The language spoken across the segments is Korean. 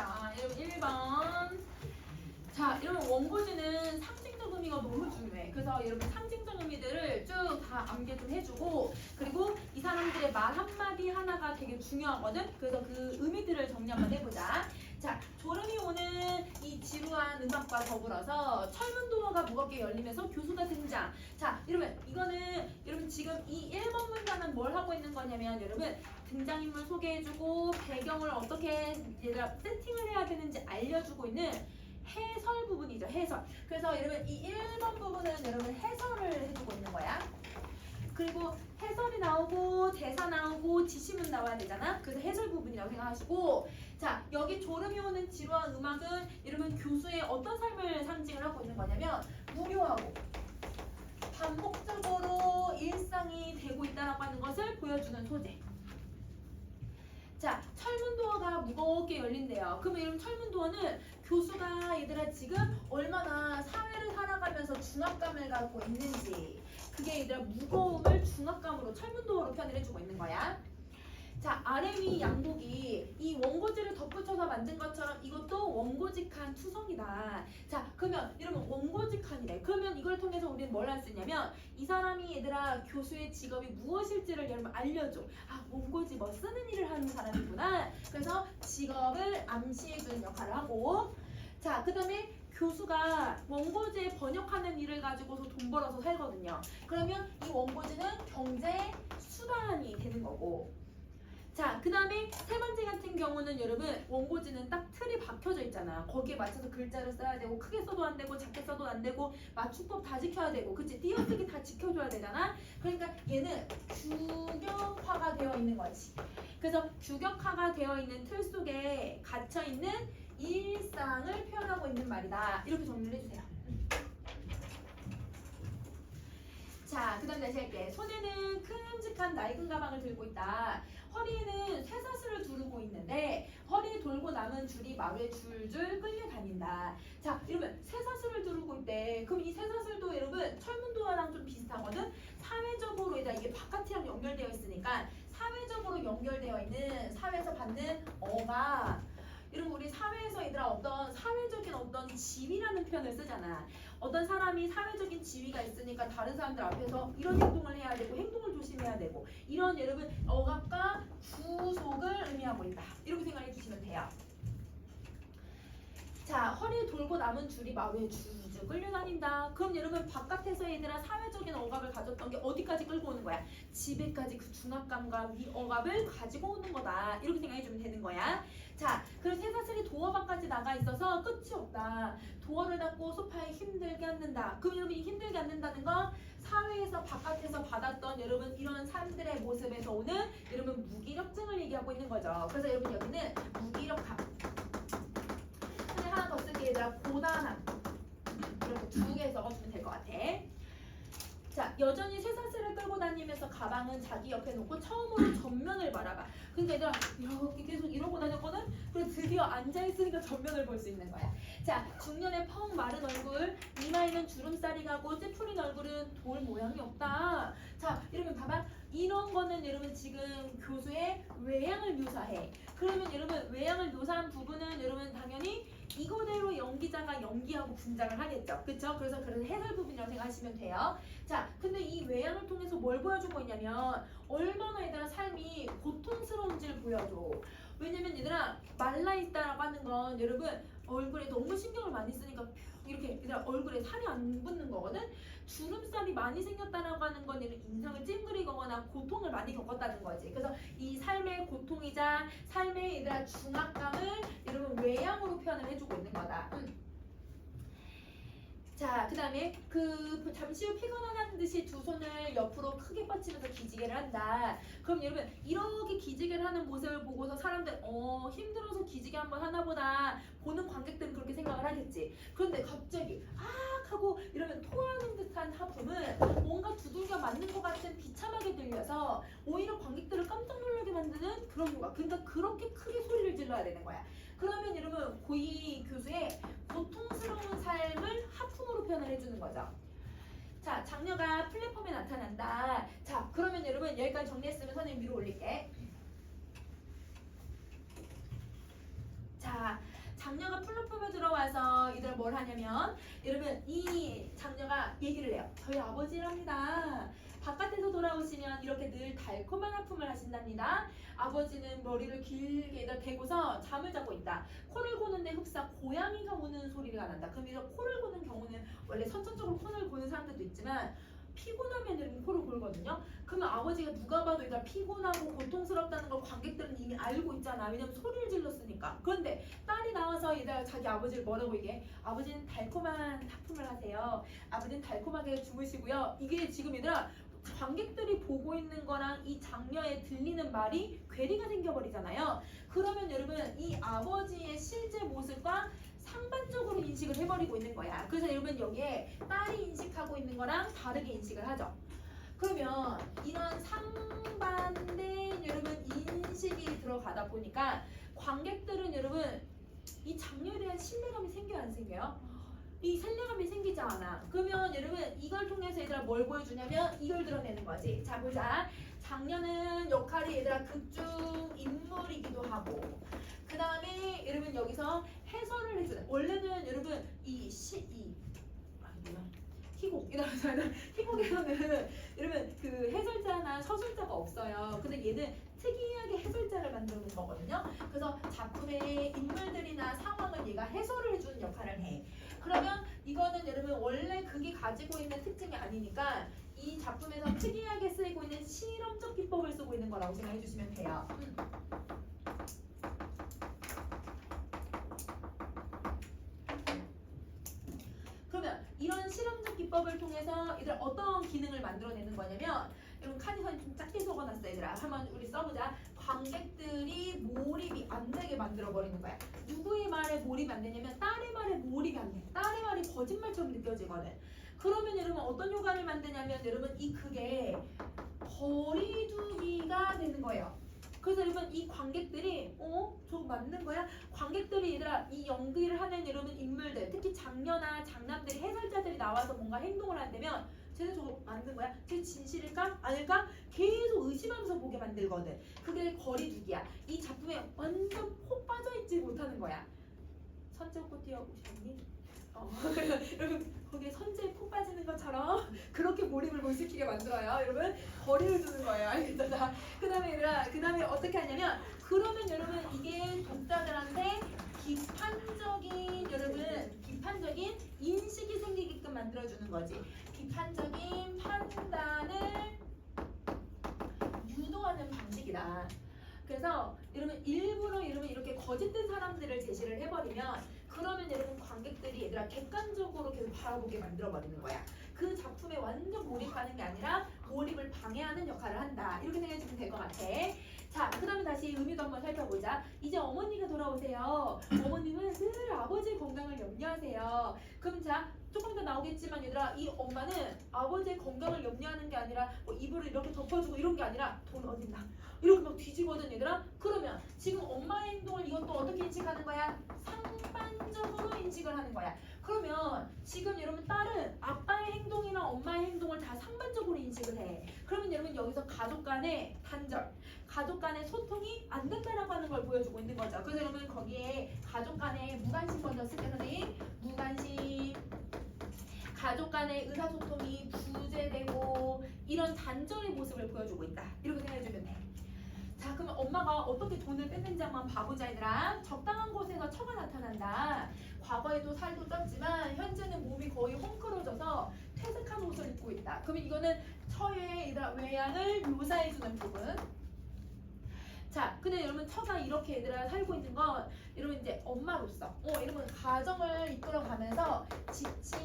자, 여러분 1번. 자, 여러분 원고지는 상징적 의미가 너무 중요해. 그래서 여러분 상징적 의미들을 쭉 다 암기 좀 해주고, 그리고 이 사람들의 말 한마디 하나가 되게 중요하거든. 그래서 그 의미들을 정리 한번 해보자. 자, 졸음이 오는 이 지루한 음악과 더불어서 철문도어가 무겁게 열리면서 교수가 등장. 자, 여러분 이거는 여러분 지금 이 1번 문장은 뭘 하고 있는 거냐면 여러분 등장인물 소개해주고 배경을 어떻게 얘들아 세팅을 해야 되는지 알려주고 있는 해설 부분이죠. 해설. 그래서 여러분 이 1번 부분은 여러분 해설을 해주고 있는 거야. 그리고 해설이 나오고 대사 나오고 지시문 나와야 되잖아. 그래서 해설 부분이라고 생각하시고, 자 여기 졸음이 오는 지루한 음악은 여러분 교수의 어떤 삶을 상징을 하고 있는 거냐면 무료하고 반복적으로 일상이 되고 있다라고 하는 것을 보여주는 소재. 자, 철문도어가 무겁게 열린대요. 그러면 여러분 철문도어는 교수가 얘들아 지금 얼마나 사회를 살아가면서 중압감을 갖고 있는지, 그게 얘들아 무거움을 중압감으로 철문도어로 표현을 해주고 있는 거야. 자, 아래 위 양복이 이 원고지를 덧붙여서 만든 것처럼 이것도 원고직한 투성이다. 자, 그러면 여러분 원고직한이래. 그러면 이걸 통해서 우리는 뭘 할 수 있냐면 이 사람이 얘들아 교수의 직업이 무엇일지를 여러분 알려줘. 아, 원고지 뭐 쓰는 일을 하는 사람이구나. 그래서 직업을 암시해주는 역할을 하고, 자, 그 다음에 교수가 원고지에 번역하는 일을 가지고서 돈 벌어서 살거든요. 그러면 이 원고지는 경제 수단이 되는 거고, 자, 그 다음에 세 번째 같은 경우는 여러분 원고지는 딱 틀이 박혀져 있잖아. 거기에 맞춰서 글자를 써야 되고 크게 써도 안 되고 작게 써도 안 되고 맞춤법 다 지켜야 되고, 그치? 띄어쓰기 다 지켜줘야 되잖아. 그러니까 얘는 규격화가 되어 있는 거지. 그래서 규격화가 되어 있는 틀 속에 갇혀 있는 일상을 표현하고 있는 말이다. 이렇게 정리를 해주세요. 자, 그 다음 다시 할게. 손에는 큼직한 낡은 가방을 들고 있다. 허리에는 쇠사슬을 두르고 있는데 허리에 돌고 남은 줄이 마루에 줄줄 끌려다닌다. 자, 여러분 쇠사슬을 두르고 있대. 그럼 이 쇠사슬도 여러분 철문도어랑 좀 비슷하거든. 사회적으로 이게 바깥이랑 연결되어 있으니까 사회적으로 연결되어 있는 사회에서 받는 어가, 여러분 우리 사회에서 얘들아 어떤 사회적인 어떤 지위라는 표현을 쓰잖아. 어떤 사람이 사회적인 지위가 있으니까 다른 사람들 앞에서 이런 행동을 해야 되고 행동을 조심해야 되고, 이런 여러분 억압과 구속을 의미하고 있다. 이렇게 생각해 주시면 돼요. 자, 허리에 돌고 남은 줄이 마루에 줄줄 끌려다닌다. 그럼 여러분 바깥에서 얘들아 사회적인 억압을 가졌던 게 어디까지 끌고 오는 거야? 집에까지 그 중압감과 위 억압을 가지고 오는 거다. 이렇게 생각해 주면 되는 거야. 자, 그럼 쇠사슬이 도어 밖까지 나가 있어서 끝이 없다. 도어를 닫고 소파에 힘들게 앉는다. 그럼 여러분 이 힘들게 앉는다는 건 사회에서 바깥에서 받았던 여러분 이런 사람들의 모습에서 오는 여러분 무기력증을 얘기하고 있는 거죠. 그래서 여러분 여기는 무기력함, 하나 더 쓰기 얘들아 고단함, 이렇게 두 개 적어주면 될 것 같아. 자, 여전히 쇠사슬을 끌고 다니면서 가방은 자기 옆에 놓고 처음으로 전면을 바라봐. 그러니까 얘들아 이렇게 계속 이러고 다녔거든? 그래서 드디어 앉아있으니까 전면을 볼 수 있는 거야. 자, 중년의 펑 마른 얼굴, 이마에는 주름살이 가고 찌푸린 얼굴은 돌 모양이 없다. 자, 여러분 봐봐. 이런 거는 여러분 지금 교수의 외양을 묘사해. 그러면 여러분 외양을 묘사한 부분은 여러분 당연히 이거대로 연기자가 연기하고 분장을 하겠죠. 그쵸? 그래서 해설 부분이라고 생각하시면 돼요. 자, 근데 이 외양을 통해서 뭘 보여주고 있냐면 얼마나 얘들아 삶이 고통스러운지를 보여줘. 왜냐면 얘들아 말라있다라고 하는 건 여러분 얼굴에 너무 신경을 많이 쓰니까 이렇게 얘들아 얼굴에 살이 안 붙는 거거든. 주름살이 많이 생겼다라고 하는 건 얘는 인상을 찡그리거나 고통을 많이 겪었다는 거지. 그래서 이 삶의 고통이자 삶의 얘들아 중압감을 여러분 외양으로 표현을 해주고 있는 거다. 자, 그 다음에 그 잠시 후 피곤하다는 듯이 두 손을 옆으로 크게 뻗치면서 기지개를 한다. 그럼 여러분 이렇게 기지개를 하는 모습을 보고서 사람들 힘들어서 기지개 한번 하나 보다 보는 관객들은 그렇게 생각을 하겠지. 그런데 갑자기 악 하고 이러면 토하는 듯한 하품은 뭔가 두들겨 맞는 것 같은 비참하게 들려서 오히려 관객들을 깜짝 놀라게 만드는 그런 거가. 그러니까 그렇게 크게 소리를 질러야 되는 거야. 그러면 여러분 고이 교수의 고통스러운 삶을 하품으로 표현을 해주는 거죠. 자, 장녀가 플랫폼에 나타난다. 자, 그러면 여러분 여기까지 정리했으면 선생님 위로 올릴게. 자, 장녀가 플랫폼에 들어와서 이들 뭘 하냐면 여러분 이 장녀가 얘기를 해요. 저희 아버지랍니다. 바깥에서 돌아오시면 이렇게 늘 달콤한 하품을 하신답니다. 아버지는 머리를 길게 대고서 잠을 자고 있다. 코를 고는데 흡사 고양이가 우는 소리가 난다. 그럼 이런 코를 고는 경우는 원래 선천적으로 코를 고는 사람들도 있지만 피곤하면 코를 골거든요. 그러면 아버지가 누가 봐도 얘가 피곤하고 고통스럽다는 걸 관객들은 이미 알고 있잖아. 왜냐면 소리를 질렀으니까. 그런데 딸이 나와서 얘가 자기 아버지를 뭐라고 얘기해? 아버지는 달콤한 하품을 하세요. 아버지는 달콤하게 주무시고요. 이게 지금 얘들아 관객들이 보고 있는 거랑 이 장면에 들리는 말이 괴리가 생겨버리잖아요. 그러면 여러분 이 아버지의 실제 모습과 상반적으로 인식을 해버리고 있는 거야. 그래서 여러분 여기에 딸이 인식하고 있는 거랑 다르게 인식을 하죠. 그러면 이런 상반된 여러분 인식이 들어가다 보니까 관객들은 여러분 이 장면에 대한 신뢰감이 생겨요, 안 생겨요? 이 신뢰감이 생기지 않아. 그러면 여러분 이걸 통해서 얘들아 뭘 보여주냐면 이걸 드러내는 거지. 자 보자. 장녀는 역할이 얘들아 극중 인물이기도 하고 그 다음에 여러분 여기서 해설을 해주는 원래는 여러분 희곡에서는 여러분 그 해설자나 서술자가 없어요. 근데 얘는 특이하게 해설자를 만드는 거거든요. 그래서 작품의 인물들이나 상황을 얘가 해설을 해주는 역할을 해. 그러면 이거는 여러분 원래 극이 가지고 있는 특징이 아니니까 이 작품에서 특이하게 쓰이고 있는 실험적 기법을 쓰고 있는 거라고 생각해 주시면 돼요. 그러면 이런 실험적 기법을 통해서 얘들 어떤 기능을 만들어내는 거냐면 여러분 칸이 좀 작게 적어놨어 얘들아. 한번 우리 써보자. 관객들이 몰입이 안 되게 만들어버리는 거야. 누구의 말에 몰입이 안 되냐면 딸의 말에 몰입이 안 돼. 딸의 말이 거짓말처럼 느껴지거든. 그러면 여러분 어떤 효과를 만드냐면 여러분 이 극에 거리두기가 되는 거예요. 그래서 여러분 이 관객들이 저거 맞는 거야? 관객들이 얘들아 이 연기를 하는 여러분 인물들 특히 장녀나 장남들이 해설자들이 나와서 뭔가 행동을 한다면 쟤네 저거 맞는 거야? 쟤 진실일까? 아닐까? 계속 의심하면서 보게 만들거든. 그게 거리두기야. 이 작품에 완전 폭 빠져있지 못하는 거야. 선제 옷고 뛰어오셨니? 여러분 거기에 선제에 푹 빠지는 것처럼 그렇게 몰입을 못 시키게 만들어요. 여러분 거리를 두는 거예요. 알겠죠? 그 다음에 어떻게 하냐면 그러면 여러분 이게 독자들한테 비판적인 인식이 생기게끔 만들어주는 거지. 비판적인 판단을 유도하는 방식이다. 그래서 여러분 일부러 여러분 이렇게 거짓된 사람들을 제시를 해버리면 그러면 여러분 관객들이 얘들아 객관적으로 계속 바라보게 만들어버리는 거야. 그 작품에 완전 몰입하는 게 아니라 몰입을 방해하는 역할을 한다. 이렇게 생각해주면 될 것 같아. 자, 그 다음에 다시 의미도 한번 살펴보자. 이제 어머니가 돌아오세요. 어머님은 늘 아버지의 건강을 염려하세요. 그럼 자, 조금 더 나오겠지만 얘들아 이 엄마는 아버지의 건강을 염려하는 게 아니라 뭐 이불을 이렇게 덮어주고 이런 게 아니라 돈 어딨나 이렇게 막 뒤지거든 얘들아. 그러면 지금 엄마의 행동을 이것도 어떻게 인식하는 거야? 상반적으로 인식을 하는 거야. 그러면 지금 여러분 딸은 아빠의 행동이나 엄마의 행동을 다 상반적으로 인식을 해. 그러면 여러분 여기서 가족 간의 단절, 가족 간의 소통이 안 된다라고 하는 걸 보여주고 있는 거죠. 그래서 여러분 거기에 가족 간의 무관심 먼저 쓸게요 선생님. 무관심, 가족 간의 의사소통이 부재되고 이런 단절의 모습을 보여주고 있다. 이렇게 생각해주면 돼. 자, 그러면 엄마가 어떻게 돈을 뺐는지 한번 봐보자 얘들아. 적당한 곳에서 처가 나타난다. 과거에도 살도 쪘지만 현재는 몸이 거의 헝클어져서 퇴색한 옷을 입고 있다. 그러면 이거는 처의 얘들아 외양을 묘사해주는 부분. 자, 근데 여러분 처가 이렇게 얘들아 살고 있는 건 여러분 이제 엄마로서 여러분 가정을 이끌어가면서 지친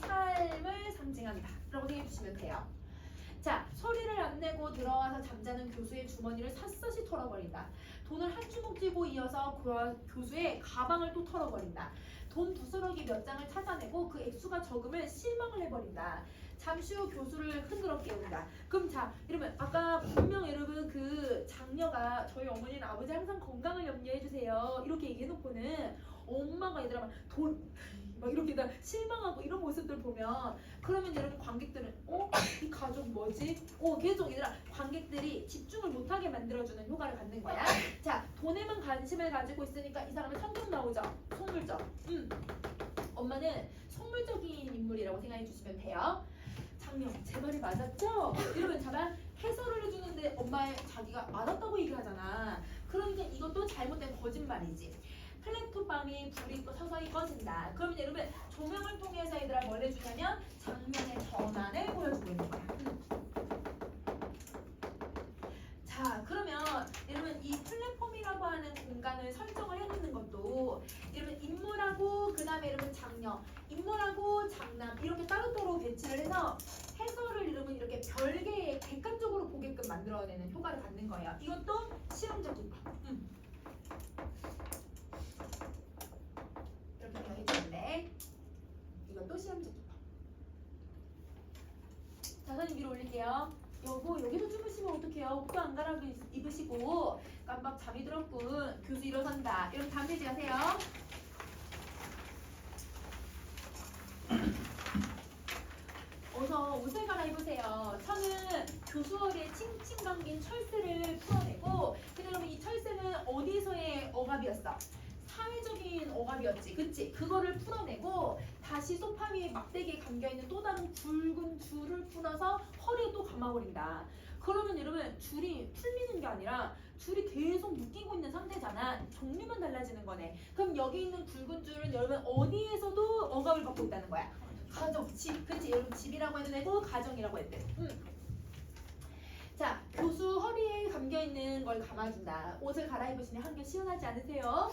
삶을 상징한다 라고 생각해 주시면 돼요. 자, 소리를 안 내고 들어와서 잠자는 교수의 주머니를 샅샅이 털어버린다. 돈을 한 주먹 쥐고 이어서 교수의 가방을 또 털어버린다. 돈 두스러기 몇 장을 찾아내고 그 액수가 적으면 실망을 해버린다. 잠시 후 교수를 흔들어 깨운다. 그럼 자, 여러분 아까 분명 여러분 그 장녀가 저희 어머니는 아버지 항상 건강을 염려해주세요 이렇게 얘기해놓고는 엄마가 얘들아 막 이렇게 다 실망하고 이런 모습들 보면 그러면 여러분 관객들은 이 가족 뭐지? 계속 얘들아 관객들이 집중을 못하게 만들어주는 효과를 갖는 거야. 자, 돈에만 관심을 가지고 있으니까 이 사람은 성격 나오죠. 이거는 속물적인 인물이라고 생각해 주시면 돼요. 장명, 제 말이 맞았죠? 이러면 자만 해설을 해주는데 엄마의 자기가 맞았다고 얘기하잖아. 그러니까 이것도 잘못된 거짓말이지. 플래투밤이 불이 서서히 꺼진다. 그러면 여러분 조명을 통해서 얘들아 뭘 해주냐면 장면의 전환을 보여주고 있는 거야. 자, 그러면 여러분 이 플랫폼이라고 하는 공간을 설정을 해놓는 것도 여러분 인물하고 그 다음에 여러분 장녀, 인물하고 장남 이렇게 따로따로 배치를 해서 해설을 여러분 이렇게 별개의 객관적으로 보게끔 만들어내는 효과를 갖는 거예요. 이것도 실험적인 거. 이렇게 되어 있는데 이것도 실험적인 거. 자, 선생님 위로 올릴게요. 여보 여기서 주무시면 어떡해요? 옷도 안 갈아입으시고 입으시고 깜빡 잠이 들었군. 교수 일어선다. 이런 다음 페이지 가세요. 어서 옷을 갈아입으세요. 저는 교수 허리에 칭칭 감긴 철새를 풀어내고 근데 여러분 이 철새는 어디서의 억압이었어? 사회적인 억압이었지. 그치? 그거를 풀어내고 다시 소파 위에 막대기에 감겨있는 또 다른 굵은 줄을 풀어서 허리에 또 감아버린다. 그러면 여러분 줄이 풀리는 게 아니라 줄이 계속 묶이고 있는 상태잖아. 종류만 달라지는 거네. 그럼 여기 있는 굵은 줄은 여러분 어디에서도 억압을 받고 있다는 거야. 가정, 집, 그치? 여러분 집이라고 해도 되고 가정이라고 해도 돼. 자, 교수 허리에 감겨있는 걸 감아준다. 옷을 갈아입으시니 한결 시원하지 않으세요?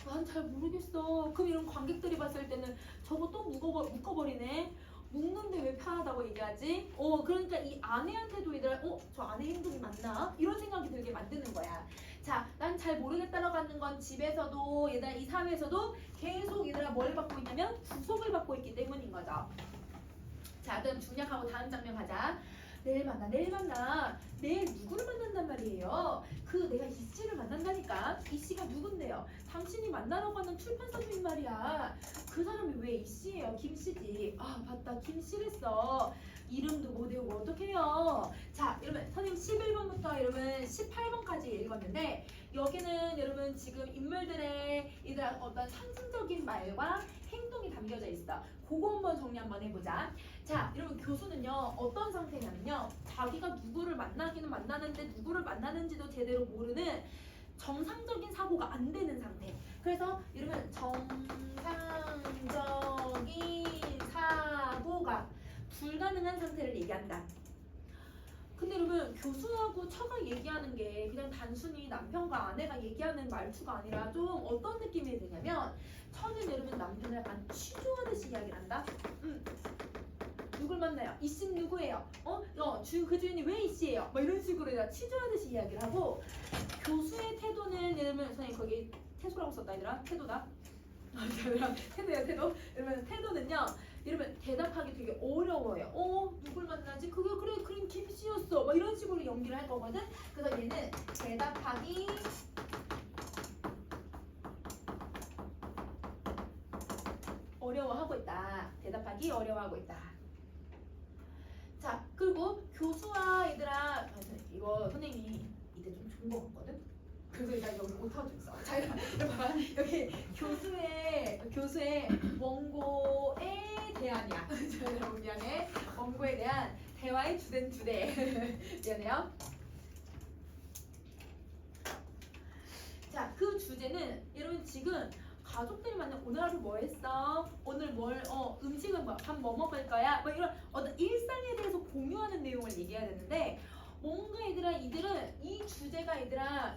난 잘 모르겠어. 그럼 이런 관객들이 봤을 때는 저거 또 묶어버리네. 묶는데 왜 편하다고 얘기하지? 그러니까 이 아내한테도 얘들아 저 아내 행동이 맞나? 이런 생각이 들게 만드는 거야. 자, 난 잘 모르겠다라고 하는 건 집에서도 얘들아 이 사회에서도 계속 얘들아 뭘 받고 있냐면 구속을 받고 있기 때문인 거죠. 자, 그럼 중략하고 다음 장면 가자. 내일 만나, 내일 만나. 내일 누구를 만난단 말이에요? 내가 이 씨를 만난다니까. 이 씨가 누군데요? 당신이 만나라고 하는 출판사 주인 말이야. 그 사람이 왜 이 씨예요? 김 씨지. 아, 맞다. 김 씨랬어. 이름도 못 외우고 어떡해요? 자, 여러분 선생님 11번부터 여러분 18번까지 읽었는데 여기는 여러분 지금 인물들의 이런 어떤 상징적인 말과 행동이 담겨져 있어. 그거 한번 정리 한번 해보자. 자, 여러분 교수는요 어떤 상태냐면요 자기가 누구를 만나기는 만나는데 누구를 만나는지도 제대로 모르는 정상적인 사고가 안 되는 상태. 그래서 여러분 정상적인 사고가 불가능한 상태를 얘기한다. 근데 여러분 교수하고 처가 얘기하는 게 그냥 단순히 남편과 아내가 얘기하는 말투가 아니라 좀 어떤 느낌이 드냐면 처는 여러분 남편을 약간 취조하듯이 이야기를 한다. 누굴 만나요? 이 씨는 누구예요? 그 주인이 왜 이 씨예요? 뭐 이런 식으로 취조하듯이 이야기를 하고 교수의 태도는 여러분 선생님 거기 태소라고 썼다 얘들아 태도다. 태도야 태도. 여러분 태도는요 여러분 대답하기 되게 어려워요. 누굴 만나지? 그래 김 씨였어. 막 이런 식으로 연기를 할 거거든. 그래서 얘는 대답하기 어려워하고 있다. 대답하기 어려워하고 있다. 자, 그리고 교수와 얘들아 이거 선생님이 이때 좀 좋은 거 같거든. 그래서 일단 여기 못하고 있어. 자, 봐봐. 여기 교수의 원고에 대한이야. 여러분 미안해. 원고에 대한 대화의 주된 주대. 미안해요. 자, 그 주제는 여러분 지금 가족들이 만나 오늘 하루 뭐 했어? 오늘 음식은 밥 뭐 먹을 거야? 뭐 이런 어떤 일상에 대해서 공유하는 내용을 얘기해야 되는데 뭔가 이들은 이 주제가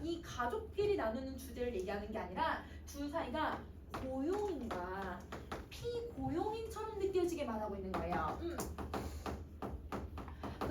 이 가족끼리 나누는 주제를 얘기하는 게 아니라 둘 사이가 고용인과 피고용인처럼 느껴지게 말하고 있는 거예요.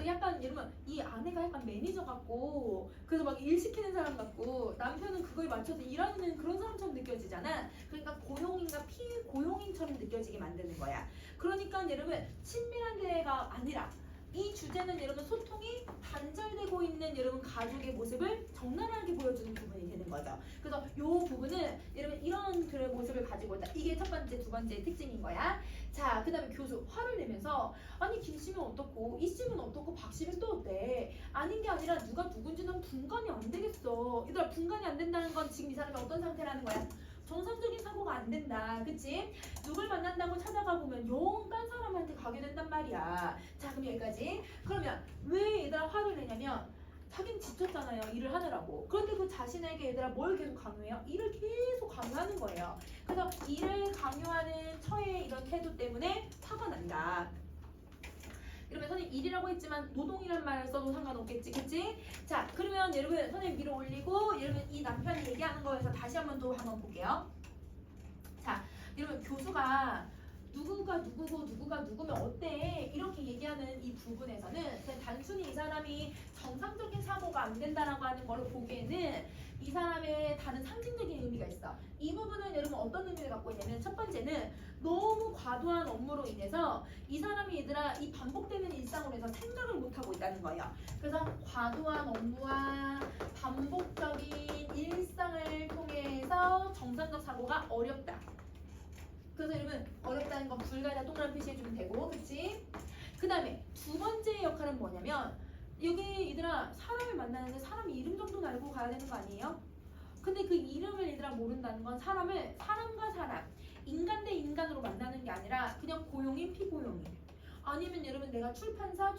약간 여러분 이 아내가 약간 매니저 같고 그래서 막 일 시키는 사람 같고 남편은 그거에 맞춰서 일하는 그런 사람처럼 느껴지잖아. 그러니까 고용인과 피고용인처럼 느껴지게 만드는 거야. 그러니까 여러분 친밀한 대화가 아니라 이 주제는 여러분 소통이 단절되고 있는 여러분 가족의 모습을 적나라하게 보여주는 부분이 되는 거죠. 그래서 이 부분은 여러분 이런 그런 모습을 가지고 있다. 이게 첫 번째, 두 번째 특징인 거야. 자, 그 다음에 교수 화를 내면서 아니 김 씨면 어떻고 이 씨면 어떻고 박 씨면 또 어때? 아닌 게 아니라 누가 누군지는 분간이 안 되겠어. 얘들아 분간이 안 된다는 건 지금 이 사람이 어떤 상태라는 거야? 정상적인 사고가 안 된다. 만난다. 그치? 누굴 만난다고 찾아가 보면 영 딴 사람한테 가게 된단 말이야. 자, 그럼 여기까지. 그러면 왜 얘들아 화를 내냐면 자기는 지쳤잖아요. 일을 하느라고. 그런데 그 자신에게 얘들아 뭘 계속 강요해요? 일을 계속 강요하는 거예요. 그래서 일을 강요하는 처의 이런 태도 때문에 화가 난다. 이러면 선생님 일이라고 했지만 노동이란 말을 써도 상관없겠지, 그치? 자, 그러면 여러분 선생님 위로 올리고 여러분 이 남편이 얘기하는 거에서 다시 한번 더 한번 볼게요. 자, 여러분 교수가 누구가 누구고 누구가 누구면 어때? 이렇게 얘기하는 이 부분에서는 그냥 단순히 이 사람이 정상적인 사고가 안 된다라고 하는 걸 보기에는 이 사람의 다른 상징적인 의미가 있어. 이 부분은 여러분 어떤 의미를 갖고 있냐면 첫 번째는 너무 과도한 업무로 인해서 이 사람이 얘들아 이 반복되는 일상으로 해서 생각을 못하고 있다는 거예요. 그래서 과도한 업무와 반복적인 일상을 통해서 정상적 사고가 어렵다. 그래서 여러분 어렵다는 건 불가에다 동그라미 표시해주면 되고, 그치? 그 다음에 두 번째 역할은 뭐냐면 여기 얘들아 사람을 만나는데 사람 이름 정도는 알고 가야 되는 거 아니에요? 근데 그 이름을 얘들아 모른다는 건 사람을 사람과 사람, 인간 대 인간으로 만나는 게 아니라 그냥 고용인 피고용인, 아니면 여러분 내가 출판사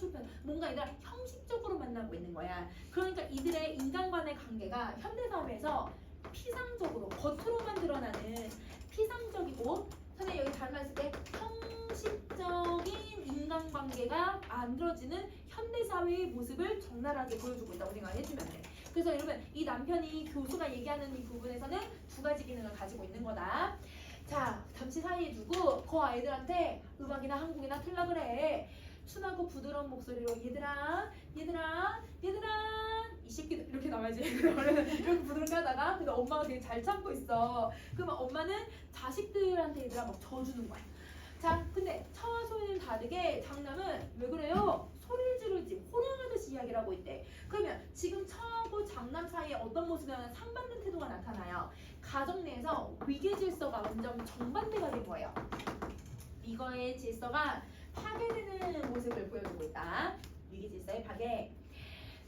뭔가 얘들아 형식적으로 만나고 있는 거야. 그러니까 이들의 인간 간의 관계가 현대사회에서 피상적으로 겉으로만 드러나는 피상적이고, 선생님 여기 닮았을 때 형식적인 인간관계가 만들어지는 현대사회의 모습을 적나라하게 보여주고 있다고 생각을 해주면 돼. 그래서 여러분 이 남편이 교수가 얘기하는 이 부분에서는 두 가지 기능을 가지고 있는 거다. 자, 잠시 사이에 두고 그 아이들한테 음악이나 한국이나 틀라 그래. 순하고 부드러운 목소리로 얘들아 이 새끼들 이렇게 나와야지. 이렇게 부드럽게 하다가 근데 엄마가 되게 잘 참고 있어. 그러면 엄마는 자식들한테 얘들아 막 져주는 거야. 자, 근데 처와 소리는 다르게 장남은 왜 그래요? 소리를 지르지 호령하듯이 이야기를 하고 있대. 그러면 지금 처하고 장남 사이에 어떤 모습이냐면 상반된 태도가 나타나요. 가정 내에서 위계 질서가 완전 정반대가 된 거예요. 이거의 질서가 파괴되는 모습을 보여주고 있다. 위계 질서의 파괴.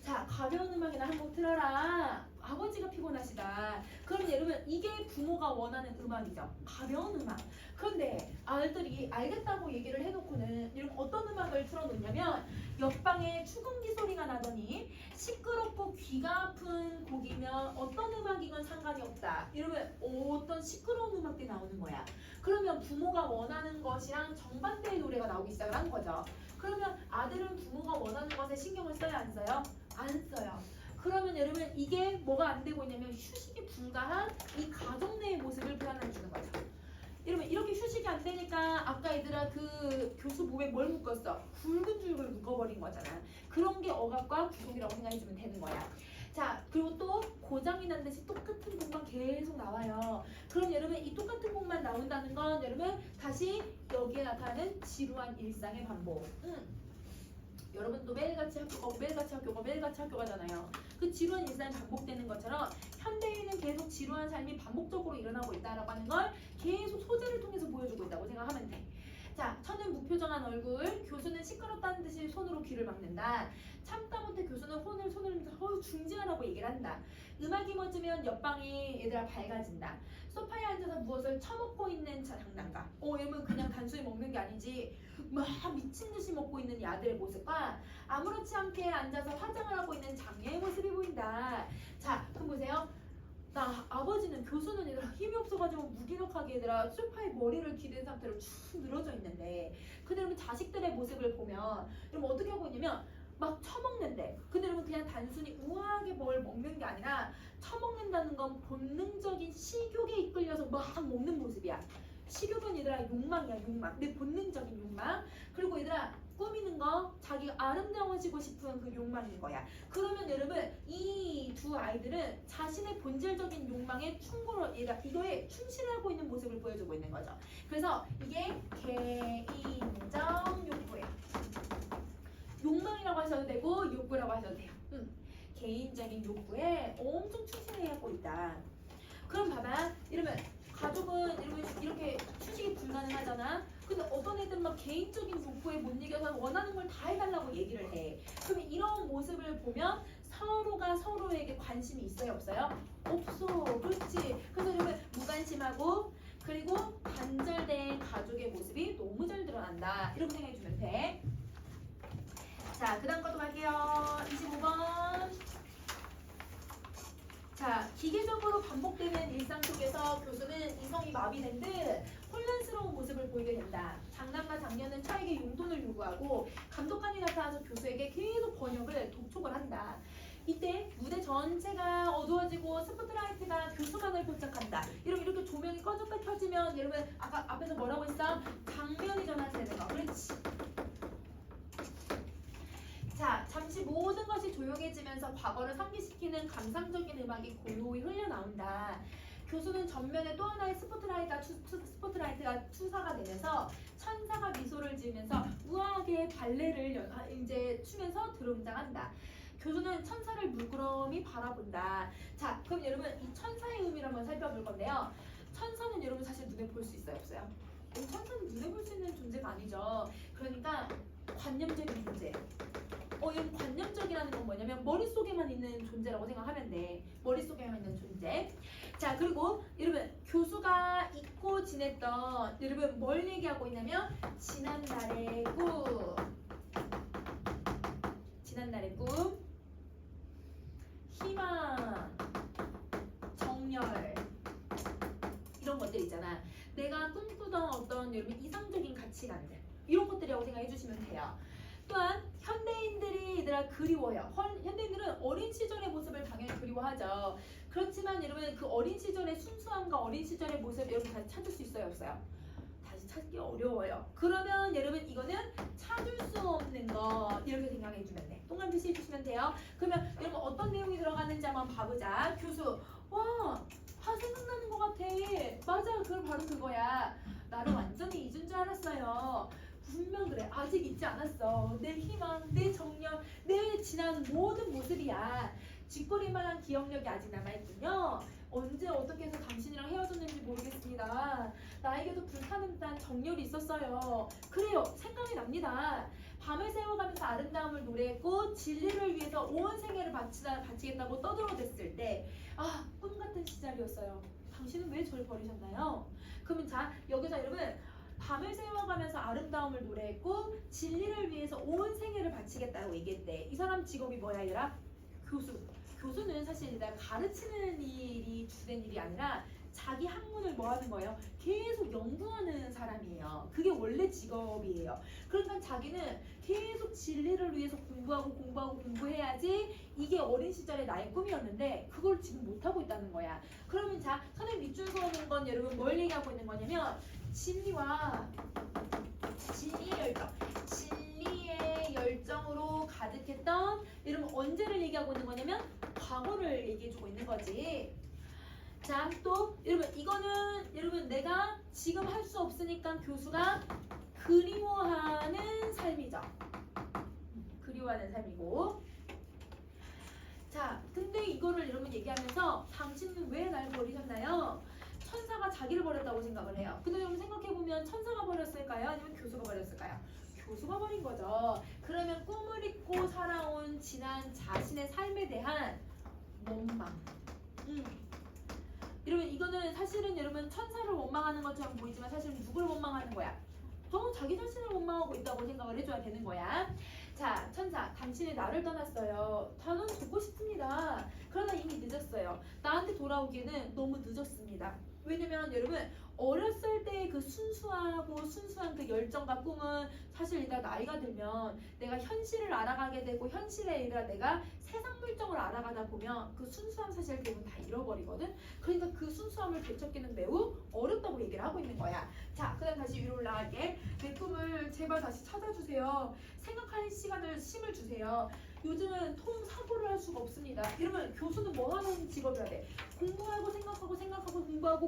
자, 가벼운 음악이나 한 곡 틀어라. 아버지가 피곤하시다. 그럼 여러분 이게 부모가 원하는 음악이죠. 가벼운 음악. 그런데 아들이 알겠다고 얘기를 해놓고는 여러분 어떤 음악을 틀어놓냐면 옆방에 축음기 소리가 나더니 시끄럽고 귀가 아픈 곡이면 어떤 음악이건 상관이 없다. 여러분 어떤 시끄러운 음악들이 나오는 거야. 그러면 부모가 원하는 것이랑 정반대의 노래가 나오기 시작을 한 거죠. 그러면 아들은 부모가 원하는 것에 신경을 써야 안 써요? 안 써요. 그러면 여러분 이게 뭐가 안 되고 있냐면 휴식이 불가한 이 가정 내의 모습을 표현해 주는 거죠. 여러분 이렇게 휴식이 안 되니까 아까 얘들아 그 교수 몸에 뭘 묶었어? 굵은 줄을 묶어버린 거잖아. 그런 게 억압과 구속이라고 생각해 주면 되는 거야. 자, 그리고 또 고장이 난 듯이 똑같은 곡만 계속 나와요. 그럼 여러분 이 똑같은 곡만 나온다는 건 여러분 다시 여기에 나타나는 지루한 일상의 반복. 여러분도 매일같이 학교 가고 매일같이 학교 가고 매일같이 학교 가잖아요. 그 지루한 일상이 반복되는 것처럼 현대인은 계속 지루한 삶이 반복적으로 일어나고 있다라고 하는 걸 계속 소재를 통해서 보여주고 있다고 생각하면 돼. 자, 처는 무표정한 얼굴, 교수는 시끄럽다는 듯이 손으로 귀를 막는다. 참다 못해 교수는 손을 중지하라고 얘기를 한다. 음악이 멎으면 옆방이 얘들아 밝아진다. 소파에 앉아서 무엇을 처먹고 있는 장난감. 얘는 그냥 단순히 먹는 게 아니지 막 미친 듯이 먹고 있는 이 아들의 모습과 아무렇지 않게 앉아서 화장을 하고 있는 장녀의 모습이 보인다. 자, 그럼 보세요. 나 아버지는 교수는 얘들아 힘이 없어가지고 무기력하게 얘들아 소파에 머리를 기댄 상태로 쭉 늘어져 있는데, 근데 여러분 자식들의 모습을 보면 여러분 어떻게 하고 있냐면 막 처먹는데, 근데 여러분 그냥 단순히 우아하게 뭘 먹는 게 아니라 처먹는다는 건 본능적인 식욕에 이끌려서 막 먹는 모습이야. 식욕은 얘들아 욕망이야, 욕망. 내 본능적인 욕망. 그리고 얘들아 꾸미는 거, 자기가 아름다워지고 싶은 그 욕망인 거야. 그러면 여러분 이 두 아이들은 자신의 본질적인 욕망에 이거에 충실하고 있는 모습을 보여주고 있는 거죠. 그래서 이게 개인적 욕구예요. 욕망이라고 하셔도 되고 욕구라고 하셔도 돼요. 개인적인 욕구에 엄청 충실하고 있다. 그럼 봐봐. 이러면 가족은 이렇게 휴식이 불가능하잖아. 근데 어떤 애들은 막 개인적인 욕구에 못 이겨서 원하는 걸 다 해달라고 얘기를 해. 그러면 이런 모습을 보면 서로가 서로에게 관심이 있어요, 없어요? 없어. 그렇지. 그래서 여러분 무관심하고 그리고 자, 그 다음 것도 갈게요. 25번. 자, 기계적으로 반복되는 일상 속에서 교수는 이성이 마비된 듯 혼란스러운 모습을 보이게 된다. 장남과 장녀는 차에게 용돈을 요구하고 감독관이 나타나서 교수에게 계속 번역을 독촉을 한다. 이때 무대 전체가 어두워지고 스포트라이트가 교수만을 포착한다. 이렇게 조명이 꺼졌다 켜지면 여러분 아까 앞에서 뭐라고 했어? 장면이 전환되는 거. 그렇지. 자, 잠시 모든 것이 조용해지면서 과거를 상기시키는 감상적인 음악이 고요히 흘러나온다. 교수는 전면에 또 하나의 스포트라이트가 투사가 되면서 천사가 미소를 지으면서 우아하게 발레를 이제 추면서 들어등장한다. 교수는 천사를 물끄러미 바라본다. 자, 그럼 여러분 이 천사의 의미를 한번 살펴볼 건데요. 천사는 여러분 사실 눈에 볼 수 있어요, 없어요? 천사는 눈에 볼 수 있는 존재가 아니죠. 그러니까 관념적인 존재예요. 이 관념적이라는 건 뭐냐면 머릿속에만 있는 존재라고 생각하면 돼. 머릿속에만 있는 존재. 자, 그리고 여러분 교수가 잊고 지냈던 여러분 뭘 얘기하고 있냐면 지난날의 꿈. 지난날의 꿈. 희망. 정열. 이런 것들 있잖아. 내가 꿈꾸던 어떤 여러분 이상적인 가치관들. 이런 것들이라고 생각해 주시면 돼요. 또한 현대인들이 얘들아 그리워요. 현대인들은 어린 시절의 모습을 당연히 그리워하죠. 그렇지만 여러분 그 어린 시절의 순수함과 어린 시절의 모습 여러분 다시 찾을 수 있어요, 없어요? 다시 찾기 어려워요. 그러면 여러분 이거는 찾을 수 없는 거 이렇게 생각해 주면 돼. 동그라미 해주시면 돼요. 그러면 여러분 어떤 내용이 들어가는지 한번 봐보자. 교수, 와, 생각나는 것 같아. 맞아, 그걸 바로 그거야. 나를 완전히 잊은 줄 알았어요. 분명 그래. 아직 잊지 않았어. 내 희망, 내 정녕, 내 지난 모든 모습이야. 쥐꼬리만한 기억력이 아직 남아있군요. 언제 어떻게 해서 당신이랑 헤어졌는지 모르겠습니다. 나에게도 불타는 듯한 정열이 있었어요. 그래요. 생각이 납니다. 밤을 새워가면서 아름다움을 노래했고 진리를 위해서 온 생애를 바치겠다고 떠들어댔을 때 꿈같은 시절이었어요. 당신은 왜 저를 버리셨나요? 그러면 자, 여기서 여러분 밤을 새워가면서 아름다움을 노래했고 진리를 위해서 온 생애를 바치겠다고 얘기했대. 이 사람 직업이 뭐야 얘들아? 교수. 교수는 사실 내가 가르치는 일이 주된 일이 아니라 자기 학문을 뭐 하는 거예요? 계속 연구하는 사람이에요. 그게 원래 직업이에요. 그러니까 자기는 계속 진리를 위해서 공부해야지 이게 어린 시절의 나의 꿈이었는데 그걸 지금 못하고 있다는 거야. 그러면 자, 선생님 밑줄 그어놓은 건 여러분 뭘 얘기하고 있는 거냐면 진리와 진리의 열정, 진리의 열정으로 가득했던 여러분 언제를 얘기하고 있는 거냐면 과거를 얘기해주고 있는 거지. 자, 또 여러분 이거는 여러분 내가 지금 할 수 없으니까 교수가 그리워하는 삶이죠. 그리워하는 삶이고. 자, 근데 이거를 여러분 얘기하면서 당신은 왜 날 버리셨나요? 천사가 자기를 버렸다고 생각을 해요. 근데 여러분 생각해보면 천사가 버렸을까요? 아니면 교수가 버렸을까요? 교수가 버린 거죠. 그러면 꿈을 잊고 살아온 지난 자신의 삶에 대한 원망. 여러분 이거는 사실은 여러분 천사를 원망하는 것처럼 보이지만 사실은 누구를 원망하는 거야? 자기 자신을 원망하고 있다고 생각을 해줘야 되는 거야. 자, 천사, 당신이 나를 떠났어요. 저는 듣고 싶습니다. 그러나 이미 늦었어요. 나한테 돌아오기에는 너무 늦었습니다. 왜냐면 여러분 어렸을 때 그 순수한 그 열정과 꿈은 사실 일단 나이가 들면 내가 현실을 알아가게 되고 현실에 일단 내가 세상 물정을 알아가다 보면 그 순수함 사실 대부분 다 잃어버리거든. 그러니까 그 순수함을 되찾기는 매우 어렵다고 얘기를 하고 있는 거야. 자, 그다음 다시 위로 올라갈게. 내 꿈을 제발 다시 찾아주세요. 생각하는 시간을 심을 주세요. 요즘은 사고를 할 수가 없습니다. 이러면 교수는 뭐 하는 직업이어야 돼? 공부하고 생각하고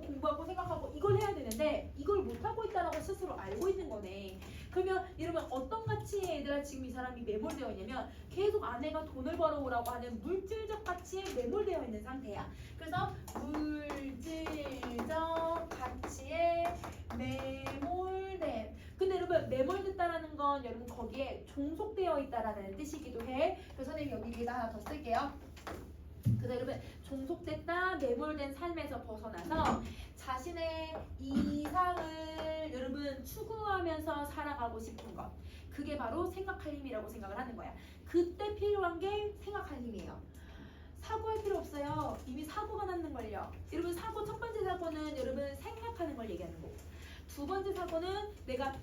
공부하고 생각하고 이걸 해야 되는데 이걸 못하고 있다라고 스스로 알고 있는 거네. 그러면 여러분 어떤 가치에 얘들아 지금 이 사람이 매몰되어 있냐면 계속 아내가 돈을 벌어오라고 하는 물질적 가치에 매몰되어 있는 상태야. 그래서 물질적 가치에 매몰됨. 근데 여러분 매몰됐다라는 건 여러분 거기에 종속되어 있다라는 뜻이기도 해. 그래서 선생님이 여기 위에다 하나 더 쓸게요. 그래서 여러분 종속됐다 매몰된 삶에서 벗어나서 자신의 이상을 여러분 추구하면서 살아가고 싶은 것. 그게 바로 생각할 힘이라고 생각을 하는 거야. 그때 필요한 게 생각할 힘이에요. 사고할 필요 없어요. 이미 사고가 났는걸요. 여러분 사고 첫 번째 사고는 여러분 생각하는 걸 얘기하는 거고, 두 번째 사고는 내가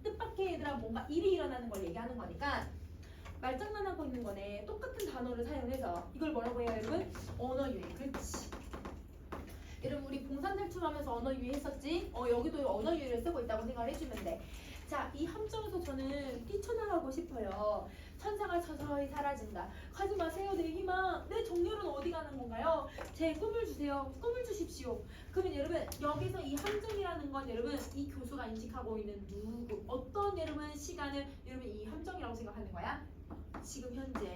뜻밖의 얘들아 뭔가 일이 일어나는 걸 얘기하는 거니까 말장난하고 있는 거네. 똑같은 단어를 사용해서 이걸 뭐라고 해요 여러분? 언어 유희. 그렇지. 여러분 우리 봉산 탈출하면서 언어 유희했었지? 여기도 언어 유희를 쓰고 있다고 생각을 해주면 돼. 자, 이 함정에서 저는 뛰쳐나가고 싶어요. 천사가 서서히 사라진다. 가지 마세요. 내 희망. 내 정렬은 어디 가는 건가요? 제 꿈을 주세요. 꿈을 주십시오. 그러면 여러분 여기서 이 함정이라는 건 여러분 이 교수가 인식하고 있는 누구 어떤 여러분 시간을 여러분 이 함정이라고 생각하는 거야? 지금 현재.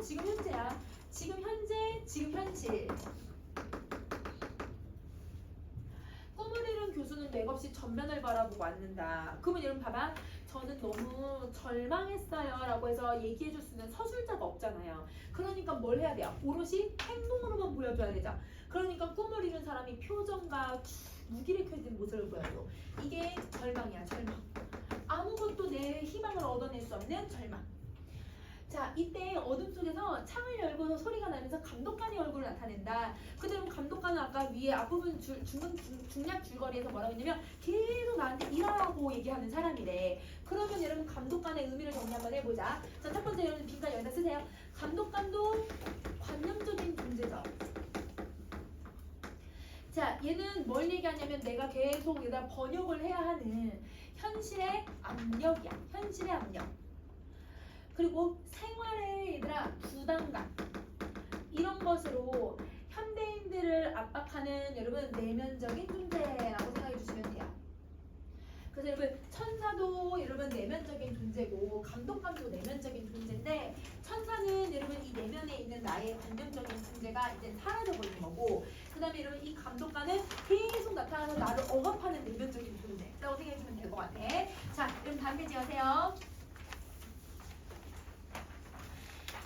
지금 현재야. 지금 현재, 지금 현실. 꿈을 이룬 교수는 맥없이 전면을 바라보고 앉는다. 그러면 여러분 봐봐. 저는 너무 절망했어요 라고 해서 얘기해줄 수 있는 서술자가 없잖아요. 그러니까 뭘 해야 돼요? 오롯이 행동으로만 보여줘야 되죠. 그러니까 꿈을 이룬 사람이 표정과 무기력해진 모습을 보여줘. 이게 절망이야. 절망. 아무것도 내 희망을 얻어낼 수 없는 절망. 자, 이때 어둠 속에서 창을 열고서 소리가 나면서 감독관의 얼굴을 나타낸다. 그다음 감독관은 아까 위에 앞부분 중략 줄거리에서 뭐라고 했냐면 계속 나한테 일하라고 얘기하는 사람이래. 그러면 여러분 감독관의 의미를 정리 한번 해보자. 자, 첫 번째 여러분 빈칸 여기다 쓰세요. 감독관도 관념적인 존재죠. 자, 얘는 뭘 얘기하냐면 내가 계속 여기다 번역을 해야 하는 현실의 압력이야. 현실의 압력. 그리고 생활의 얘들아 부담감 이런 것으로 현대인들을 압박하는 여러분 내면적인 존재라고 생각해 주시면 돼요. 그래서 여러분 천사도 여러분 내면적인 존재고 감독관도 내면적인 존재인데 천사는 여러분 이 내면에 있는 나의 관념적인 존재가 이제 사라져 버리는 거고, 그 다음에 여러분 이 감독관은 계속 나타나서 나를 억압하는 내면적인 존재라고 생각해 주면 될 것 같아. 자, 여러분 다음 페이지 가세요.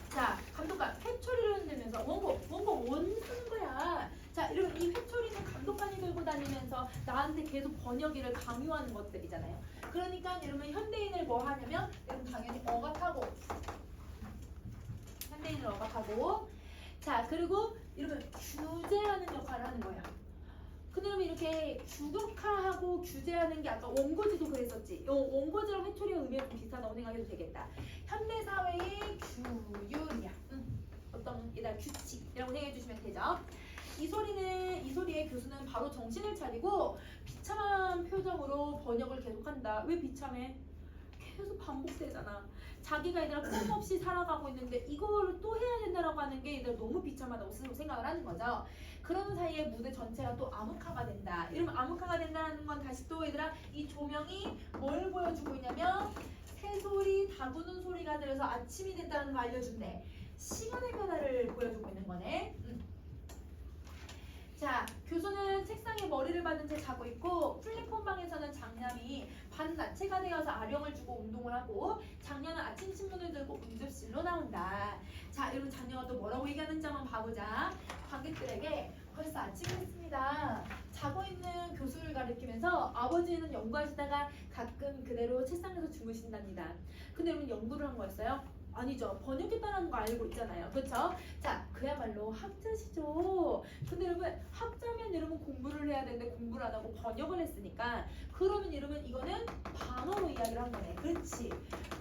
자, 감독관 회초리를 흔들면서 원고 원 쓰는 거야. 자, 여러분 이 회초리는 감독관이 들고 다니면서 나한테 계속 번역기를 강요하는 것들이잖아요. 그러니까 여러분 현대인을 뭐 하냐면 여러분 당연히 억압하고, 현대인을 억압하고, 자 그리고 여러분 규제하는 역할을 하는 거야. 근데 여러분 이렇게 규격화하고 규제하는 게 아까 원고지도 그랬었지. 원고지랑 회초리의 의미가 좀 비슷하다고 생각해도 되겠다. 현대 사회의 규율이야. 어떤 이다 규칙이라고 생각해 주시면 되죠. 이 소리의 교수는 바로 정신을 차리고 비참한 표정으로 번역을 계속한다. 왜 비참해? 계속 반복되잖아. 자기가 얘들아 꿈 없이 살아가고 있는데 이거를 또 해야 된다라고 하는 게 얘들아 너무 비참하다고 스스로 생각을 하는 거죠. 그런 사이에 무대 전체가 또 암흑화가 된다. 이러면 암흑화가 된다는 건 다시 또 얘들아 이 조명이 뭘 보여주고 있냐면 새소리, 다구는 소리가 들려서 아침이 됐다는 거 알려준대. 시간의 변화를 보여주고 있는 거네. 자, 교수는 책상에 머리를 받은 채 자고 있고 플랫폼방에서는 장남이 반나체가 되어서 아령을 주고 운동을 하고 장녀는 아침 신문을 들고 응급실로 나온다. 자, 여러분 장녀가 또 뭐라고 얘기하는지 한번 봐보자. 관객들에게 벌써 아침이 됐습니다. 자고 있는 교수를 가리키면서 아버지는 연구하시다가 가끔 그대로 책상에서 주무신답니다. 근데 여러분 연구를 한 거였어요? 아니죠. 번역했다는 거 알고 있잖아요. 그렇죠? 자, 그야말로 학자시죠. 근데 여러분 학자면 여러분 공부를 해야 되는데 공부를 안 하고 번역을 했으니까 그러면 여러분 이거는 반어로 이야기를 한 거네. 그렇지.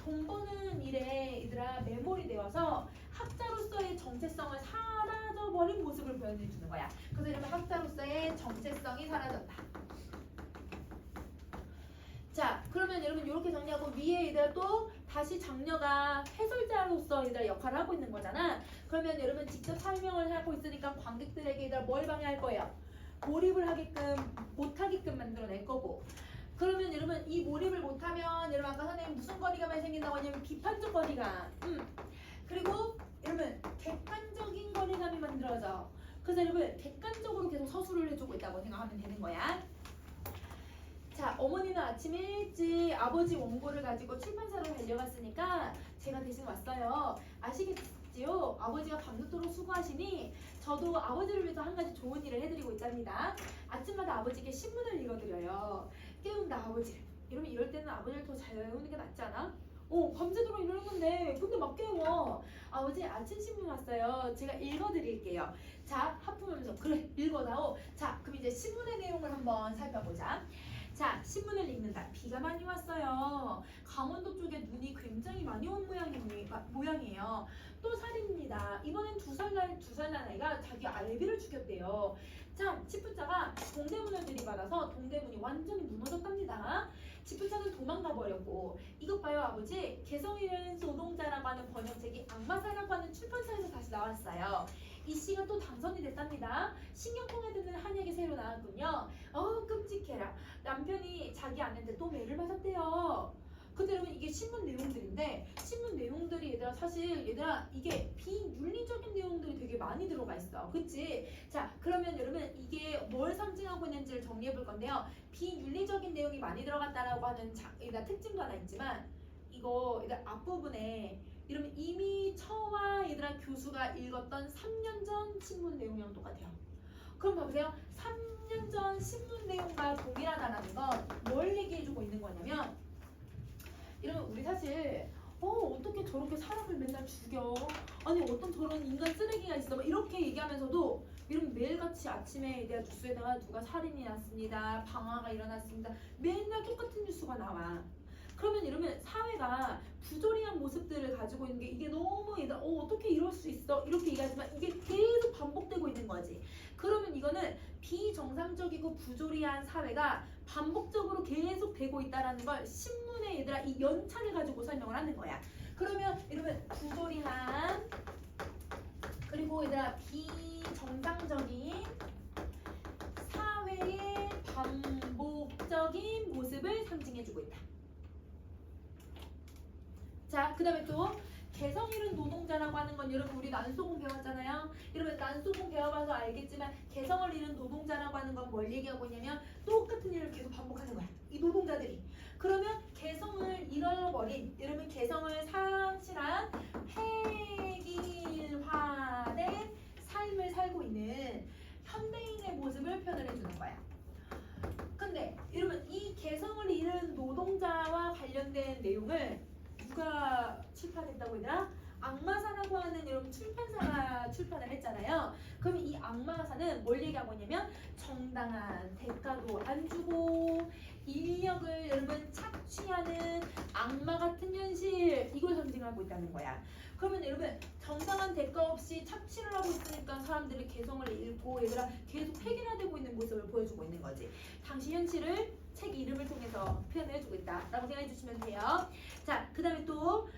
돈 버는 일에 얘들아 메모리 되어서 학자로서의 정체성을 사라져버린 모습을 보여주는 거야. 그래서 여러분 학자로서의 정체성이 사라졌다. 자, 그러면 여러분 이렇게 정리하고 위에 얘들아 또 다시 장녀가 해설자로서 얘들아 역할을 하고 있는 거잖아. 그러면 여러분 직접 설명을 하고 있으니까 관객들에게 얘들아 뭘 방해할 거예요? 몰입을 하게끔 못하게끔 만들어낼 거고. 그러면 여러분 이 몰입을 못하면 여러분 아까 선생님 무슨 거리감이 생긴다고 하냐면 비판적 거리감. 그리고 여러분 객관적인 거리감이 만들어져. 그래서 여러분 객관적으로 계속 서술을 해주고 있다고 생각하면 되는 거야. 자, 어머니는 아침 일찍 아버지 원고를 가지고 출판사로 달려갔으니까 제가 대신 왔어요. 아시겠지요? 아버지가 밤늦도록 수고하시니 저도 아버지를 위해서 한 가지 좋은 일을 해드리고 있답니다. 아침마다 아버지께 신문을 읽어드려요. 깨운다. 아버지를. 이러면 이럴 때는 아버지를 더 잘 외우는 게 낫지 않아? 밤새도록 이러는 건데 근데 막 깨워. 아버지 아침 신문 왔어요. 제가 읽어드릴게요. 자, 하품하면서 그래 읽어다오. 자, 그럼 이제 신문의 내용을 한번 살펴보자. 자, 신문을 읽는다. 비가 많이 왔어요. 강원도 쪽에 눈이 굉장히 많이 온 모양이에요. 또 살인입니다. 이번엔 두 살 난 아이가 자기 아이비를 죽였대요. 자, 치프자가 동대문을 들이받아서 동대문이 완전히 무너졌답니다. 치프자는 도망가 버렸고, 이것 봐요 아버지. 개성 잃은 노동자라고 하는 번역책이 악마사라고 하는 출판사에서 다시 나왔어요. 이 씨가 또 당선이 됐답니다. 신경통에 드는 한약이 새로 나왔군요. 끔찍해라. 남편이 자기 아내한테 또 매를 맞았대요. 근데 여러분 이게 신문 내용들인데, 신문 내용들이 얘들아 사실 얘들아 이게 비윤리적인 내용들이 되게 많이 들어가 있어. 그치? 자, 그러면 여러분 이게 뭘 상징하고 있는지를 정리해 볼 건데요. 비윤리적인 내용이 많이 들어갔다라고 하는 얘들아 특징도 하나 있지만, 이거 얘들아 앞부분에 이러면 이미 처와 얘들아 교수가 읽었던 3년 전 신문 내용이랑 똑같아요. 그럼 봐보세요. 3년 전 신문 내용과 동일하다라는 건 뭘 얘기해주고 있는 거냐면, 이러면 우리 사실 어떻게 저렇게 사람을 맨날 죽여? 아니 어떤 저런 인간 쓰레기가 있어? 막 이렇게 얘기하면서도 이러면 매일같이 아침에 내가 뉴스에다가 누가 살인이 났습니다. 방화가 일어났습니다. 맨날 똑같은 뉴스가 나와. 그러면 이러면 사회가 부조리한 모습들을 가지고 있는 게 이게 너무 얘들 어떻게 이럴 수 있어? 이렇게 얘기하지만 이게 계속 반복되고 있는 거지. 그러면 이거는 비정상적이고 부조리한 사회가 반복적으로 계속 되고 있다라는 걸 신문에 얘들아 이 연차를 가지고 설명을 하는 거야. 그러면 이러면 부조리한 그리고 얘들아 비정상적인 사회의 반복적인 모습을 상징해주고 있다. 자, 그 다음에 또 개성 잃은 노동자라고 하는 건 여러분 우리 난소공 배웠잖아요. 여러분 난소공 배워봐서 알겠지만 개성을 잃은 노동자라고 하는 건 뭘 얘기하고 있냐면 똑같은 일을 계속 반복하는 거야. 이 노동자들이. 그러면 개성을 잃어버린, 여러분 개성을 상실한 획일화된 삶을 살고 있는 현대인의 모습을 표현을 해주는 거야. 근데 여러분 이 개성을 잃은 노동자와 관련된 내용을 누가 출판했다고 얘들아? 악마사라고 하는 여러분 출판사가 출판을 했잖아요. 그럼 이 악마사는 뭘 얘기하고 있냐면 정당한 대가도 안 주고 인력을 여러분 착취하는 악마 같은 현실, 이걸 상징하고 있다는 거야. 그러면 여러분 정당한 대가 없이 착취를 하고 있으니까 사람들이 개성을 잃고 얘들아 계속 획일화되고 있는 모습을 보여주고 있는 거지. 당시 현실을 책 이름을 통해서 표현해주고 있다라고 생각해 주시면 돼요. 자, 그 다음에 또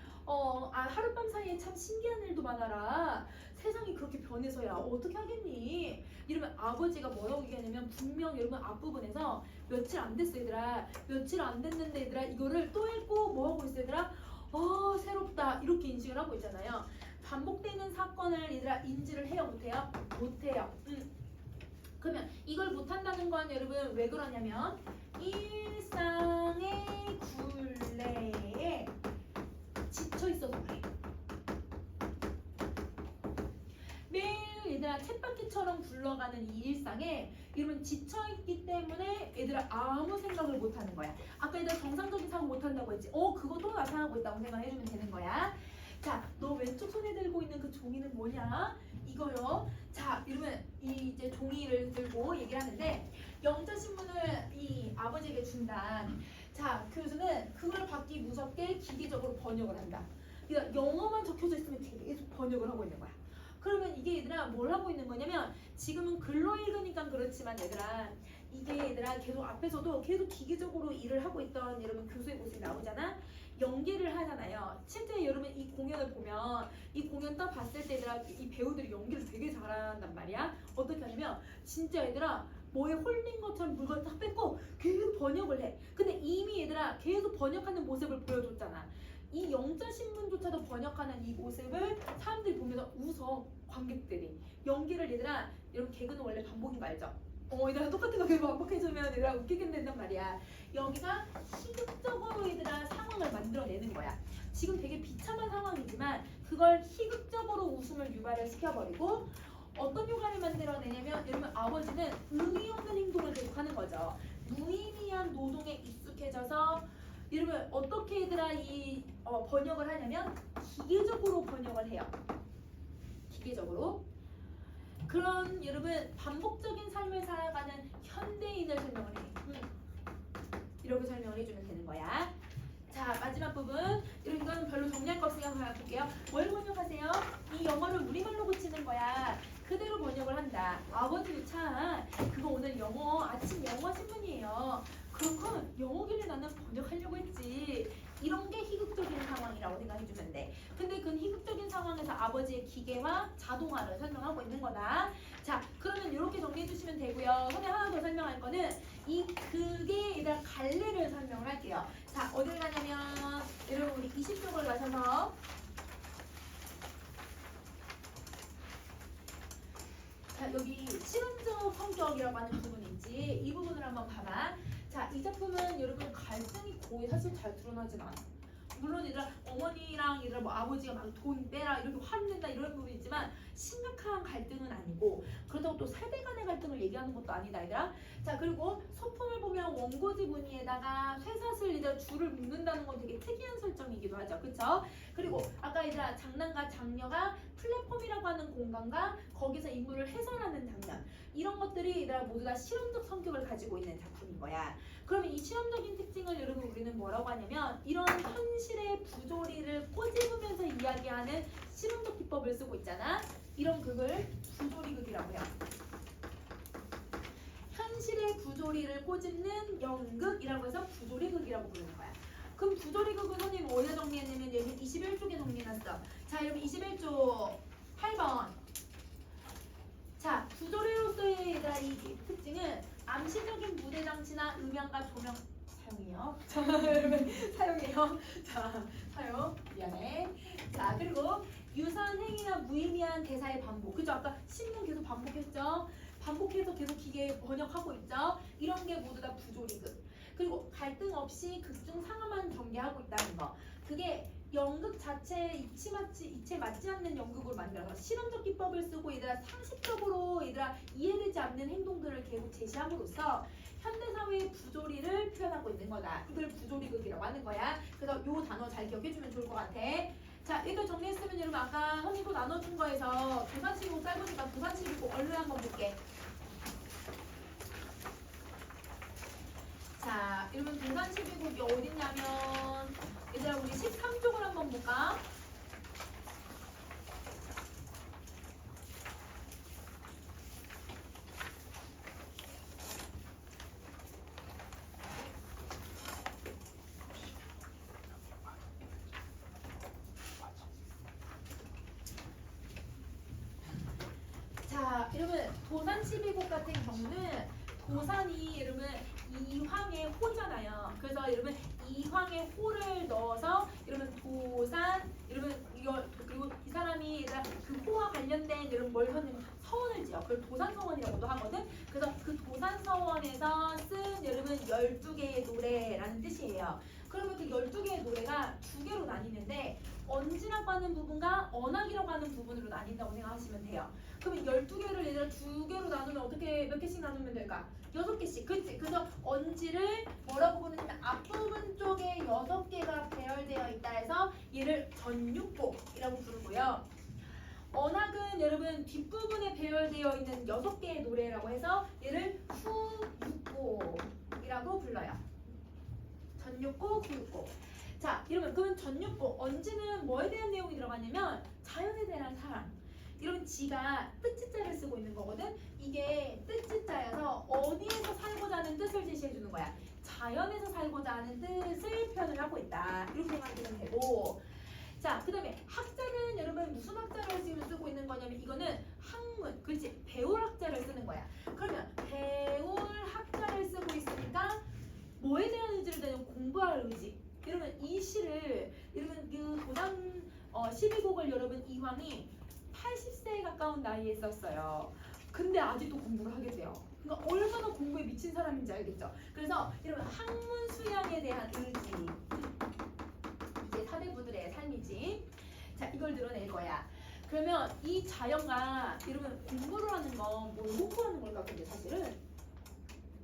하룻밤 사이에 참 신기한 일도 많아라. 세상이 그렇게 변해서야 어떻게 하겠니? 이러면 아버지가 뭐라고 얘기하냐면 분명 여러분 앞부분에서 며칠 안 됐어 얘들아. 며칠 안 됐는데 얘들아 이거를 또 읽고 뭐 하고 있어 얘들아? 새롭다 이렇게 인식을 하고 있잖아요. 반복되는 사건을 얘들아 인지를 해요 못해요? 못해요. 그러면 이걸 못한다는 건 여러분 왜 그러냐면 일상의 굴레에 지쳐있어서 그래. 매일 얘들아 쳇바퀴처럼 굴러가는 이 일상에 이러면 지쳐있기 때문에 얘들아 아무 생각을 못하는 거야. 아까 얘들아 정상적인 사고 못한다고 했지. 그거 또 나타나고 있다고 생각해주면 되는 거야. 자, 너 왼쪽 손에 들고 있는 그 종이는 뭐냐? 이거요. 자, 이러면 이제 종이를 들고 얘기를 하는데 영자신문을 이 아버지에게 준다. 자, 교수는 그걸 받기 무섭게 기계적으로 번역을 한다. 그러니까 영어만 적혀져 있으면 계속 번역을 하고 있는 거야. 그러면 이게 얘들아 뭘 하고 있는 거냐면 지금은 글로 읽으니까 그렇지만 얘들아 이게 얘들아 계속 앞에서도 계속 기계적으로 일을 하고 있던 여러분 교수의 모습이 나오잖아. 연기를 하잖아요. 실제 여러분 이 공연을 보면 이 공연 딱 봤을 때 얘들아 이 배우들이 연기를 되게 잘한단 말이야. 어떻게 하냐면 진짜 얘들아 뭐에 홀린 것처럼 물건을 딱 뺏고 계속 번역을 해. 근데 이미 얘들아 계속 번역하는 모습을 보여줬잖아. 이 영자신문조차도 번역하는 이 모습을 사람들이 보면서 웃어. 관객들이. 연기를 얘들아 여러분 개그는 원래 반복인 거 알죠? 얘들아 똑같은 거 계속 반복해주면 얘들아 웃기게 된단 말이야. 여기가 희극적으로 얘들아 상황을 만들어내는 거야. 지금 되게 비참한 상황이지만 그걸 희극적으로 웃음을 유발을 시켜버리고 어떤 효과를 만들어내냐면 여러분 아버지는 의미 없는 행동을 계속하는 거죠. 무의미한 노동에 여러분 어떻게 얘들아 이 번역을 하냐면 기계적으로 번역을 해요. 기계적으로. 그런 여러분 반복적인 삶을 살아가는 현대인을 설명을 해. 이렇게 설명을 해주면 되는 거야. 자, 마지막 부분. 이런 건 별로 정리할 거 없으니까 한번 볼게요. 뭘 번역하세요? 이 영어를 우리말로 고치는 거야. 그대로 번역을 한다. 아버지도 참 그거 오늘 영어 아침 영어 신문이에요. 그건 영어길래 나는 번역하려고 했지. 이런 게 희극적인 상황이라고 생각해주면 돼. 근데 그 희극적인 상황에서 아버지의 기계와 자동화를 설명하고 있는 거다. 자, 그러면 이렇게 정리해주시면 되고요. 선생님 하나 더 설명할 거는 이 그게 얘들아 갈래를 설명을 할게요. 자, 어딜 가냐면 여러분 우리 20쪽을 가셔서 자, 여기 실험적 성격이라고 하는 부분이 있지. 이 부분을 한번 봐봐. 자, 이 작품은 여러분 갈등이 거의 사실 잘 드러나진 않아. 물론 얘들아 어머니랑 얘들아 뭐 아버지가 막 돈 빼라 이렇게 화를 낸다 이런 부분이 있지만 심각한 갈등은 아니고 그렇다고 또 세대 간의 갈등을 얘기하는 것도 아니다 얘들아. 자, 그리고 소품을 보면 원고지 무늬에다가 쇠사슬 얘들아 줄을 묶는다는 건 되게 특이한 설정이기도 하죠. 그쵸? 그리고 아까 얘들아 장남과 장녀가 플랫폼이라고 하는 공간과 거기서 인물을 해설하는 장면 이런 것들이 얘들아 모두 다 실험적 성격을 가지고 있는 작품인 거야. 그러면 이 실험적인 특징을 여러분 우리는 뭐라고 하냐면 이런 현실의 부조리를 꼬집으면서 이야기하는 실험적 기법을 쓰고 있잖아. 이런 극을 부조리극이라고 해요. 현실의 부조리를 꼬집는 연극이라고 해서 부조리극이라고 부르는 거야. 그럼 부조리극은 선생님 어디다 정리했냐면 여기 21쪽에 정리해놨어. 자, 여러분 21쪽 8번. 자, 부조리로서의 얘들아 이 특징은 암시적인 무대 장치나 음향과 조명 사용해요. 여러분 사용해요. 자, 사용. 미안해. 자, 그리고 유사한 행위나 무의미한 대사의 반복. 그죠? 아까 신문 계속 반복했죠? 반복해서 계속 기계 번역하고 있죠? 이런 게 모두 다 부조리극. 그리고 갈등 없이 극중 상황만 전개하고 있다는 거. 그게 연극 자체에 이체 맞지 않는 연극으로 만들어서 실험적 기법을 쓰고 얘들아 상식적으로 얘들아 이해되지 않는 행동들을 계속 제시함으로써 현대사회의 부조리를 표현하고 있는 거다. 이걸 부조리극이라고 하는 거야. 그래서 이 단어 잘 기억해주면 좋을 것 같아. 자, 이거 정리했으면 여러분 아까 선생님 나눠준 거에서 부산시고 짧으니까 부산시고 얼른 한번 볼게. 자, 여러분 부산 12국이 어딨냐면 얘들아 우리 13쪽을 한번 볼까? 자, 여러분 도산 12국 같은 경우는 도산이 여러분 이황의 호잖아요. 그래서 여러분 이황의 호를 넣어서 여러분 도산 여러분 이거 그리고 이 사람이 얘들아 그 호와 관련된 여러분 뭘 하는 서원을 지어. 그걸 도산서원이라고도 하거든. 그래서 그 도산서원에서 쓴 여러분 12개의 노래라는 뜻이에요. 그러면 그 12개의 노래가 두 개로 나뉘는데 언지라고 하는 부분과 언악이라고 하는 부분으로 나뉜다고 생각하시면 돼요. 그러면 12개를 얘들아 두 개로 나누면 어떻게 몇 개씩 나누면 될까? 6개씩. 그치? 그래서 언지를 뭐라고 부르냐면 앞부분 쪽에 6개가 배열되어 있다 해서 얘를 전육곡이라고 부르고요. 언악은 여러분 뒷부분에 배열되어 있는 6개의 노래라고 해서 얘를 후육곡이라고 불러요. 전육곡, 후육곡. 자, 여러분 그러면 전육곡 언지는 뭐에 대한 내용이 들어가냐면 자연에 대한 사랑. 이런 지가 뜻지자를 쓰고 있는 거거든. 이게 뜻지자여서 어디에서 살고자 하는 뜻을 제시해 주는 거야. 자연에서 살고자 하는 뜻을 표현을 하고 있다. 이렇게 생각하시면 되고. 자, 그 다음에 학자는 여러분 무슨 학자를 지금 쓰고 있는 거냐면 이거는 학문, 그렇지? 배울 학자를 쓰는 거야. 그러면 배울 학자를 쓰고 있으니까 뭐에 대한 의지를 내는 공부할 의지. 여러분 이 시를 여러분 그 도당 12곡을 여러분 이황이 80세에 가까운 나이에 썼어요. 근데 아직도 공부를 하게 돼요. 그러니까 얼마나 공부에 미친 사람인지 알겠죠? 그래서 여러분 학문 수양에 대한 의지. 이게 사대부들의 삶이지. 자, 이걸 드러낼 거야. 그러면 이 자연과 여러분 공부를 하는 건 뭘 공부하는 걸까? 근데 사실은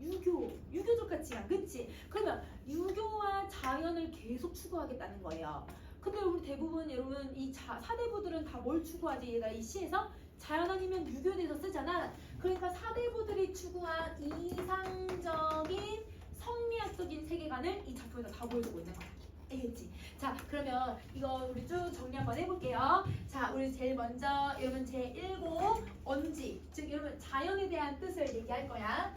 유교적 가치관, 그치? 그러면 유교와 자연을 계속 추구하겠다는 거예요. 근데 우리 대부분 여러분 이 사대부들은 다 뭘 추구하지? 얘가 이 시에서 자연 아니면 유교에 대해서 쓰잖아. 그러니까 사대부들이 추구한 이상적인 성리학적인 세계관을 이 작품에서 다 보여주고 있는 거야. 알겠지? 자, 그러면 이거 우리 쭉 정리 한번 해볼게요. 자, 우리 제일 먼저 여러분 제1고 언지, 즉 여러분 자연에 대한 뜻을 얘기할 거야.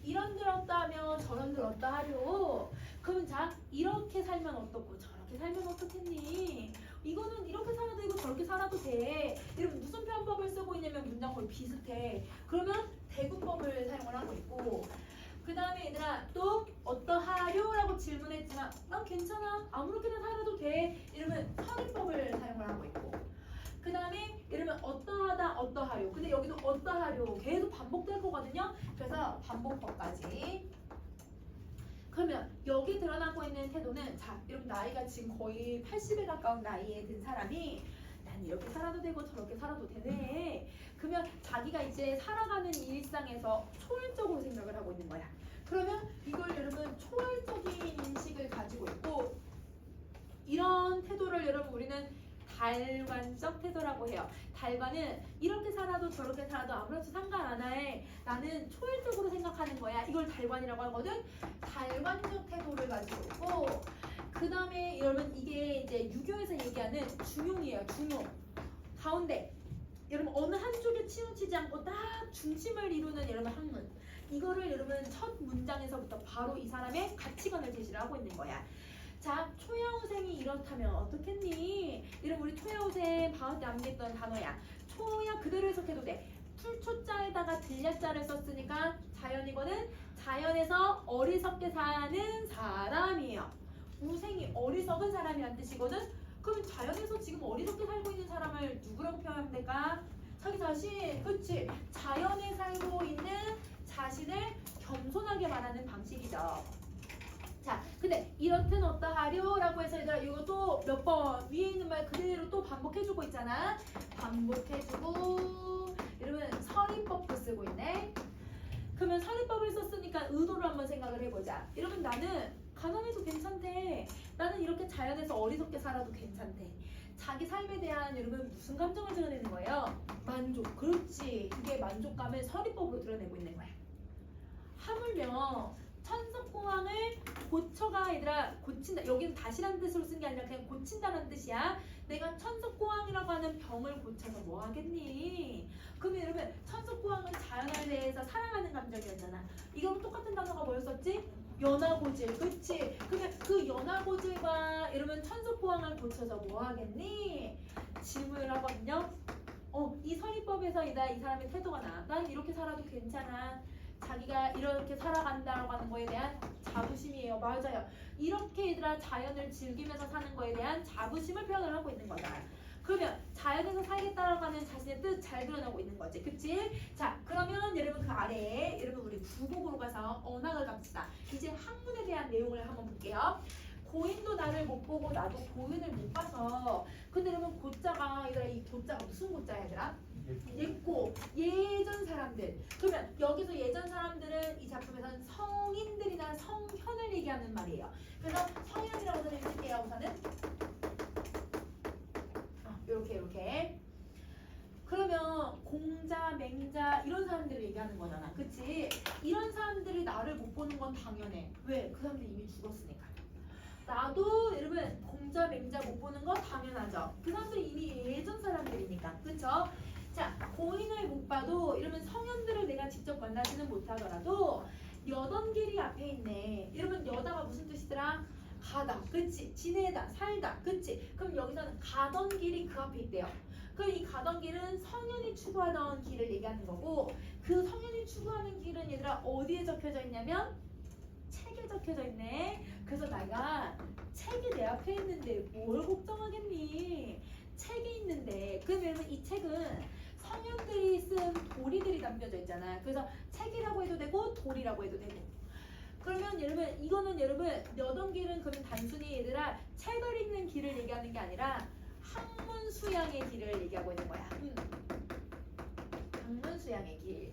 이런 들 어떠하며 저런 들 어떠하려. 그러면 자, 이렇게 살면 어떻고 저렇게 살면 어떻겠니? 이거는 이렇게 살아도 되고 저렇게 살아도 돼. 여러분 무슨 표현법을 쓰고 있냐면 문장 거의 비슷해. 그러면 대구법을 사용을 하고 있고, 그 다음에 얘들아 또 어떠하려라고 질문했지만 괜찮아 아무렇게나 살아도 돼 이러면 선임법을 사용을 하고 있고, 그 다음에 이러면 어떠하다 어떠하려, 근데 여기도 어떠하려 계속 반복될 거거든요. 그래서 반복법까지. 그러면 여기 드러나고 있는 태도는, 자 여러분 나이가 지금 거의 80에 가까운 나이에 든 사람이 난 이렇게 살아도 되고 저렇게 살아도 되네. 그러면 자기가 이제 살아가는 일상에서 초월적으로 생각을 하고 있는 거야. 그러면 이걸 여러분 초월적인 인식을 가지고 있고, 이런 태도를 여러분 우리는 달관적 태도라고 해요. 달관은 이렇게 살아도 저렇게 살아도 아무렇지 상관 안 해. 나는 초월적으로 생각하는 거야. 이걸 달관이라고 하거든. 달관적 태도를 가지고 있고, 그 다음에 여러분 이게 이제 유교에서 얘기하는 중용이에요. 중용. 가운데 여러분 어느 한쪽에 치우치지 않고 딱 중심을 이루는 여러분 학문. 이거를 여러분 첫 문장에서부터 바로 이 사람의 가치관을 제시를 하고 있는 거야. 자, 초야후생이 이렇다면 어떻겠니? 이런 우리 초야후생 방학 때 암기했던 단어야. 초야 그대로 해석해도 돼. 풀초자에다가 들야자를 썼으니까 자연이거든. 자연에서 어리석게 사는 사람이에요. 우생이 어리석은 사람이란 뜻이거든. 그럼 자연에서 지금 어리석게 살고 있는 사람을 누구라고 표현하면 될까? 자기 자신, 그치? 자연에 살고 있는 자신을 겸손하게 말하는 방식이죠. 자, 근데 이렇든 어떠하려라고 해서 얘들아 이것도 몇 번 위에 있는 말 그대로 또 반복해주고 있잖아. 반복해주고, 이러면 설임법도 쓰고 있네. 그러면 설임법을 썼으니까 의도를 한번 생각을 해보자. 여러분 나는 가난해도 괜찮대. 나는 이렇게 자연에서 어리석게 살아도 괜찮대. 자기 삶에 대한 여러분 무슨 감정을 드러내는 거예요? 만족. 그렇지. 이게 만족감을 설임법으로 드러내고 있는 거야. 하물며 천석공항을 고쳐가 얘들아 고친다. 여기는 다시라는 뜻으로 쓴 게 아니라 그냥 고친다는 뜻이야. 내가 천석공항이라고 하는 병을 고쳐서 뭐 하겠니? 그러면 여러분 천석공항은 자연에 대해서 사랑하는 감정이었잖아. 이거랑 똑같은 단어가 뭐였었지? 연하고질. 그치? 그러면 그 연하고질과 여러분 천석공항을 고쳐서 뭐 하겠니? 질문을 하거든요. 이 설립법에서 이 사람의 태도가 나. 난 이렇게 살아도 괜찮아. 자기가 이렇게 살아간다고 하는 거에 대한 자부심이에요. 맞아요. 이렇게 얘들아 자연을 즐기면서 사는 거에 대한 자부심을 표현을 하고 있는 거다. 그러면 자연에서 살겠다라고 하는 자신의 뜻 잘 드러나고 있는 거지. 그치? 자, 그러면 여러분 그 아래에 여러분 우리 부곡으로 가서 언학을 갑시다. 이제 학문에 대한 내용을 한번 볼게요. 고인도 나를 못 보고 나도 고인을 못 봐서. 근데 여러분 고자가 얘들아 이 고자가 무슨 고자야 얘들아? 옛고 예전 사람들. 그러면 여기서 예전 사람들은 이 작품에서는 성인들이나 성현을 얘기하는 말이에요. 그래서 성현이라고 선생님 쓸게요. 우선은 이렇게 그러면 공자, 맹자 이런 사람들을 얘기하는 거잖아. 그치? 이런 사람들이 나를 못 보는 건 당연해. 왜? 그 사람들이 이미 죽었으니까. 나도 여러분 공자, 맹자 못 보는 건 당연하죠. 그 사람들이 이미 예전 사람들이니까. 그쵸? 자, 고인을 못 봐도 이러면 성현들을 내가 직접 만나지는 못하더라도 여던 길이 앞에 있네. 여러분 여다가 무슨 뜻이더라? 가다, 그치? 지내다, 살다, 그치? 그럼 여기서는 가던 길이 그 앞에 있대요. 그럼 이 가던 길은 성현이 추구하던 길을 얘기하는 거고, 그 성현이 추구하는 길은 얘들아 어디에 적혀져 있냐면 책에 적혀져 있네. 그래서 내가 책이 내 앞에 있는데 뭘 걱정하겠니? 책이 있는데. 그럼 여러분 이 책은 성현들이 쓴 도리들이 남겨져 있잖아. 그래서 책이라고 해도 되고 도리라고 해도 되고. 그러면 여러분 이거는 여러분 여던 길은 그러면 단순히 얘들아 책을 읽는 길을 얘기하는 게 아니라 학문 수양의 길을 얘기하고 있는 거야. 학문 수양의 길.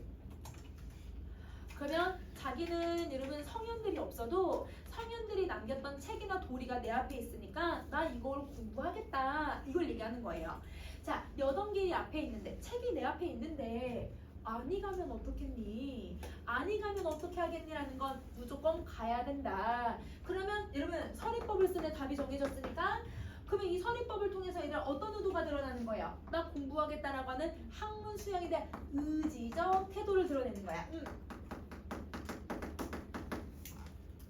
그러면 자기는 여러분 성현들이 없어도 성현들이 남겼던 책이나 도리가 내 앞에 있으니까 나 이걸 공부하겠다. 이걸 얘기하는 거예요. 자, 여던길이 앞에 있는데 책이 내 앞에 있는데 아니 가면 어떻겠니? 아니 가면 어떻게 하겠니라는 건 무조건 가야 된다. 그러면 여러분 서리법을 쓰는 답이 정해졌으니까 그러면 이 서리법을 통해서 얘들 어떤 의도가 드러나는 거예요? 나 공부하겠다라고 하는 학문 수양에 대한 의지적 태도를 드러내는 거야.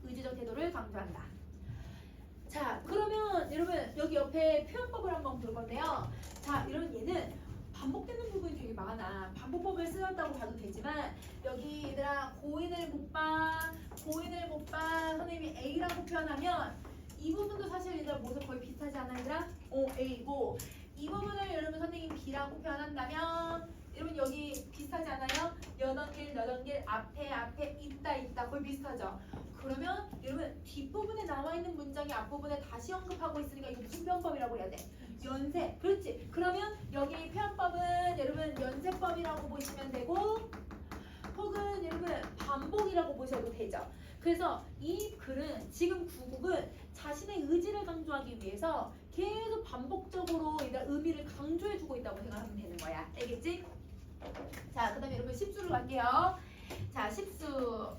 의지적 태도를 강조한다. 자, 그러면 여러분 여기 옆에 표현법을 한번 볼 건데요. 자, 여러분 얘는 반복되는 부분이 되게 많아. 반복법을 쓰였다고 봐도 되지만 여기 얘들아 고인을 못 봐, 고인을 못 봐. 선생님이 A라고 표현하면 이 부분도 사실 얘들아 모습 거의 비슷하지 않아 얘들아? A고 이 부분을 여러분 선생님 B라고 표현한다면 여러분 여기 비슷하지 않아요? 여던길 앞에 있다 거의 비슷하죠? 그러면 여러분 뒷부분에 남아있는 문장이 앞부분에 다시 언급하고 있으니까 이거 무슨 표현법이라고 해야 돼? 연세. 그렇지. 그러면 여기 표현법은 여러분 연세법이라고 보시면 되고 혹은 여러분 반복이라고 보셔도 되죠. 그래서 이 글은 지금 구국은 자신의 의지를 강조하기 위해서 계속 반복적으로 의미를 강조해주고 있다고 생각하면 되는 거야. 알겠지? 자, 그 다음에 여러분 10수로 갈게요. 자, 10수.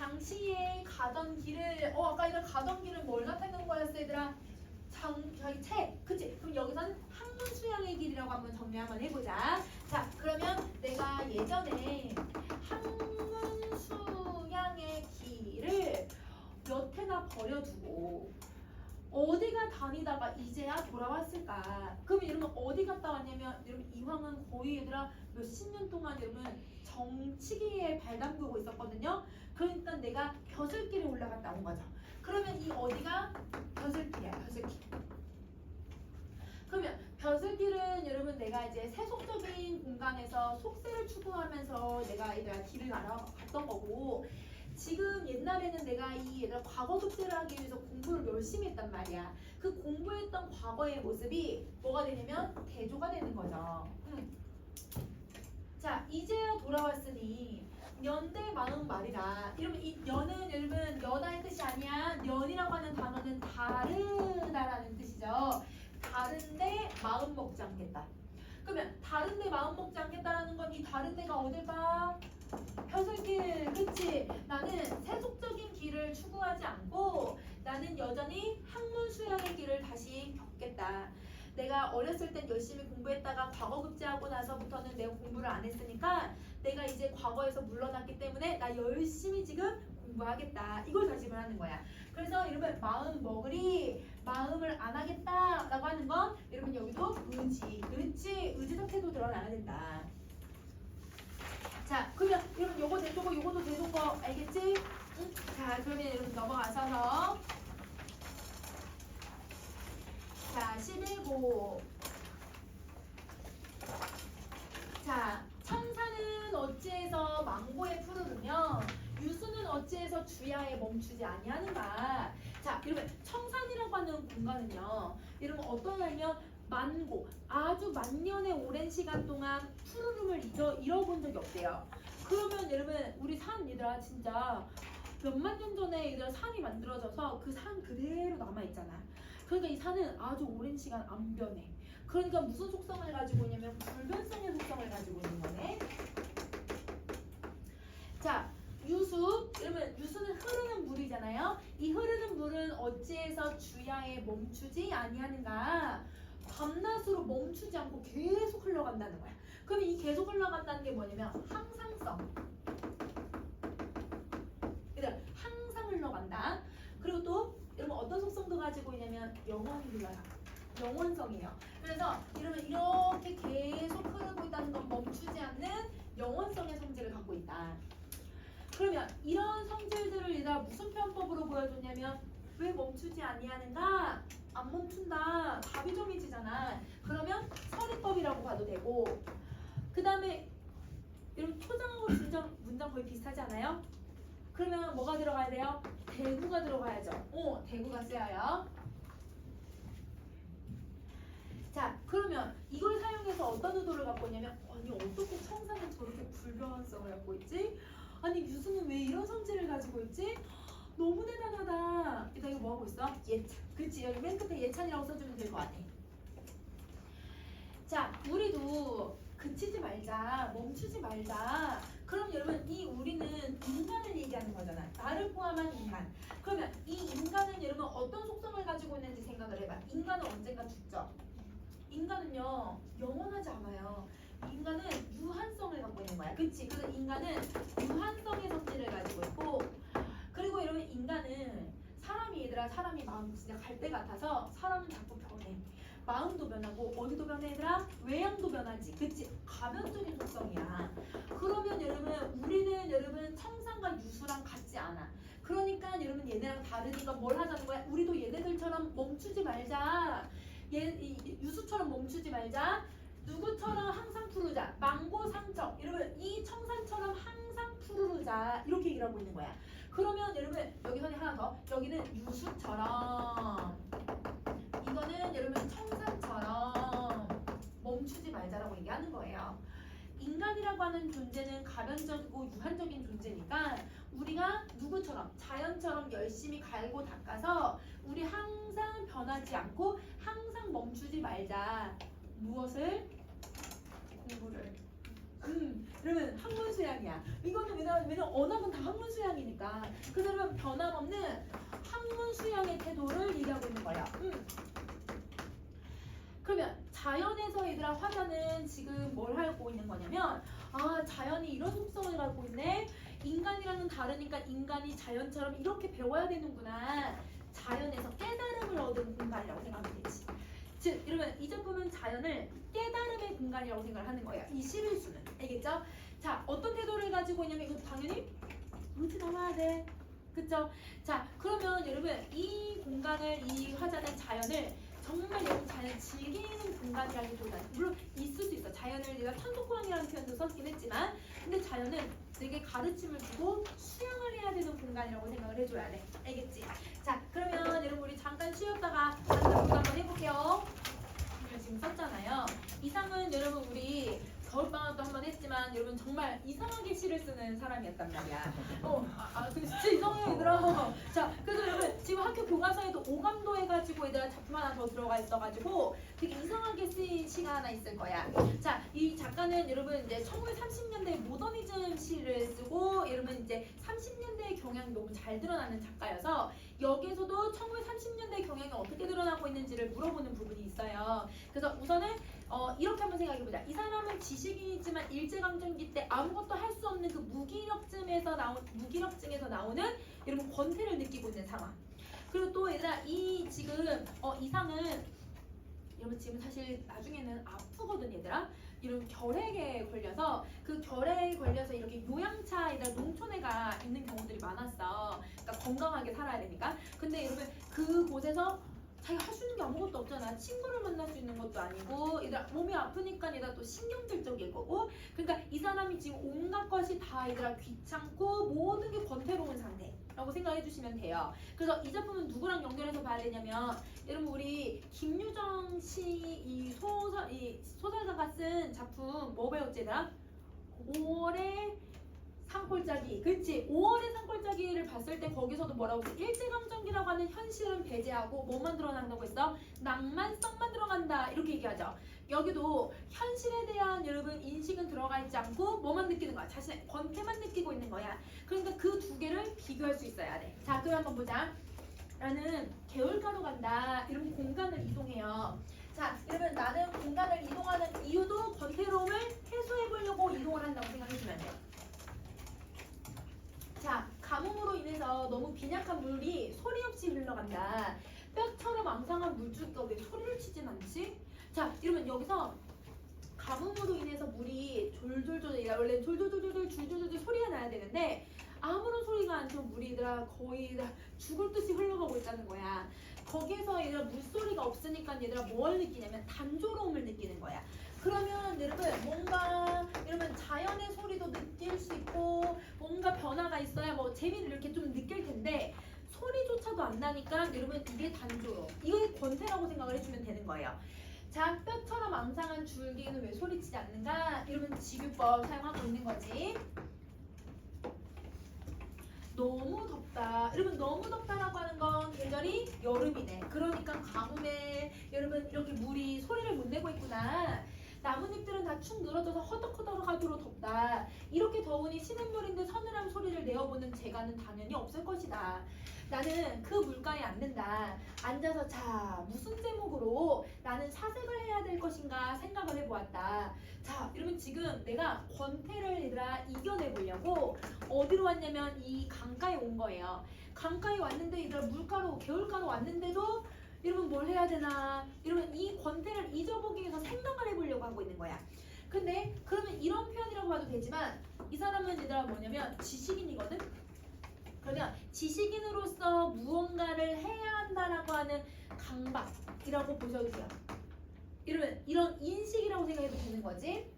당시에 가던 길을 아까 얘들아 가던 길은 뭘 나타내는 거였어 얘들아? 저희 책. 그치? 그럼 여기서는 학문 수양의 길이라고 한번 정리 한번 해보자. 자, 그러면 내가 예전에 학문 수양의 길을 몇 해나 버려두고 어디가 다니다가 이제야 돌아왔을까? 그러면 여러분 어디 갔다 왔냐면 여러분 이황은 거의 얘들아 몇십 년 동안 여러분 정치계에 발 담그고 있었거든요. 그러니까 내가 벼슬길에 올라갔다 온 거죠. 그러면 이 어디가 벼슬길이야, 벼슬길. 그러면 벼슬길은 여러분 내가 이제 세속적인 공간에서 속세를 추구하면서 내가 얘들아 길을 알아갔던 거고 지금 옛날에는 내가 이 얘들아 과거 급제를 하기 위해서 공부를 열심히 했단 말이야. 그 공부했던 과거의 모습이 뭐가 되냐면 대조가 되는 거죠. 자, 이제야 돌아왔으니 연대 마음 말이라. 이러면 이 연은 여러분 연할 뜻이 아니야. 연이라고 하는 단어는 다르다라는 뜻이죠. 다른데 마음 먹지 않겠다. 그러면 다른데 마음 먹지 않겠다라는 건 이 다른 데가 어딜까? 벼슬길. 그치? 나는 세속적인 길을 추구하지 않고 나는 여전히 학문 수양의 길을 다시 겪겠다. 내가 어렸을 땐 열심히 공부했다가 과거 급제하고 나서부터는 내가 공부를 안 했으니까 내가 이제 과거에서 물러났기 때문에 나 열심히 지금 공부하겠다. 이걸 결심을 하는 거야. 그래서 여러분 마음 먹으리 마음을 안 하겠다라고 하는 건 여러분 여기도 의지. 그렇지? 의지적 태도 드러나야 된다. 자, 그러면 여러분 요거 대조고 요것도 대조인 거 알겠지? 응? 자, 그러면 여러분 넘어가셔서 자, 11고. 자, 청사는 어찌해서 망고에 푸르르며 유수는 어찌해서 주야에 멈추지 아니하는가. 자, 여러분 청산이라고 하는 공간은요. 여러분 어떠냐면 만고 아주 만년의 오랜 시간 동안 푸르름을 잃어본 적이 없대요. 그러면 여러분 우리 산 얘들아 진짜 몇만 년 전에 얘들아 산이 만들어져서 그 산 그대로 남아있잖아. 그러니까 이 산은 아주 오랜 시간 안 변해. 그러니까 무슨 속성을 가지고 있냐면 불변성의 속성을 가지고 있는 거네. 자, 유수. 여러분 유수는 흐르는 물이잖아요. 이 흐르는 물은 어찌해서 주야에 멈추지 아니하는가. 밤낮으로 멈추지 않고 계속 흘러간다는 거야. 그럼 이 계속 흘러간다는 게 뭐냐면 항상성. 얘들아 항상 흘러간다. 그리고 또 여러분 어떤 속성도 가지고 있냐면 영원히 흘러요. 영원성이에요. 그래서 여러분 이렇게 계속 흐르고 있다는 건 멈추지 않는 영원성의 성질을 갖고 있다. 그러면 이런 성질들을 얘가 무슨 표현법으로 보여줬냐면 왜 멈추지 아니하는가? 안 멈춘다. 답이 정해지잖아. 그러면 서리법이라고 봐도 되고 그 다음에 여러분 초장하고 중장 문장 거의 비슷하지 않아요? 그러면 뭐가 들어가야 돼요? 대구가 들어가야죠. 대구가 쓰여요. 자, 그러면 이걸 사용해서 어떤 의도를 갖고 있냐면 아니 어떻게 청산은 저렇게 불변성을 갖고 있지? 아니 유수는 왜 이런 성질을 가지고 있지? 너무 대단하다. 일단 이거 뭐 하고 있어? 예찬. 그렇지. 여기 맨 끝에 예찬이라고 써주면 될 거 아니야. 자, 우리도 그치지 말자, 멈추지 말자. 그럼 여러분 이 우리는 인간을 얘기하는 거잖아. 나를 포함한 인간. 그러면 이 인간은 여러분 어떤 속성을 가지고 있는지 생각을 해봐. 인간은 언젠가 죽죠. 인간은요 영원하지 않아요. 인간은 유한성을 갖고 있는 거야. 그치? 그래서 인간은 유한성의 성질을 가지고 있고, 그리고 여러분 인간은 사람이 얘들아 사람이 마음 진짜 갈대 같아서 사람은 자꾸 변해. 마음도 변하고 어디도 변해 얘들아? 외양도 변하지. 그치? 가변적인 속성이야. 그러면 여러분 우리는 여러분 청산과 유수랑 같지 않아. 그러니까 여러분 얘네랑 다르니까 뭘 하자는 거야? 우리도 얘네들처럼 멈추지 말자. 유수처럼 멈추지 말자. 누구처럼 항상 푸르자. 망고상청. 여러분 이 청산처럼 항상 푸르자. 이렇게 얘기를 하고 있는 거야. 그러면 여러분 여기서는 하나 더. 여기는 유수처럼, 이거는 여러분 청산처럼 멈추지 말자라고 얘기하는 거예요. 인간이라고 하는 존재는 가변적이고 유한적인 존재니까 우리가 누구처럼 자연처럼 열심히 갈고 닦아서 우리 항상 변하지 않고 항상 멈추지 말자. 무엇을? 공부를. 그러면 학문 수양이야. 이거는 왜냐면 언어는 다 학문 수양이니까. 그래서 여러분 변함없는 학문 수양의 태도를 얘기하고 있는 거야. 그러면 자연에서 얘들아 화자는 지금 뭘 하고 있는 거냐면, 아 자연이 이런 속성을 갖고 있네. 인간이랑은 다르니까 인간이 자연처럼 이렇게 배워야 되는구나. 자연에서 깨달음을 얻은 공간이라고 생각하면 되지. 즉 여러분 이 작품은 자연을 깨달음의 공간이라고 생각을 하는 거예요. 이 시를 수는. 알겠죠? 자 어떤 태도를 가지고 있냐면 이거 당연히 뭉치 나와야 돼. 그쵸? 자 그러면 여러분 이 공간을, 이 화자는 자연을 정말 여러분 자연 즐기는 공간이라기보다는 물론 있을 수 있어. 자연을 내가 천속고양이라는 표현도 썼긴 했지만 근데 자연은 되게 가르침을 주고 수양을 해야 되는 공간이라고 생각을 해줘야 돼. 알겠지? 자 그러면 여러분 우리 잠깐 쉬었다가 공부 한번 해볼게요. 지금 썼잖아요. 이상은 여러분 우리 겨울방학도 한번 했지만 여러분 정말 이상하게 시를 쓰는 사람이었단 말이야. 그 진짜 이상해요 얘들아. 자 그래서 여러분 지금 학교 교과서에도 오감도 해가지고 얘들아 작품 하나 더 들어가 있어가지고 되게 이상하게 쓰인 시가 하나 있을 거야. 자 이 작가는 여러분 이제 1930년대 모더니즘 시를 쓰고 여러분 이제 30년대의 경향이 너무 잘 드러나는 작가여서 여기에서도 1930년대 경향이 어떻게 드러나고 있는지를 물어보는 부분이 있어요. 그래서 우선은 이렇게 한번 생각해보자. 이 사람은 지식인이지만 일제강점기 때 아무것도 할 수 없는 그 무기력증에서 나오는 여러분 권태를 느끼고 있는 상황. 그리고 또 얘들아 이 지금 이상은 여러분 지금 사실 나중에는 아프거든 얘들아. 이런 결핵에 걸려서 그 결핵에 걸려서 이렇게 요양차 얘들아 농촌에가 있는 경우들이 많았어. 그러니까 건강하게 살아야 되니까. 근데 여러분 그곳에서 자기가 할 수 있는 게 아무것도 없잖아. 친구를 만날 수 있는 것도 아니고 얘들아 몸이 아프니까 얘들아 또 신경질적일 거고. 그러니까 이 사람이 지금 온갖 것이 다 얘들아 귀찮고 모든 게 권태로운 상태라고 생각해 주시면 돼요. 그래서 이 작품은 누구랑 연결해서 봐야 되냐면 여러분 우리 김유정 씨 이 소설가가 쓴 작품 뭐 배웠지 얘들아? 5월의 산골짜기. 그치? 5월의 산골짜기를 봤을 때 거기서도 뭐라고 했어? 일제강점기라고 하는 현실은 배제하고 뭐만 드러난다고 했어? 낭만성만 들어간다. 이렇게 얘기하죠. 여기도 현실에 대한 여러분 인식은 들어가 있지 않고 뭐만 느끼는 거야? 자신의 권태만 느끼고 있는 거야. 그러니까 그 두 개를 비교할 수 있어야 돼. 자, 그럼 한번 보자. 나는 개울가로 간다. 이런 공간을 이동해요. 자, 여러분 나는 공간을 이동하는 이유도 권태로움을 해소해보려고 이동을 한다고 생각해주면 돼요. 자, 가뭄으로 인해서 너무 빈약한 물이 소리 없이 흘러간다. 뼈처럼 앙상한 물줄기가 왜 소리를 치진 않지? 자, 여러분 여기서 가뭄으로 인해서 물이 졸졸졸, 원래 졸졸졸졸 줄줄줄 소리가 나야 되는데 아무런 소리가 안 나면 물이 얘들아 거의 다 죽을 듯이 흘러가고 있다는 거야. 거기에서 얘들아 물소리가 없으니까 얘들아 뭘 느끼냐면 단조로움을 느끼는 거야. 그러면 여러분 뭔가 여러분 자연의 소리도 느낄 수 있고 뭔가 변화가 있어야 뭐 재미를 이렇게 좀 느낄 텐데 소리조차도 안 나니까 여러분 이게 단조로움. 이게 권태라고 생각을 해주면 되는 거예요. 자, 뼈처럼 앙상한 줄기는 왜 소리치지 않는가? 여러분 직유법 사용하고 있는 거지. 너무 덥다. 여러분 너무 덥다라고 하는 건 계절이 여름이네. 그러니까 가뭄에 여러분 이렇게 물이 소리를 못 내고 있구나. 나뭇잎들은 다 축 늘어져서 허덕허덕하도록 덥다. 이렇게 더우니 시냇물인데 서늘함 소리를 내어보는 재가는 당연히 없을 것이다. 나는 그 물가에 앉는다. 앉아서 자 무슨 제목으로 나는 사색을 해야 될 것인가 생각을 해보았다. 자 여러분 지금 내가 권태를 얘들아 이겨내보려고 어디로 왔냐면 이 강가에 온 거예요. 강가에 왔는데 얘들아 물가로 개울가로 왔는데도 여러분 뭘 해야 되나? 여러분 이 권태를 잊어보기 위해서 생각을 해보려고 하고 있는 거야. 근데 그러면 이런 표현이라고 봐도 되지만 이 사람은 얘들아 뭐냐면 지식인이거든? 그러면 지식인으로서 무언가를 해야 한다라고 하는 강박이라고 보셔도 돼요. 여러분 이런 인식이라고 생각해도 되는 거지.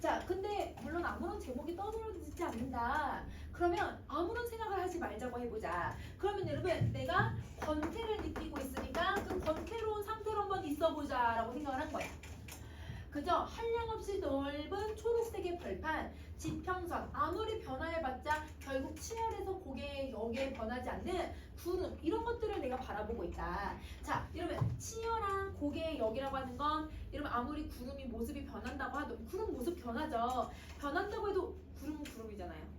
자 근데 물론 아무런 제목이 떠들어지지 않는다. 그러면 아무런 생각을 하지 말자고 해보자. 그러면 여러분 내가 권태를 느끼고 있으니까 그 권태로운 상태로 한번 있어보자 라고 생각을 한 거야. 그죠? 한량없이 넓은 초록색의 벌판, 지평선, 아무리 변화해봤자 결국 치열해서 고개 역에 변하지 않는 구름 이런 것들을 내가 바라보고 있다. 자 여러분 치열한 고개의 역이라고 하는 건 여러분 아무리 구름이 모습이 변한다고 하도 구름 모습 변하죠. 변한다고 해도 구름은 구름이잖아요.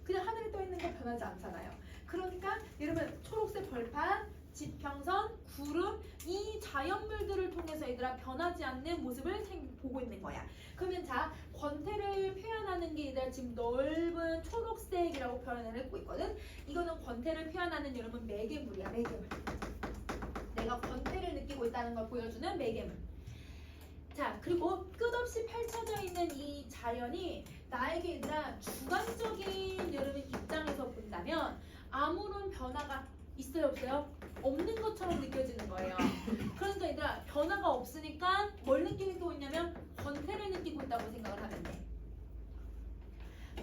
그냥 하늘에 떠 있는 거 변하지 않잖아요. 그러니까 여러분 초록색 벌판, 지평선, 구름 이 자연물들을 통해서 얘들아 변하지 않는 모습을 보고 있는 거야. 그러면 자 권태를 표현하는 게 얘들아 지금 넓은 초록색이라고 표현을 했고 있거든. 이거는 권태를 표현하는 여러분 매개물이야. 매개물. 내가 권태를 느끼고 있다는 걸 보여주는 매개물. 자 그리고 끝없이 펼쳐져 있는 이 자연이 나에게 얘들아 주관적인 여러분 입장에서 본다면 아무런 변화가 있어요 없어요? 없는 것처럼 느껴지는 거예요. 그러니까 얘들아 변화가 없으니까 뭘 느끼고 있냐면 권태를 느끼고 있다고 생각을 하면 돼.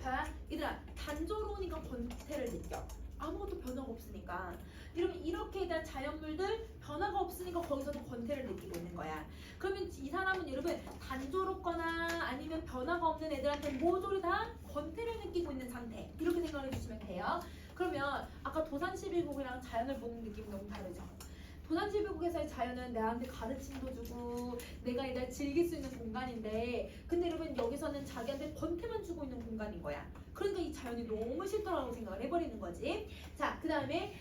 자 얘들아 단조로우니까 권태를 느껴. 아무것도 변화가 없으니까. 이러면 이렇게 일단 자연물들 변화가 없으니까 거기서도 권태를 느끼고 있는 거야. 그러면 이 사람은 여러분 단조롭거나 아니면 변화가 없는 애들한테 모조리 다 권태를 느끼고 있는 상태. 이렇게 생각해 주시면 돼요. 그러면 아까 도산11국이랑 자연을 보는 느낌이 너무 다르죠. 도산11국에서의 자연은 나한테 가르침도 주고 내가 얘들 즐길 수 있는 공간인데 근데 여러분 여기서는 자기한테 권태만 주고 있는 공간인 거야. 그러니까 이 자연이 너무 싫더라고 생각을 해버리는 거지. 자, 그 다음에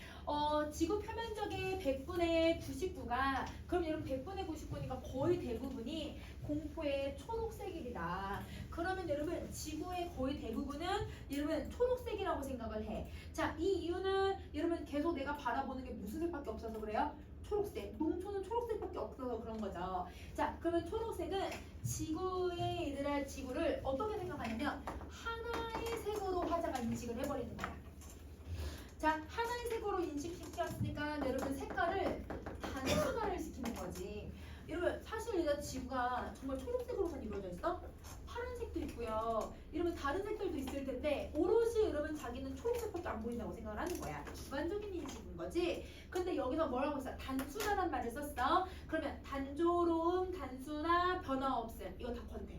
지구 표면적의 100분의 99가 그럼 여러분 100분의 99니까 거의 대부분이 공포의 초록색이다. 그러면 여러분 지구의 거의 대부분은 여러분 초록색이라고 생각을 해. 자, 이 이유는 여러분 계속 내가 바라보는 게 무슨 색밖에 없어서 그래요? 초록색. 농촌은 초록색밖에 없어서 그런 거죠. 자, 그러면 초록색은 지구의 얘들아 지구를 어떻게 생각하냐면 하나의 색으로 화자가 인식을 해버리는 거야. 자, 하나의 색으로 인식시켰으니까 여러분 색깔을 단순화를 시키는 거지. 여러분 사실 얘가 지구가 정말 초록색으로만 이루어져 있어? 파란색도 있고요. 이러면 다른 색들도 있을 텐데 오롯이 여러분 자기는 초록색밖에 안 보인다고 생각을 하는 거야. 주관적인 인식인 거지. 근데 여기서 뭐라고 했어? 단순화란 말을 썼어. 그러면 단조로움, 단순화, 변화 없음. 이거 다 권태.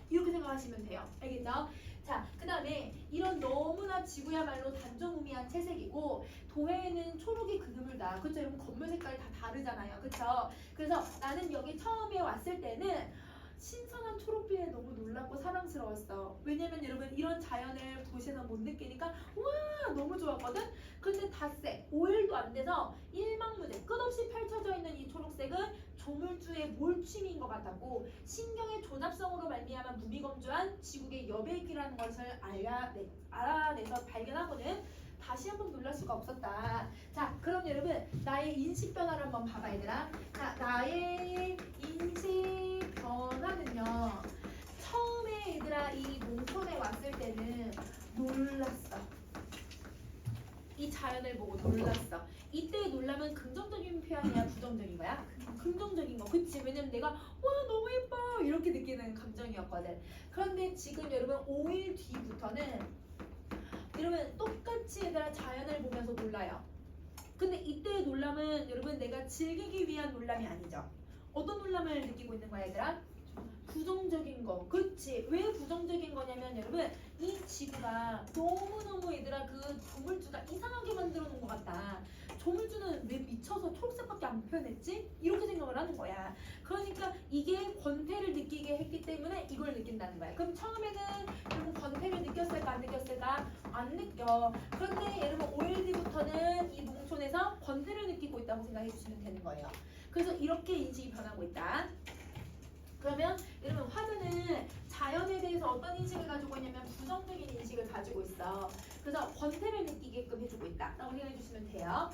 이렇게 생각하시면 돼요. 알겠죠? 자, 그 다음에 이런 너무나 지구야말로 단조무미한 채색이고 도해에는 초록이 그늘다. 그쵸? 여러분 건물 색깔이 다 다르잖아요. 그쵸? 그래서 나는 여기 처음에 왔을 때는 신선한 초록빛에 너무 놀랍고 사랑스러웠어. 왜냐면 여러분 이런 자연을 도시에서 못 느끼니까 와 너무 좋았거든? 근데 닷새 5일도 안 돼서 일망무진 끝없이 펼쳐져 있는 이 초록색은 조물주의 몰취인 것 같았고 신경의 조잡성으로 말미암아 무미건조한 지구의 여백이라는 것을 알아내서 발견하고는 다시 한번 놀랄 수가 없었다. 자, 그럼 여러분 나의 인식 변화를 한번 봐봐 얘들아. 자, 나의 인식 변화는요. 처음에 얘들아 이 농촌에 왔을 때는 놀랐어. 이 자연을 보고 놀랐어. 이때의 놀람은 긍정적인 표현이야, 부정적인 거야? 긍정적인 거, 그치? 왜냐면 내가 와 너무 예뻐 이렇게 느끼는 감정이었거든. 그런데 지금 여러분 5일 뒤부터는 여러분 똑같이 얘들아 자연을 보면서 놀라요. 근데 이때의 놀람은 여러분 내가 즐기기 위한 놀람이 아니죠. 어떤 놀람을 느끼고 있는 거야 얘들아? 부정적인 거. 그렇지. 왜 부정적인 거냐면 여러분 이 지구가 너무너무 얘들아 그 조물주가 이상하게 만들어 놓은 것 같다. 조물주는 왜 미쳐서 초록색밖에 안 표현했지? 이렇게 생각을 하는 거야. 그러니까 이게 권태를 느끼게 했기 때문에 이걸 느낀다는 거야. 그럼 처음에는 여러분 권태를 느꼈을까 안 느꼈을까? 안 느껴. 그런데 여러분 5일 뒤부터는 이 농촌에서 권태를 느끼고 있다고 생각해 주시면 되는 거예요. 그래서 이렇게 인식이 변하고 있다. 그러면 여러분 화자는 자연에 대해서 어떤 인식을 가지고 있냐면 부정적인 인식을 가지고 있어. 그래서 권태를 느끼게끔 해주고 있다 라고 생각해 주시면 돼요.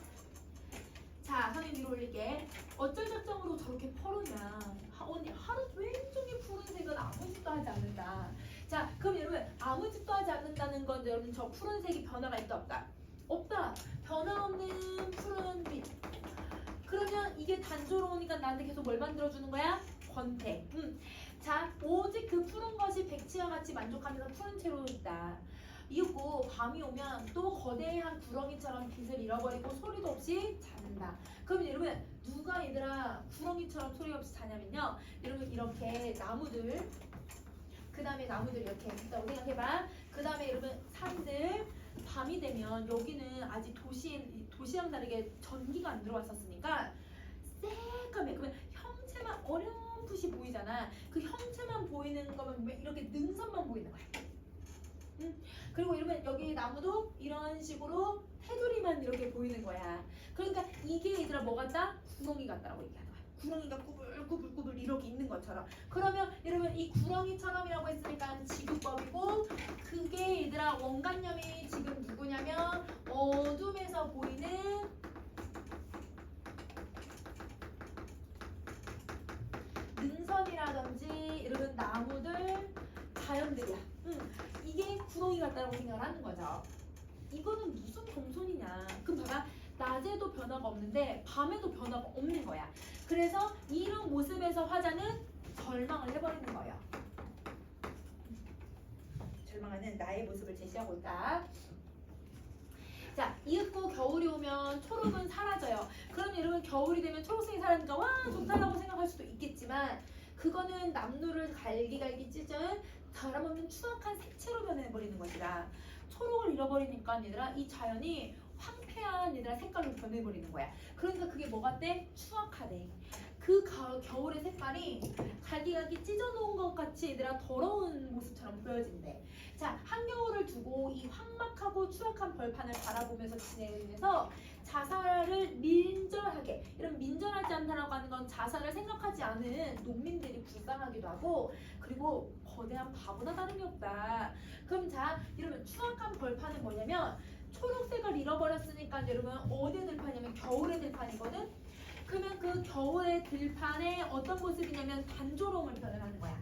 자, 선생님 위로 올릴게. 어쩔 작정으로 저렇게 펄으냐. 언니 하루 왼종일 푸른색은 아무 짓도 하지 않는다. 자, 그럼 여러분 아무 짓도 하지 않는다는 건 여러분 저 푸른색이 변화가 있다 없다? 없다. 변화 없는 푸른빛. 그러면 이게 단조로우니까 나한테 계속 뭘 만들어주는 거야? 권태. 자, 오직 그 푸른 것이 백치와 같이 만족하면서 푸른 채로 있다. 이윽고 밤이 오면 또 거대한 구렁이처럼 빛을 잃어버리고 소리도 없이 자는다. 그럼 여러분 누가 얘들아 구렁이처럼 소리 없이 자냐면요. 여러분 이렇게 나무들 그 다음에 나무들 이렇게 있다고 생각해봐. 그 다음에 여러분 산들 밤이 되면 여기는 아직 도시랑 다르게 전기가 안 들어왔었으니까 새까매. 그러면 형체만 어렴풋이 보이잖아. 그 형체만 보이는 거면 왜 이렇게 능선만 보이는 거야. 그리고 이러면 여기 나무도 이런 식으로 테두리만 이렇게 보이는 거야. 그러니까 이게 얘들아 뭐 같다? 구렁이 같다라고 얘기하는 거야. 구렁이가 꾸불꾸불꾸불 이렇게 있는 것처럼. 그러면 여러분 이 구렁이처럼이라고 했으니까 지구법이고 그게 얘들아 원관념이 지금 누구냐면 어둠에서 보이는 능선이라든지 이런 나무들 자연들이야. 이게 구렁이 같다고 생각을 하는 거죠. 이거는 무슨 동선이냐. 그럼 봐봐. 낮에도 변화가 없는데 밤에도 변화가 없는 거야. 그래서 이런 모습에서 화자는 절망을 해버리는 거예요. 절망하는 나의 모습을 제시하고 있다. 자, 이윽고 겨울이 오면 초록은 사라져요. 그럼 여러분 겨울이 되면 초록색이 사라지니까 와 좋다라고 생각할 수도 있겠지만 그거는 남루를 갈기갈기 찢은 다름없는 추악한 색채로 변해버리는 것이다. 초록을 잃어버리니까 얘들아 이 자연이 황폐한 얘들아 색깔로 변해버리는 거야. 그러니까 그게 뭐 같대? 추악하대. 그 겨울의 색깔이 갈기갈기 찢어놓은 것 같이 얘들아 더러운 모습처럼 보여진대. 자, 한겨울을 두고 이 황막하고 추악한 벌판을 바라보면서 지내면서 자살을 민절하게, 이런 민절하지 않다라고 하는 건 자살을 생각하지 않은 농민들이 불쌍하기도 하고 그리고 거대한 바보나 다름이 없다. 그럼 자, 이러면 추악한 벌판은 뭐냐면 초록색을 잃어버렸으니까 여러분 어디에 들판이냐면 겨울의 들판이거든. 그러면 그 겨울의 들판에 어떤 모습이냐면 단조로움을 표현하는 거야.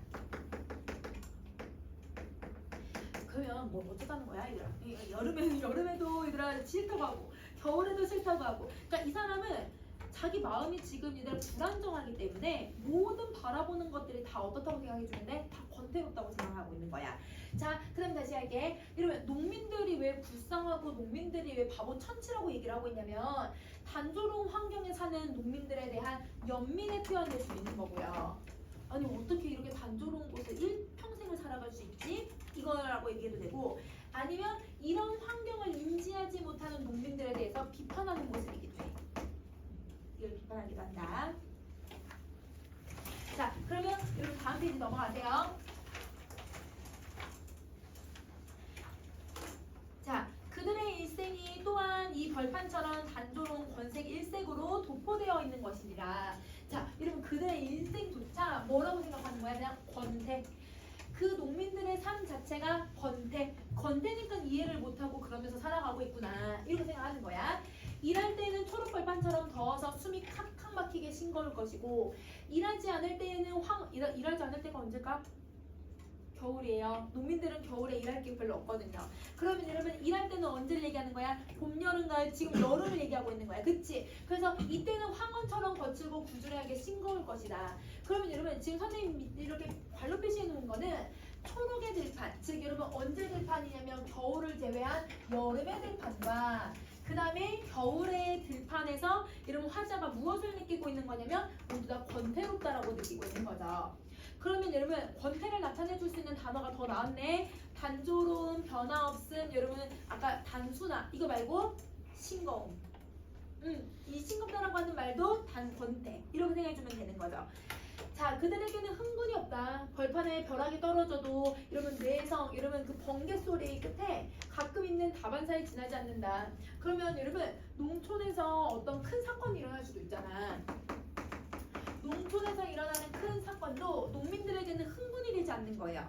그러면 뭐 어쩌자는 거야 얘들아. 여름에도 얘들아 싫다고 하고 겨울에도 싫다고 하고. 그러니까 이 사람은 자기 마음이 지금 얘들아 불안정하기 때문에 모든 바라보는 것들이 다 어떻다고 생각해 주는데 다 권태롭다고 생각하고 있는 거야. 자, 그럼 다시 할게. 이러면 농민들이 왜 불쌍하고 농민들이 왜 바보 천치라고 얘기를 하고 있냐면 단조로운 환경에 사는 농민들에 대한 연민의 표현일 수 있는 거고요. 아니 어떻게 이렇게 단조로운 곳에 일평생을 살아갈 수 있지? 이거라고 얘기해도 되고 아니면 이런 환경을 인지하지 못하는 농민들에 대해서 비판하는 모습이기도 해. 이걸 비판하기도 한다. 자, 그러면 여러분 다음 페이지 넘어가세요. 자, 그들의 일생이 또한 이 벌판처럼 단조로운 권색 일색으로 도포되어 있는 것이니라. 자, 여러분 그들의 일생조차 뭐라고 생각하는 거야? 그냥 권태. 그 농민들의 삶 자체가 권태니까 이해를 못하고 그러면서 살아가고 있구나 이렇게 생각하는 거야. 일할 때는 초록벌판처럼 더워서 숨이 칵칵 막히게 싱거울 것이고 일하지 않을 때에는 일하지 않을 때가 언제일까? 겨울이에요. 농민들은 겨울에 일할 게 별로 없거든요. 그러면 여러분 일할 때는 언제를 얘기하는 거야? 봄, 여름, 가을, 지금 여름을 얘기하고 있는 거야. 그치? 그래서 이때는 황혼처럼 거칠고 구주하게 싱거울 것이다. 그러면 여러분 지금 선생님이 이렇게 관로 표시해 놓은 거는 초록의 들판, 즉 여러분 언제 들판이냐면 겨울을 제외한 여름의 들판과 그 다음에 겨울의 들판에서 여러분 화자가 무엇을 느끼고 있는 거냐면 모두 다 권태롭다라고 느끼고 있는 거죠. 그러면 여러분 권태를 나타내 줄 수 있는 단어가 더 나왔네. 단조로움, 변화 없음. 여러분 아까 단순화 이거 말고 싱거움. 이 싱겁다라고 하는 말도 단권태 이렇게 생각해주면 되는 거죠. 자, 그들에게는 흥분이 없다. 벌판에 벼락이 떨어져도 이러면 뇌성, 이러면 그 번개 소리 끝에 가끔 있는 다반사에 지나지 않는다. 그러면 여러분 농촌에서 어떤 큰 사건이 일어날 수도 있잖아. 농촌에서 일어나는 큰 사건도 농민들에게는 흥분이 되지 않는 거예요.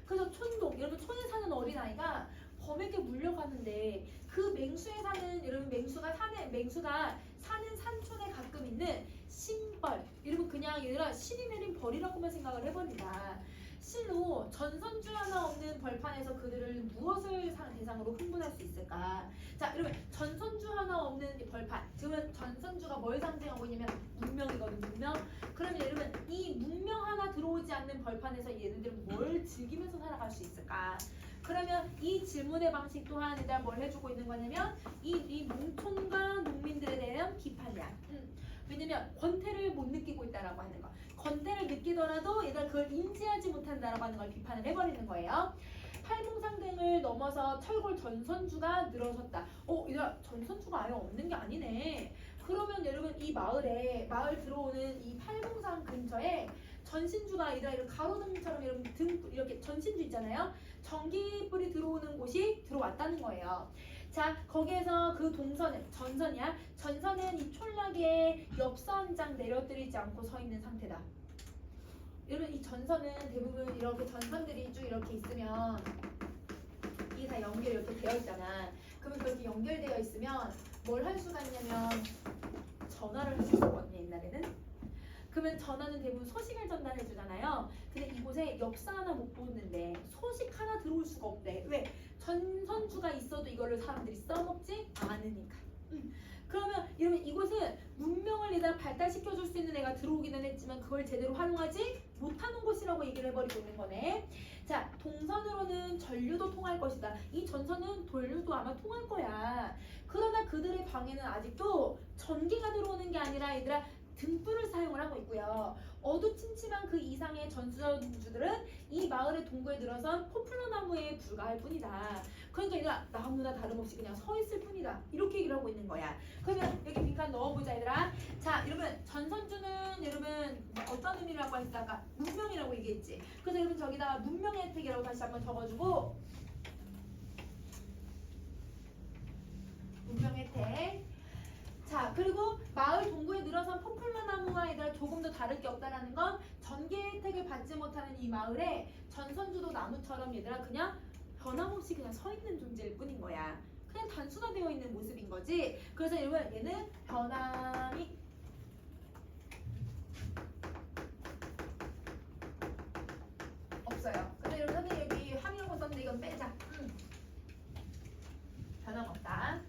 그래서 촌동, 여러분 촌에 사는 어린아이가 범에게 물려가는데 그 맹수에 사는 여러분 맹수가 사는 산촌에 가끔 있는 신벌 여러분 그냥 얘들아 신이 내린 벌이라고만 생각을 해버린다. 실로 전선주 하나 없는 벌판에서 그들을 무엇을 대상으로 흥분할 수 있을까? 자 여러분 전선주 하나 없는 벌판 지금 전선주가 뭘 상징하고 있냐면 문명이거든. 문명. 그러면 여러분 이 문명 하나 들어오지 않는 벌판에서 얘네들은 뭘 즐기면서 살아갈 수 있을까? 그러면 이 질문의 방식 또한 일단 뭘 해주고 있는 거냐면 이 농촌과 농민들에 대한 비판이야. 왜냐면 권태를 못 느끼고 있다라고 하는 거. 권태를 느끼더라도 얘가 그걸 인지하지 못한다라고 하는 걸 비판을 해버리는 거예요. 팔봉상등을 넘어서 철골 전선주가 늘어섰다. 얘들아 전선주가 아예 없는 게 아니네. 그러면 여러분 이 마을 들어오는 이 팔봉상 근처에 전신주가 이런 가로등처럼 여러분 등 이렇게 전신주 있잖아요. 전기불이 들어오는 곳이 들어왔다는 거예요. 자 거기에서 그 전선이야. 전선은 이 촌락에 엽서 한 장 내려뜨리지 않고 서 있는 상태다. 여러분 이 전선은 대부분 이렇게 전선들이 쭉 이렇게 있으면 이게 다 연결 이렇게 되어 있잖아. 그러면 그렇게 연결되어 있으면 뭘 할 수가 있냐면 전화를 할 수 있었거든요 옛날에는. 그러면 전화는 대부분 소식을 전달해 주잖아요. 근데 이곳에 엽서 하나 못 보는데 소식 하나 들어올 수가 없대. 왜? 전선주가 있어도 이거를 사람들이 써먹지 않으니까. 그러면 여러분 이곳은 문명을 얘가 발달시켜 줄 수 있는 애가 들어오기는 했지만 그걸 제대로 활용하지 못하는 곳이라고 얘기를 해버리고 있는 거네. 자 동선으로는 전류도 통할 것이다. 이 전선은 전류도 아마 통할 거야. 그러나 그들의 방에는 아직도 전기가 들어오는 게 아니라 얘들아 등불을 사용을 하고 있고요. 어두침침한 그 이상의 전선주들은 이 마을의 동구에 들어선 포플러 나무에 불과할 뿐이다. 그러니까 얘들아 나무나 다름없이 그냥 서 있을 뿐이다. 이렇게 얘기를 하고 있는 거야. 그러면 여기 빈칸 넣어보자 얘들아. 자 여러분 전선주는 여러분 어떤 의미라고 했어? 아까 문명이라고 얘기했지. 그래서 여러분 저기다가 문명의 혜택이라고 다시 한번 적어주고 문명의 혜택. 자 그리고 마을 동구에 늘어선 포플러 나무와 얘들아 조금 더 다를 게 없다라는 건 전기 혜택을 받지 못하는 이 마을에 전선주도 나무처럼 얘들아 그냥 변함없이 그냥 서 있는 존재일 뿐인 거야. 그냥 단순화되어 있는 모습인 거지. 그래서 여러분 얘는 변함이 없어요. 근데 여러분 선생님 여기 함이라고 썼는데 이건 빼자. 변함없다.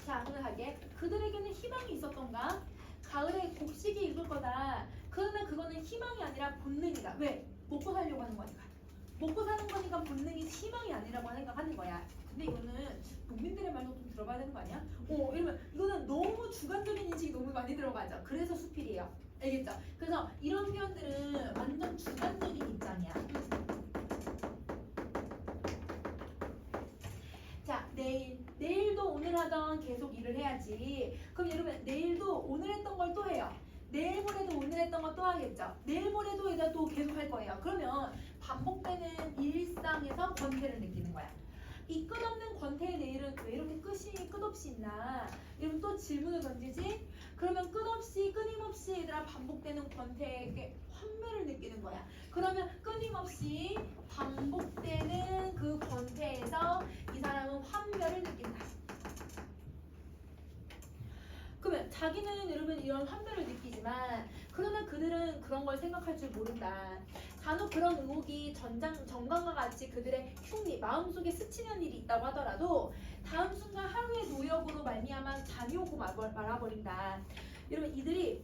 자, 오늘 하게 그들에게는 희망이 있었던가? 가을에 곡식이 익을 거다. 그러나 그거는 희망이 아니라 본능이다. 왜? 먹고 살려고 하는 거니까. 먹고 사는 거니까 본능이 희망이 아니라고 생각하는 거야. 근데 이거는 농민들의 말도 좀 들어봐야 되는 거 아니야? 이러면 이거는 너무 주관적인 인식이 너무 많이 들어가죠. 그래서 수필이에요. 알겠죠? 그래서 이런 표현들은 완전 주관적인 입장이야. 자, 내일도 오늘 하던 계속 일을 해야지. 그럼 여러분 내일도 오늘 했던 걸 또 해요. 내일 모레도 오늘 했던 거 또 하겠죠. 내일 모레도 이제 또 계속 할 거예요. 그러면 반복되는 일상에서 권태를 느끼는 거야. 이 끝없는 권태의 내일은 왜 이렇게 끝없이 있나? 이러면 또 질문을 던지지? 그러면 끊임없이 얘들아 반복되는 권태에게 환멸을 느끼는 거야. 그러면 끊임없이 반복되는 그 권태에서 이 사람은 환멸을 느낀다. 그러면 자기는 여러분 이런 환멸을 느끼지만 그러나 그들은 그런 걸 생각할 줄 모른다. 간혹 그런 의혹이 정광과 같이 그들의 흉리, 마음속에 스치는 일이 있다고 하더라도 다음 순간 하루의 노역으로 말미암아 잠이 오고 말아버린다. 여러분 이들이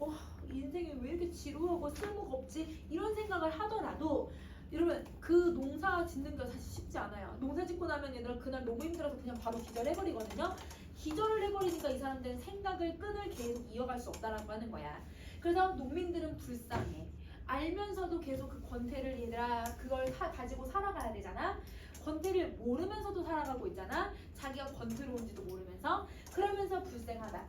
인생이 왜 이렇게 지루하고 쓸모가 없지? 이런 생각을 하더라도 여러분 그 농사 짓는 게 사실 쉽지 않아요. 농사 짓고 나면 얘들아 그날 너무 힘들어서 그냥 바로 기절해버리거든요. 기절을 해버리니까 이 사람들은 끈을 계속 이어갈 수 없다라고 하는 거야. 그래서 농민들은 불쌍해. 알면서도 계속 그 권태를 얘들아 그걸 가지고 살아가야 되잖아. 권태를 모르면서도 살아가고 있잖아. 자기가 권태로운지도 모르면서. 그러면서 불행하다.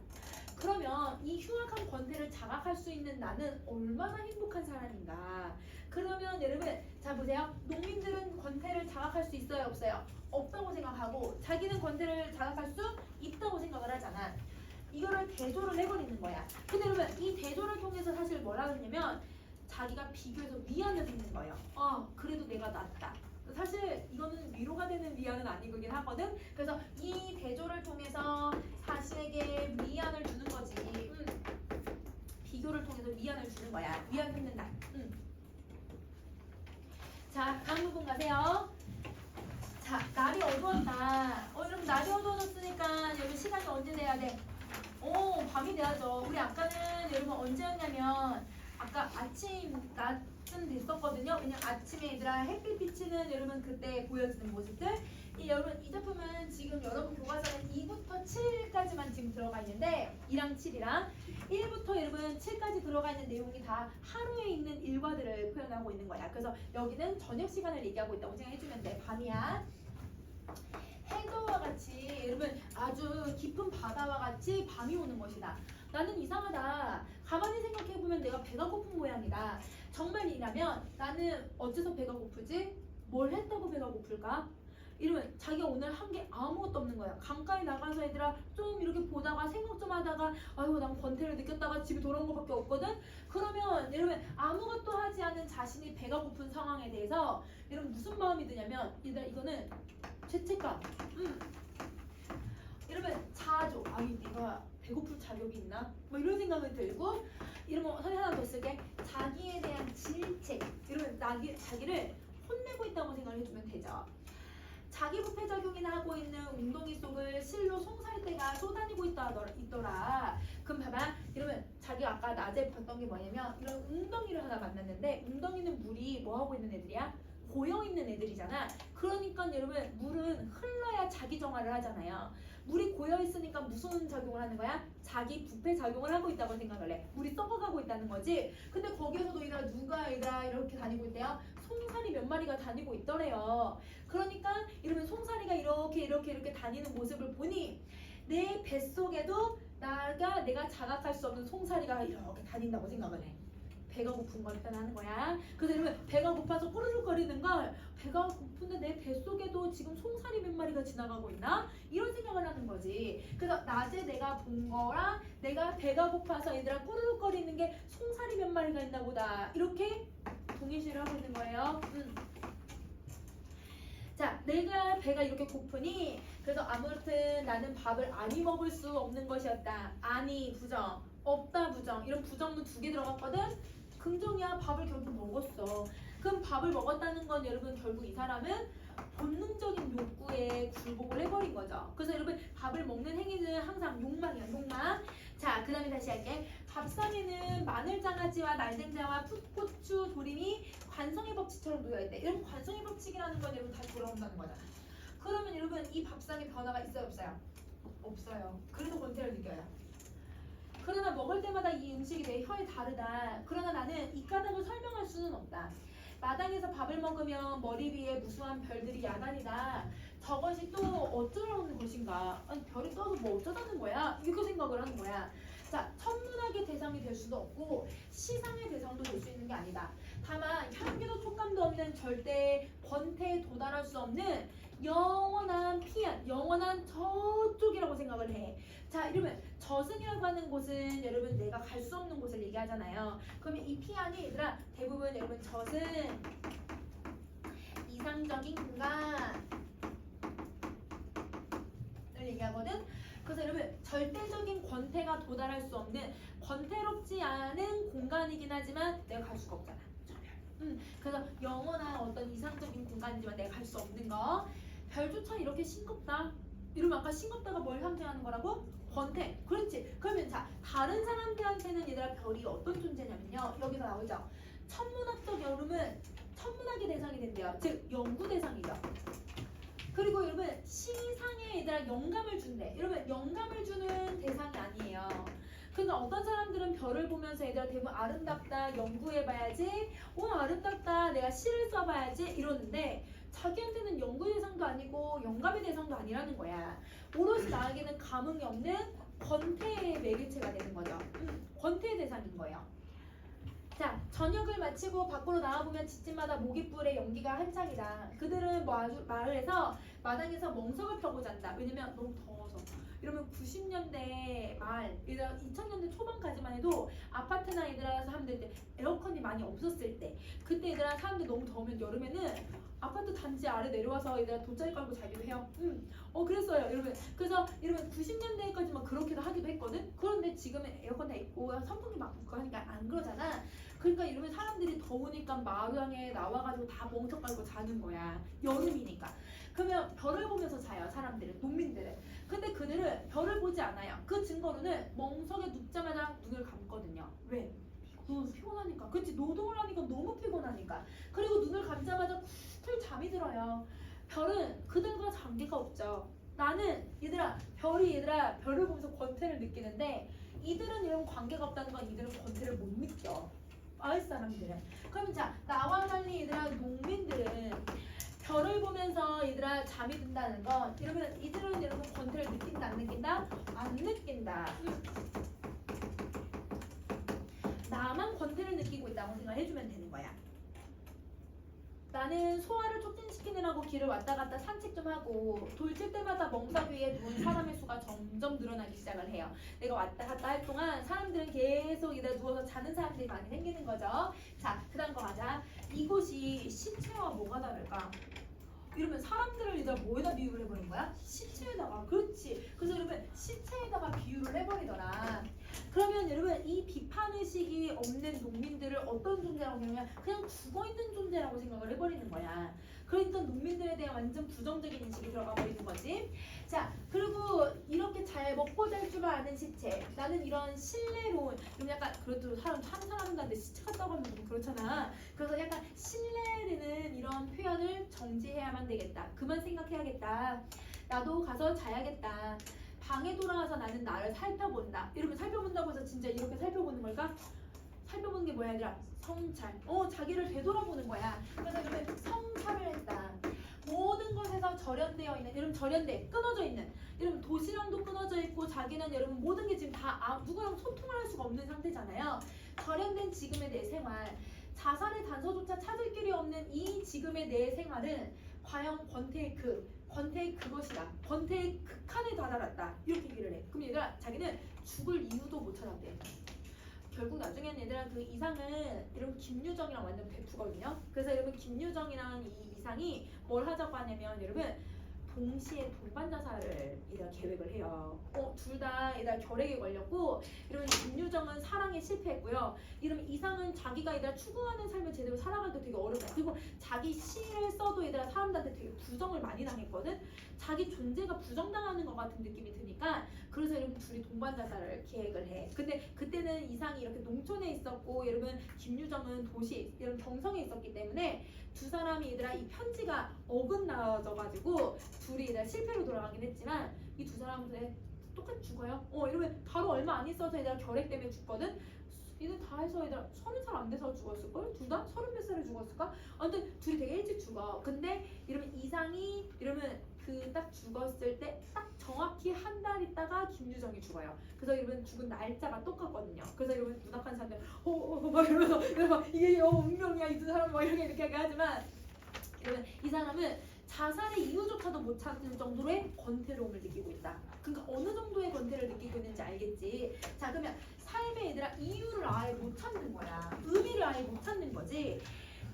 그러면 이 흉악한 권태를 자각할 수 있는 나는 얼마나 행복한 사람인가. 그러면 여러분 자 보세요. 농민들은 권태를 자각할 수 있어요 없어요? 없다고 생각하고 자기는 권태를 자각할 수 있다고 생각을 하잖아. 이거를 대조를 해버리는 거야. 근데 여러분 이 대조를 통해서 사실 뭐라 그러냐면 자기가 비교해서 미안을 듣는 거예요. 그래도 내가 낫다. 사실 이거는 위로가 되는 미안은 아니긴 하거든. 그래서 이 대조를 통해서 자신에게 미안을 주는 거지. 비교를 통해서 미안을 주는 거야. 미안 듣는다. 자, 다음 부분 가세요. 자, 날이 어두웠다. 여러분 날이 어두워졌으니까 여러분 시간이 언제 돼야 돼? 밤이 돼야죠. 우리 아까는 여러분 언제였냐면 아까 낮쯤 됐었거든요. 왜냐면 아침에 얘들아 햇빛 비치는 여러분 그때 보여지는 모습들. 여러분 이 작품은 지금 여러분 교과서는 2부터 7까지만 지금 들어가 있는데 2랑 7이랑 1부터 여러분 7까지 들어가 있는 내용이 다 하루에 있는 일과들을 표현하고 있는 거야. 그래서 여기는 저녁 시간을 얘기하고 있다고 생각해주면 돼. 밤이야. 해저와 같이 여러분 아주 깊은 바다와 같이 밤이 오는 것이다. 나는 이상하다. 가만히 생각해보면 내가 배가 고픈 모양이다. 정말이라면 나는 어째서 배가 고프지? 뭘 했다고 배가 고플까? 이러면 자기가 오늘 한 게 아무것도 없는 거야. 강가에 나가서 얘들아 좀 이렇게 보다가 생각 좀 하다가 아이고 난 권태를 느꼈다가 집에 돌아온 것밖에 없거든? 그러면 여러분 아무것도 하지 않은 자신이 배가 고픈 상황에 대해서 여러분 무슨 마음이 드냐면 얘들아 이거는 죄책감. 여러분 자조. 아니 내가 배고플 자격이 있나? 뭐 이런 생각이 들고 이러면 선생님 하나 더 쓸게. 자기에 대한 질책. 이러면 자기를 혼내고 있다고 생각을 해주면 되죠. 자기 부패작용이나 하고 있는 웅덩이 속을 실로 송살대가 쏘다니고 있더라. 그럼 봐봐. 이러면 자기가 아까 낮에 봤던 게 뭐냐면 이런 웅덩이를 하나 만났는데 웅덩이는 물이 뭐 하고 있는 애들이야? 고여있는 애들이잖아. 그러니까 여러분 물은 흘러야 자기 정화를 하잖아요. 물이 고여있으니까 무슨 작용을 하는 거야? 자기 부패 작용을 하고 있다고 생각을 해. 물이 썩어가고 있다는 거지. 근데 거기에서도 누가 이렇게 다니고 있대요? 송사리 몇 마리가 다니고 있더래요. 그러니까 이러면 송사리가 이렇게 다니는 모습을 보니 내 뱃속에도 내가 자각할 수 없는 송사리가 이렇게 다닌다고 생각을 해. 배가 고픈 걸 표현하는 거야. 그래서 이러면 배가 고파서 꼬르륵거리는 걸 배가 고픈데 내 뱃속에도 지금 송사리 몇 마리가 지나가고 있나? 이런 생각을 하는 거지. 그래서 낮에 내가 본 거랑 내가 배가 고파서 얘들아 꼬르륵거리는 게 송사리 몇 마리가 있나 보다. 이렇게 동일시를 하고 있는 거예요. 자, 내가 배가 이렇게 고프니 그래서 아무튼 나는 밥을 아니 먹을 수 없는 것이었다. 아니 부정, 없다 부정. 이런 부정도 2개 들어갔거든. 긍정이야. 밥을 결국 먹었어. 그럼 밥을 먹었다는 건 여러분 결국 이 사람은 본능적인 욕구에 굴복을 해버린 거죠. 그래서 여러분 밥을 먹는 행위는 항상 욕망이야. 욕망. 자, 그 다음에 다시 할게. 밥상에는 마늘장아찌와 날생자와 풋고추 조림이 관성의 법칙처럼 놓여있대. 이런 관성의 법칙이라는 건 여러분 다 돌아온다는 거잖아. 그러면 여러분 이 밥상에 변화가 있어요 없어요? 없어요. 그래도 권태를 느껴요. 그러나 먹을 때마다 이 음식이 내 혀에 다르다. 그러나 나는 이 까닭을 설명할 수는 없다. 마당에서 밥을 먹으면 머리 위에 무수한 별들이 야단이다. 저것이 또 어쩌라는 것인가? 아니 별이 떠도 뭐 어쩌다는 거야? 이렇게 생각을 하는 거야. 자, 천문학의 대상이 될 수도 없고 시상의 대상도 될 수 있는 게 아니다. 다만 향기도 촉감도 없는 절대 권태에 도달할 수 없는 영원한 피안, 영원한 저쪽이라고 생각을 해. 자, 이러면 저승이라고 하는 곳은 여러분 내가 갈 수 없는 곳을 얘기하잖아요. 그러면 이 피안이 얘들아 대부분 여러분 저승, 이상적인 공간을 얘기하거든. 그래서 여러분 절대적인 권태가 도달할 수 없는 권태롭지 않은 공간이긴 하지만 내가 갈 수가 없잖아. 그래서 영원한 어떤 이상적인 공간이지만 내가 갈 수 없는 거. 별조차 이렇게 싱겁다. 이러면 아까 싱겁다가 뭘 상징하는 거라고? 권태. 그렇지. 그러면 자 다른 사람들한테는 얘들아 별이 어떤 존재냐면요. 여기서 나오죠. 천문학적 여름은 천문학의 대상이 된대요. 즉 연구 대상이죠. 그리고 여러분 시상에 얘들아 영감을 준대. 여러분 영감을 주는 대상이 아니에요. 그러니까 대부분 어떤 사람들은 별을 보면서 얘들아 대부분 아름답다, 연구해봐야지, 아름답다, 내가 시를 써봐야지 이러는데 자기한테는 연구 대상도 아니고 영감의 대상도 아니라는 거야. 오롯이 나에게는 감흥이 없는 권태의 매개체가 되는 거죠. 권태의 대상인 거예요. 자, 저녁을 마치고 밖으로 나와보면 집집마다 모깃불의 연기가 한창이다. 그들은 뭐 아주 마을에서 마당에서 멍석을 펴고 잔다. 왜냐면 너무 더워서. 이러면 90년대 말, 2000년대 초반까지만 해도 아파트나 얘들아 사람들 에어컨이 많이 없었을 때, 그때 얘들아 사람들 너무 더우면 여름에는 아파트 단지 아래 내려와서 얘들아 돗자리 깔고 자기도 해요. 그랬어요. 그래서 이러면 90년대까지만 그렇게도 하기도 했거든. 그런데 지금은 에어컨 다 있고 선풍기 막 붙고 하니까 안 그러잖아. 그러니까 이러면 사람들이 더우니까 마당에 나와가지고 다 멍석 깔고 자는 거야. 여름이니까. 그러면 별을 보면서 자요. 사람들은, 농민들은. 근데 그들은 별을 보지 않아요. 그 증거로는 멍석에 눕자마자 눈을 감거든요. 왜? 피곤하니까. 그치? 노동을 하니까 너무 피곤하니까. 그리고 눈을 감자마자 쿨 잠이 들어요. 별은 그들과 관계가 없죠. 나는 얘들아 별을 보면서 권태를 느끼는데 이들은 이런 관계가 없다는 건 이들은 권태를 못 느껴. 마을 사람들은. 그러면 자, 나와 달리 얘들아 농민들은 별을 보면서 얘들아 잠이 든다는 건 이러면 이들은 여러분 권태를 느낀다 안 느낀다? 안 느낀다. 나만 권태를 느끼고 있다고 생각해주면 되는 거야. 나는 소화를 촉진시키느라고 길을 왔다 갔다 산책 좀 하고 돌칠 때마다 멍석 위에 누운 사람의 수가 점점 늘어나기 시작을 해요. 내가 왔다 갔다 할 동안 사람들은 계속 이다 누워서 자는 사람들이 많이 생기는 거죠. 자, 그 다음 거 가자. 이곳이 시체와 뭐가 다를까? 이러면 사람들을 이제 뭐에다 비유를 해버린 거야? 시체에다가. 그렇지. 그래서 여러분 시체에다가 비유를 해버리더라. 그러면 여러분 이 비판의식이 없는 농민들을 어떤 존재라고 생각하면 그냥 죽어있는 존재라고 생각을 해버리는 거야. 그러니까 농민들에 대한 완전 부정적인 인식이 들어가 버리는 거지. 자, 그리고 이렇게 잘 먹고 잘 줄 아는 시체. 나는 이런 신뢰로운, 좀 약간 그래도 한 사람한테 시체 같다고 하면 좀 그렇잖아. 그래서 약간 신뢰되는 이런 표현을 정지해야만 되겠다. 그만 생각해야겠다. 나도 가서 자야겠다. 방에 돌아와서 나는 나를 살펴본다. 이러면 살펴본다고 해서 진짜 이렇게 살펴보는 걸까? 살펴보는 게 뭐야 얘들아? 성찰. 자기를 되돌아보는 거야. 그래서 이러면 성찰을 했다. 모든 것에서 절연되어 있는, 여러분 절연돼, 끊어져 있는, 여러분 도시랑도 끊어져 있고 자기는 여러분 모든 게 지금 다 누구랑 소통을 할 수가 없는 상태잖아요. 절연된 지금의 내 생활, 자살의 단서조차 찾을 길이 없는 이 지금의 내 생활은 과연 권태의 그것이다. 권태의 극한에 다다랐다. 이렇게 얘기를 해. 그럼 얘들아 자기는 죽을 이유도 못 찾았대. 결국 나중에는 얘들아 그 이상은 여러분 김유정이랑 완전 베프거든요. 그래서 여러분 김유정이랑 이 이상이 뭘 하자고 하냐면 여러분 동시에 돌반 자살을 얘들아 계획을 해요. 둘 다 얘들아 결핵에 걸렸고 이러면 김유정은 사랑에 실패했고요. 이러면 이상은 자기가 얘들아 추구하는 삶을 제대로 살아가기도 되게 어렵다. 그리고 자기 시를 써도 얘들아 사람들한테 되게 부정을 많이 당했거든. 자기 존재가 부정당하는 것 같은 느낌이 드니까 그래서 여러분 둘이 동반 자살을 계획을 해. 근데 그때는 이상이 이렇게 농촌에 있었고 여러분 김유정은 도시 여러분 경성에 있었기 때문에 두 사람이 얘들아 이 편지가 어긋나져가지고 둘이 얘들아 실패로 돌아가긴 했지만 이 두 사람들 똑같이 죽어요. 이러면 바로 얼마 안 있어서 얘들아 결핵 때문에 죽거든. 얘들 다 해서 얘들아 30살 안 돼서 죽었을걸? 둘 다? 30몇 살에 죽었을까? 아무튼 둘이 되게 일찍 죽어. 근데 이러면 이상이 이러면 그 딱 죽었을 때 딱 정확히 한 달 있다가 김유정이 죽어요. 그래서 여러분 죽은 날짜가 똑같거든요. 그래서 여러분 문학한 사람들 막 이러면서 이게 운명이야 이 두 사람 막 이렇게 하지만 여러분 이 사람은 자살의 이유조차도 못 찾는 정도의 권태로움을 느끼고 있다. 그러니까 어느 정도의 권태를 느끼고 있는지 알겠지? 자 그러면 삶의 얘들아 이유를 아예 못 찾는 거야. 의미를 아예 못 찾는 거지.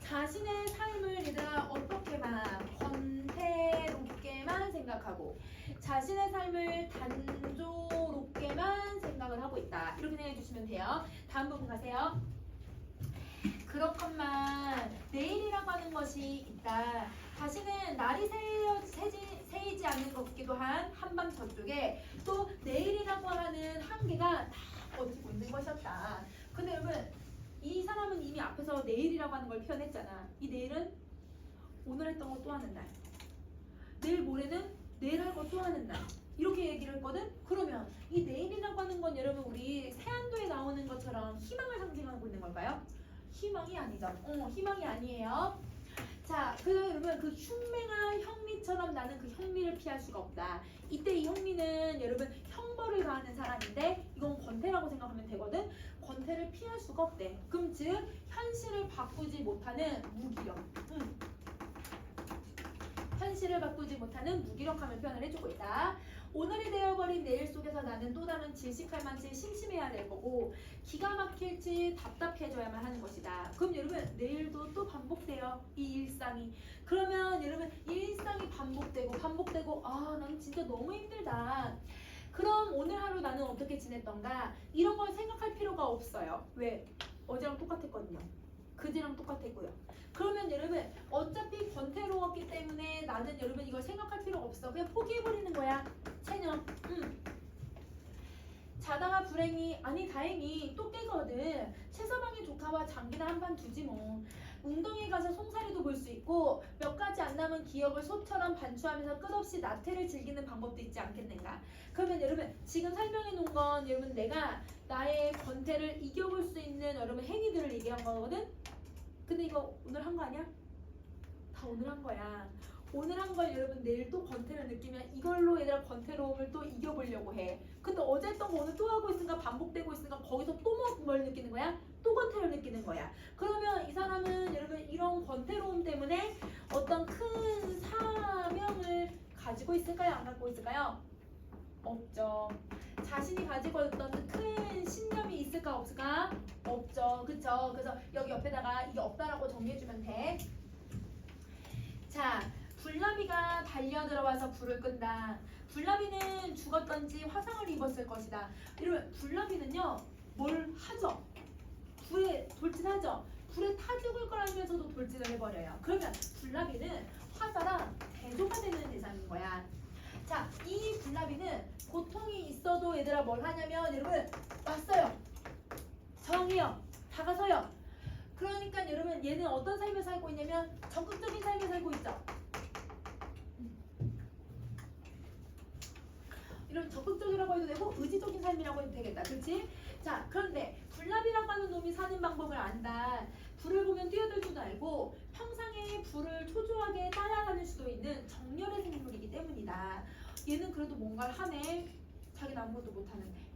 자신의 삶을 얘들아 어떻게만 권태롭게만 생각하고 자신의 삶을 단조롭게만 생각을 하고 있다. 이렇게 생각해 주시면 돼요. 다음 부분 가세요. 그렇건만 내일이라고 하는 것이 있다. 다시는 날이 새이지 않는 것 같기도 한 한밤 저쪽에 또 내일이라고 하는 한계가 다 버티고 있는 것이었다. 근데 여러분 이 사람은 이미 앞에서 내일이라고 하는 걸 표현했잖아. 이 내일은 오늘 했던 거 또 하는 날. 내일 모레는 내일 할 거 또 하는 날. 이렇게 얘기를 했거든? 그러면 이 내일이라고 하는 건 여러분 우리 세안도 걸까요? 희망이 아니죠. 희망이 아니에요. 자, 그다음에 여러분 그 흉맹한 형리처럼 나는 그 형리를 피할 수가 없다. 이때 이 형리는 여러분 형벌을 가하는 사람인데 이건 권태라고 생각하면 되거든. 권태를 피할 수가 없대. 그럼 즉 현실을 바꾸지 못하는 무기력. 현실을 바꾸지 못하는 무기력함을 표현을 해주고 있다. 오늘이 되어버린 내일 속에서 나는 또 다른 질식할 만치 심심해야 될 거고 기가 막힐지 답답해져야만 하는 것이다. 그럼 여러분 내일도 또 반복돼요. 이 일상이. 그러면 여러분 이 일상이 반복되고 아 난 진짜 너무 힘들다. 그럼 오늘 하루 나는 어떻게 지냈던가 이런 걸 생각할 필요가 없어요. 왜? 어제랑 똑같았거든요. 그제랑 똑같았고요. 그러면 여러분 어차피 권태로웠기 때문에 나는 여러분 이걸 생각할 필요가 없어. 그냥 포기해버리는 거야. 체념. 자다가 불행히 아니 다행히 또 깨거든. 최서방의 조카와 장기나 한판 두지 뭐. 웅덩이에 가서 송사리도 볼 수 있고 몇 가지 안 남은 기억을 소처럼 반추하면서 끝없이 나태를 즐기는 방법도 있지 않겠는가. 그러면 여러분 지금 설명해 놓은 건 여러분 내가 나의 권태를 이겨볼 수 있는 여러분 행위들을 얘기한 거거든. 근데 이거 오늘 한 거 아니야? 다 오늘 한 거야. 오늘 한 걸 여러분 내일 또 권태를 느끼면 이걸로 얘들아 권태로움을 또 이겨보려고 해. 근데 어제 했던 거 오늘 또 하고 있으니까 반복되고 있으니까 거기서 또 뭘 느끼는 거야? 또 권태를 느끼는 거야. 그러면 이 사람은 여러분 이런 권태로움 때문에 어떤 큰 사명을 가지고 있을까요? 안 갖고 있을까요? 없죠. 자신이 가지고 있던 큰 신념이 있을까 없을까? 없죠. 그쵸? 그래서 여기 옆에다가 이게 없다라고 정리해주면 돼. 자, 불나비가 달려들어와서 불을 끈다. 불나비는 죽었던지 화상을 입었을 것이다. 여러분 불나비는요 뭘 하죠? 불에 돌진하죠? 불에 타 죽을 거라면서도 돌진을 해버려요. 그러면 불나비는 화사랑 대조가 되는 대상인 거야. 자, 이 불나비는 고통이 있어도 얘들아 뭘 하냐면 여러분 왔어요. 저항해요. 다가서요. 그러니까 여러분 얘는 어떤 삶을 살고 있냐면 적극적인 삶을 살고 있죠. 이런 적극적이라고 해도 되고 의지적인 삶이라고 해도 되겠다. 그렇지? 자, 그런데 불나비라고 하는 놈이 사는 방법을 안다. 불을 보면 뛰어들 줄도 알고 평상에 불을 초조하게 따라가는 수도 있는 정열의 생물이기 때문이다. 얘는 그래도 뭔가를 하네. 자기는 아무것도 못하는데.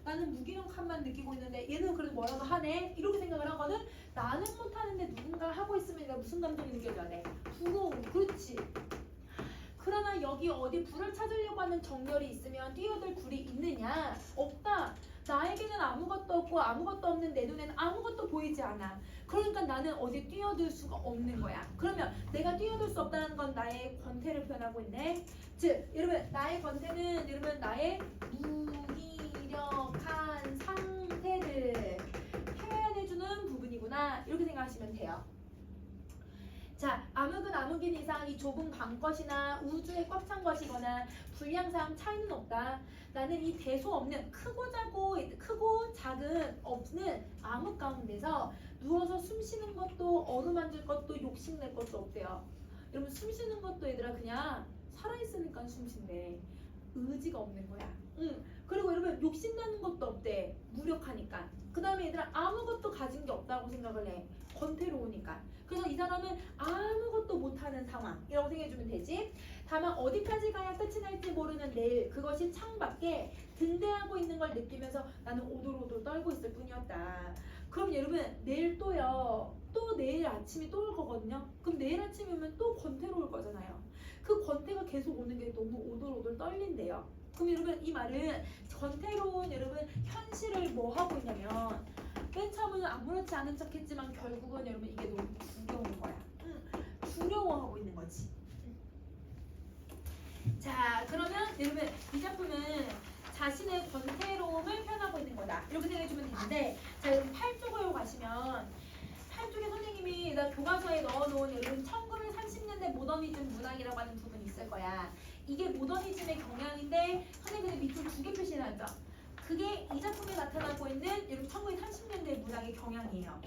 나는 무기력함만 느끼고 있는데 얘는 그래도 뭐라도 하네. 이렇게 생각을 하거든. 나는 못하는데 누군가 하고 있으면 내가 무슨 감정이 느껴져야 돼? 부러움. 그렇지. 그러나 여기 어디 불을 찾으려고 하는 정열이 있으면 뛰어들 굴이 있느냐? 없다. 나에게는 아무것도 없고 아무것도 없는 내 눈에는 아무것도 보이지 않아. 그러니까 나는 어디 뛰어들 수가 없는 거야. 그러면 내가 뛰어들 수 없다는 건 나의 권태를 표현하고 있네. 즉 여러분 나의 권태는 여러분 나의 무기력한 상태를 표현해주는 부분이구나. 이렇게 생각하시면 돼요. 자, 암흑은 암흑인 이상 이 좁은 방것이나 우주에 꽉 찬 것이거나 불량상 차이는 없다. 나는 이 대소 없는 크고 작은 없는 암흑 가운데서 누워서 숨 쉬는 것도 어루만질 것도 욕심낼 것도 없대요. 여러분 숨 쉬는 것도 얘들아 그냥 살아있으니까 숨 쉰대. 의지가 없는 거야. 그리고 여러분 욕심나는 것도 없대. 무력하니까. 그 다음에 얘들아 아무것도 가진 게 없다고 생각을 해. 권태로우니까. 그래서 이 사람은 아무것도 못하는 상황이라고 생각해주면 되지. 다만 어디까지 가야 끝이 날지 모르는 내일, 그것이 창밖에 등대하고 있는 걸 느끼면서 나는 오돌오돌 떨고 있을 뿐이었다. 그럼 여러분 내일 또요. 또 내일 아침이 또 올 거거든요. 그럼 내일 아침이 오면 또 권태로울 거잖아요. 그 권태가 계속 오는 게 너무 오돌오돌 떨린대요. 그럼 여러분 이 말은 권태로운 여러분 현실을 뭐 하고 있냐면 맨 처음에는 아무렇지 않은 척 했지만 결국은 여러분 이게 너무 두려운 거야. 두려워하고 있는 거지. 자, 그러면 여러분 이 작품은 자신의 권태로움을 표현하고 있는 거다. 이렇게 생각해주면 되는데, 자 여러분 8쪽으로 가시면 8쪽에 선생님이 교과서에 넣어놓은 여러분 1930년대 모더니즘 문학이라고 하는 부분이 있을 거야. 이게 모더니즘의 경향인데 선생님이 밑으로 두 개 표시해놨죠. 그게 이 작품에 나타나고 있는 여러분 1930년대 문학의 경향이에요.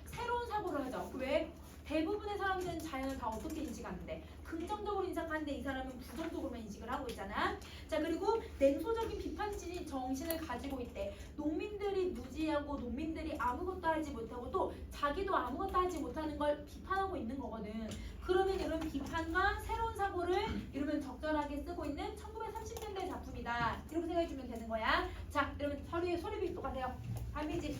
새로운 사고를 하죠. 왜? 대부분의 사람들은 자연을 다 어떻게 인식하는데 긍정적으로 인식하는데 이 사람은 부정적으로만 인식을 하고 있잖아. 자 그리고 냉소적인 비판적인 정신을 가지고 있대. 농민들이 무지하고 농민들이 아무것도 하지 못하고 또 자기도 아무것도 하지 못하는 걸 비판하고 있는 거거든. 그러면 이런 비판과 새로운 사고를 이러면 적절하게 쓰고 있는 1930년대 작품이다. 이렇게 생각해 주면 되는 거야. 자 여러분 서류에 소리비 똑같아요. 밤이지.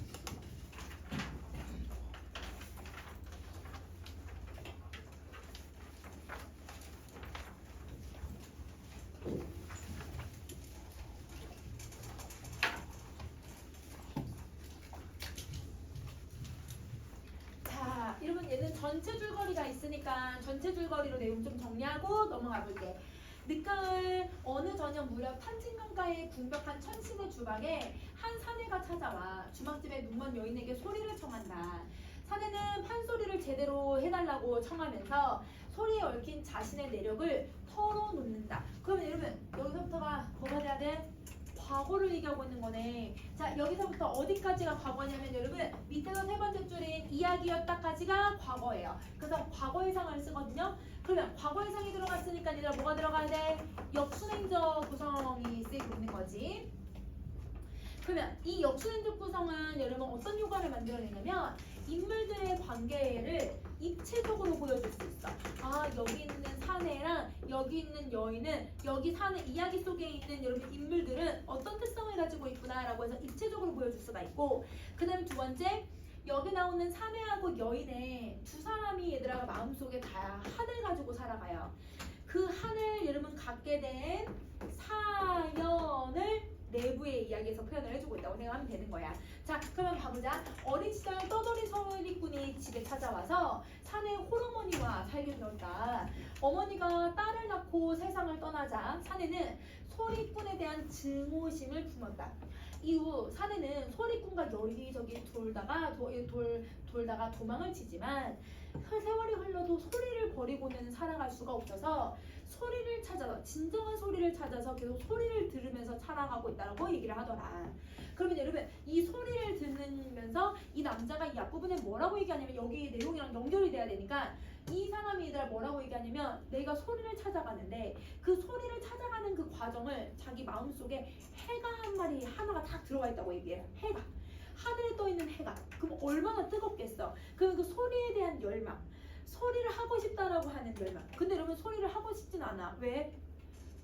자, 여러분 얘는 전체 줄거리가 있으니까 전체 줄거리로 내용 좀 정리하고 넘어가 볼게. 늦가을 어느 저녁 무렵 탄진강가에 궁벽한 천신의 주방에 한 사내가 찾아와 주막집의 눈먼 여인에게 소리를 청한다. 사내는 판소리를 제대로 해달라고 청하면서 소리에 얽힌 자신의 내력을 털어놓는다. 그러면 여러분 여기서부터가 뭐가 돼야 돼? 과거를 얘기하고 있는 거네. 자 여기서부터 어디까지가 과거냐면 여러분 밑에서 세 번째 줄인 이야기였다까지가 과거예요. 그래서 과거의상을 쓰거든요. 그러면 과거의상이 들어갔으니까 얘들아 뭐가 들어가야 돼? 역순행적 구성이 쓰이고 있는 거지. 그러면 이 역순행적 구성은 여러분 어떤 효과를 만들어내냐면 인물들의 관계를 입체적으로 보여줄 수 있어. 아 여기 있는 사내랑 여기 있는 여인은 여기 사내 이야기 속에 있는 여러분 인물들은 어떤 특성을 가지고 있구나라고 해서 입체적으로 보여줄 수가 있고, 그 다음에 두 번째 여기 나오는 사내하고 여인의 두 사람이 얘들아 마음속에 다 한을 가지고 살아가요. 그 한을 여러분 갖게 된 사연을 내부의 이야기에서 표현을 해주고 있다고 생각하면 되는 거야. 자 그러면 봐보자. 어린 시절 떠돌이 서리꾼이 집에 찾아와서 사내 홀어머니와 살게 되었다. 어머니가 딸을 낳고 세상을 떠나자 사내는 소리꾼에 대한 증오심을 품었다. 이후 사내는 소리꾼과 여기저기 돌다가 도망을 치지만 세월이 흘러도 소리를 버리고는 살아갈 수가 없어서 소리를 찾아서 진정한 소리를 찾아서 계속 소리를 들으면서 살아가고 있다고 얘기를 하더라. 그러면 여러분 이 소리를 들으면서 이 남자가 이 앞부분에 뭐라고 얘기하냐면 여기 내용이랑 연결이 돼야 되니까 이 사람이 얘들아 뭐라고 얘기하냐면 내가 소리를 찾아가는데 그 소리를 찾아가는 그 과정을 자기 마음속에 해가 한 마리 하나가 딱 들어와 있다고 얘기해요. 해가 하늘에 떠 있는 해가 그럼 얼마나 뜨겁겠어. 그럼 그 소리에 대한 열망, 소리를 하고 싶다라고 하는 열망. 근데 여러분 소리를 하고 싶진 않아. 왜?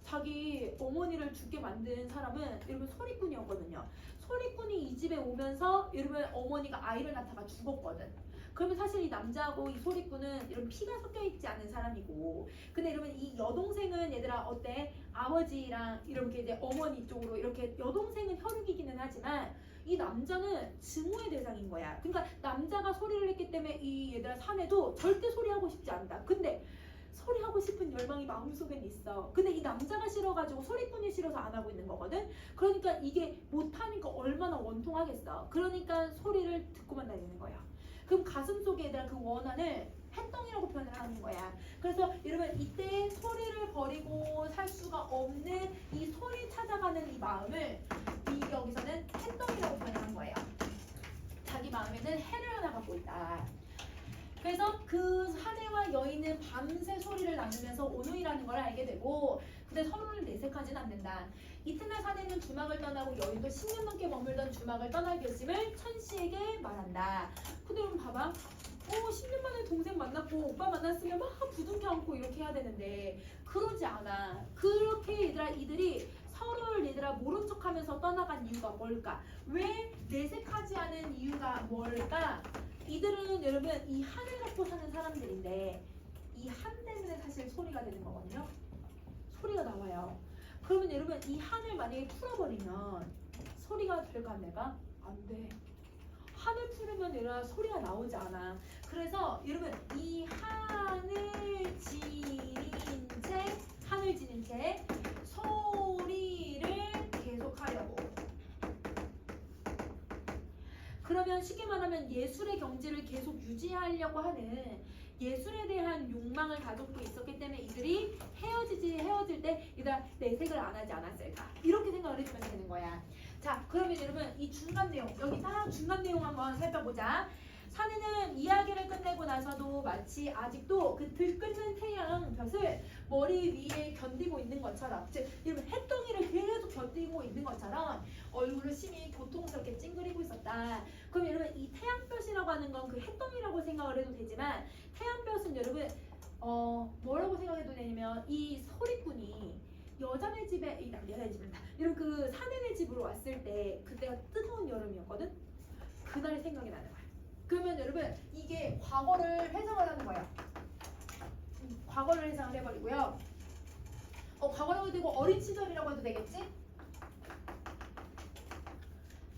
자기 어머니를 죽게 만든 사람은 여러분 소리꾼이었거든요. 소리꾼이 이 집에 오면서 여러분 어머니가 아이를 낳다가 죽었거든. 그러면 사실 이 남자하고 이 소리꾼은 여러분 피가 섞여 있지 않은 사람이고, 근데 여러분 이 여동생은 얘들아 어때? 아버지랑 이렇게 이제 어머니 쪽으로 이렇게 여동생은 혈육이기는 하지만 이 남자는 증오의 대상인 거야. 그러니까 남자가 소리를 했기 때문에 이 얘들아 사내도 절대 소리하고 싶지 않다. 근데 소리하고 싶은 열망이 마음속엔 있어. 근데 이 남자가 싫어가지고 소리꾼이 싫어서 안 하고 있는 거거든. 그러니까 이게 못하니까 얼마나 원통하겠어. 그러니까 소리를 듣고만 다니는 거야. 그럼 가슴 속에 얘들아 그 원한을 해덩이라고 표현을 하는 거야. 그래서 여러분 이때 소리를 버리고 살 수가 없는 이 소리 찾아가는 이 마음을 이 여기서는 해덩이라고 표현한 거예요. 자기 마음에는 해를 하나 갖고 있다. 그래서 그 사내와 여인은 밤새 소리를 나누면서 온누이라는 걸 알게 되고, 근데 서로를 내색하진 않는다. 이튿날 사내는 주막을 떠나고 여인도 10년 넘게 머물던 주막을 떠날 결심을 천씨에게 말한다. 근데 여러분 봐봐. 10년 만에 동생 만났고 오빠 만났으면 막 부둥켜 안고 이렇게 해야 되는데 그러지 않아. 그렇게 얘들아 이들이 서로를 얘들아 모른 척하면서 떠나간 이유가 뭘까? 왜 내색하지 않은 이유가 뭘까? 이들은 여러분 이 한을 갖고 사는 사람들인데 이 한 때문에 사실 소리가 되는 거거든요. 소리가 나와요. 그러면 여러분 이 한을 만약에 풀어버리면 소리가 될까 안 될까? 안 돼. 한을 풀으면 얘들아 소리가 나오지 않아. 그래서 여러분 이 한을 지닌 채 소리를 계속하려고. 그러면 쉽게 말하면 예술의 경지를 계속 유지하려고 하는 예술에 대한 욕망을 가지고 있었기 때문에 이들이 헤어질 때 얘들아 내색을 안 하지 않았을까, 이렇게 생각을 해주면 되는 거야. 자 그러면 여러분 이 중간 내용 여기 딱 중간 내용 한번 살펴보자. 사내는 이야기를 끝내고 나서도 마치 아직도 그 들끓는 태양볕을 머리 위에 견디고 있는 것처럼, 즉 이런 햇덩이를 계속 견디고 있는 것처럼 얼굴을 심히 고통스럽게 찡그리고 있었다. 그럼 여러분 이 태양볕이라고 하는 건 그 햇덩이라고 생각을 해도 되지만, 태양볕은 여러분 뭐라고 생각해도 되냐면 이 소리꾼이 여자네 집에, 여자네 집이란다, 이런 그 사내네 집으로 왔을 때 그때가 뜨거운 여름이었거든. 그날이 생각이 나는 거야. 그러면 여러분 이게 과거를 회상을 하는 거예요. 과거를 회상을 해버리고요. 과거라고 해도 되고 어린 시절이라고 해도 되겠지?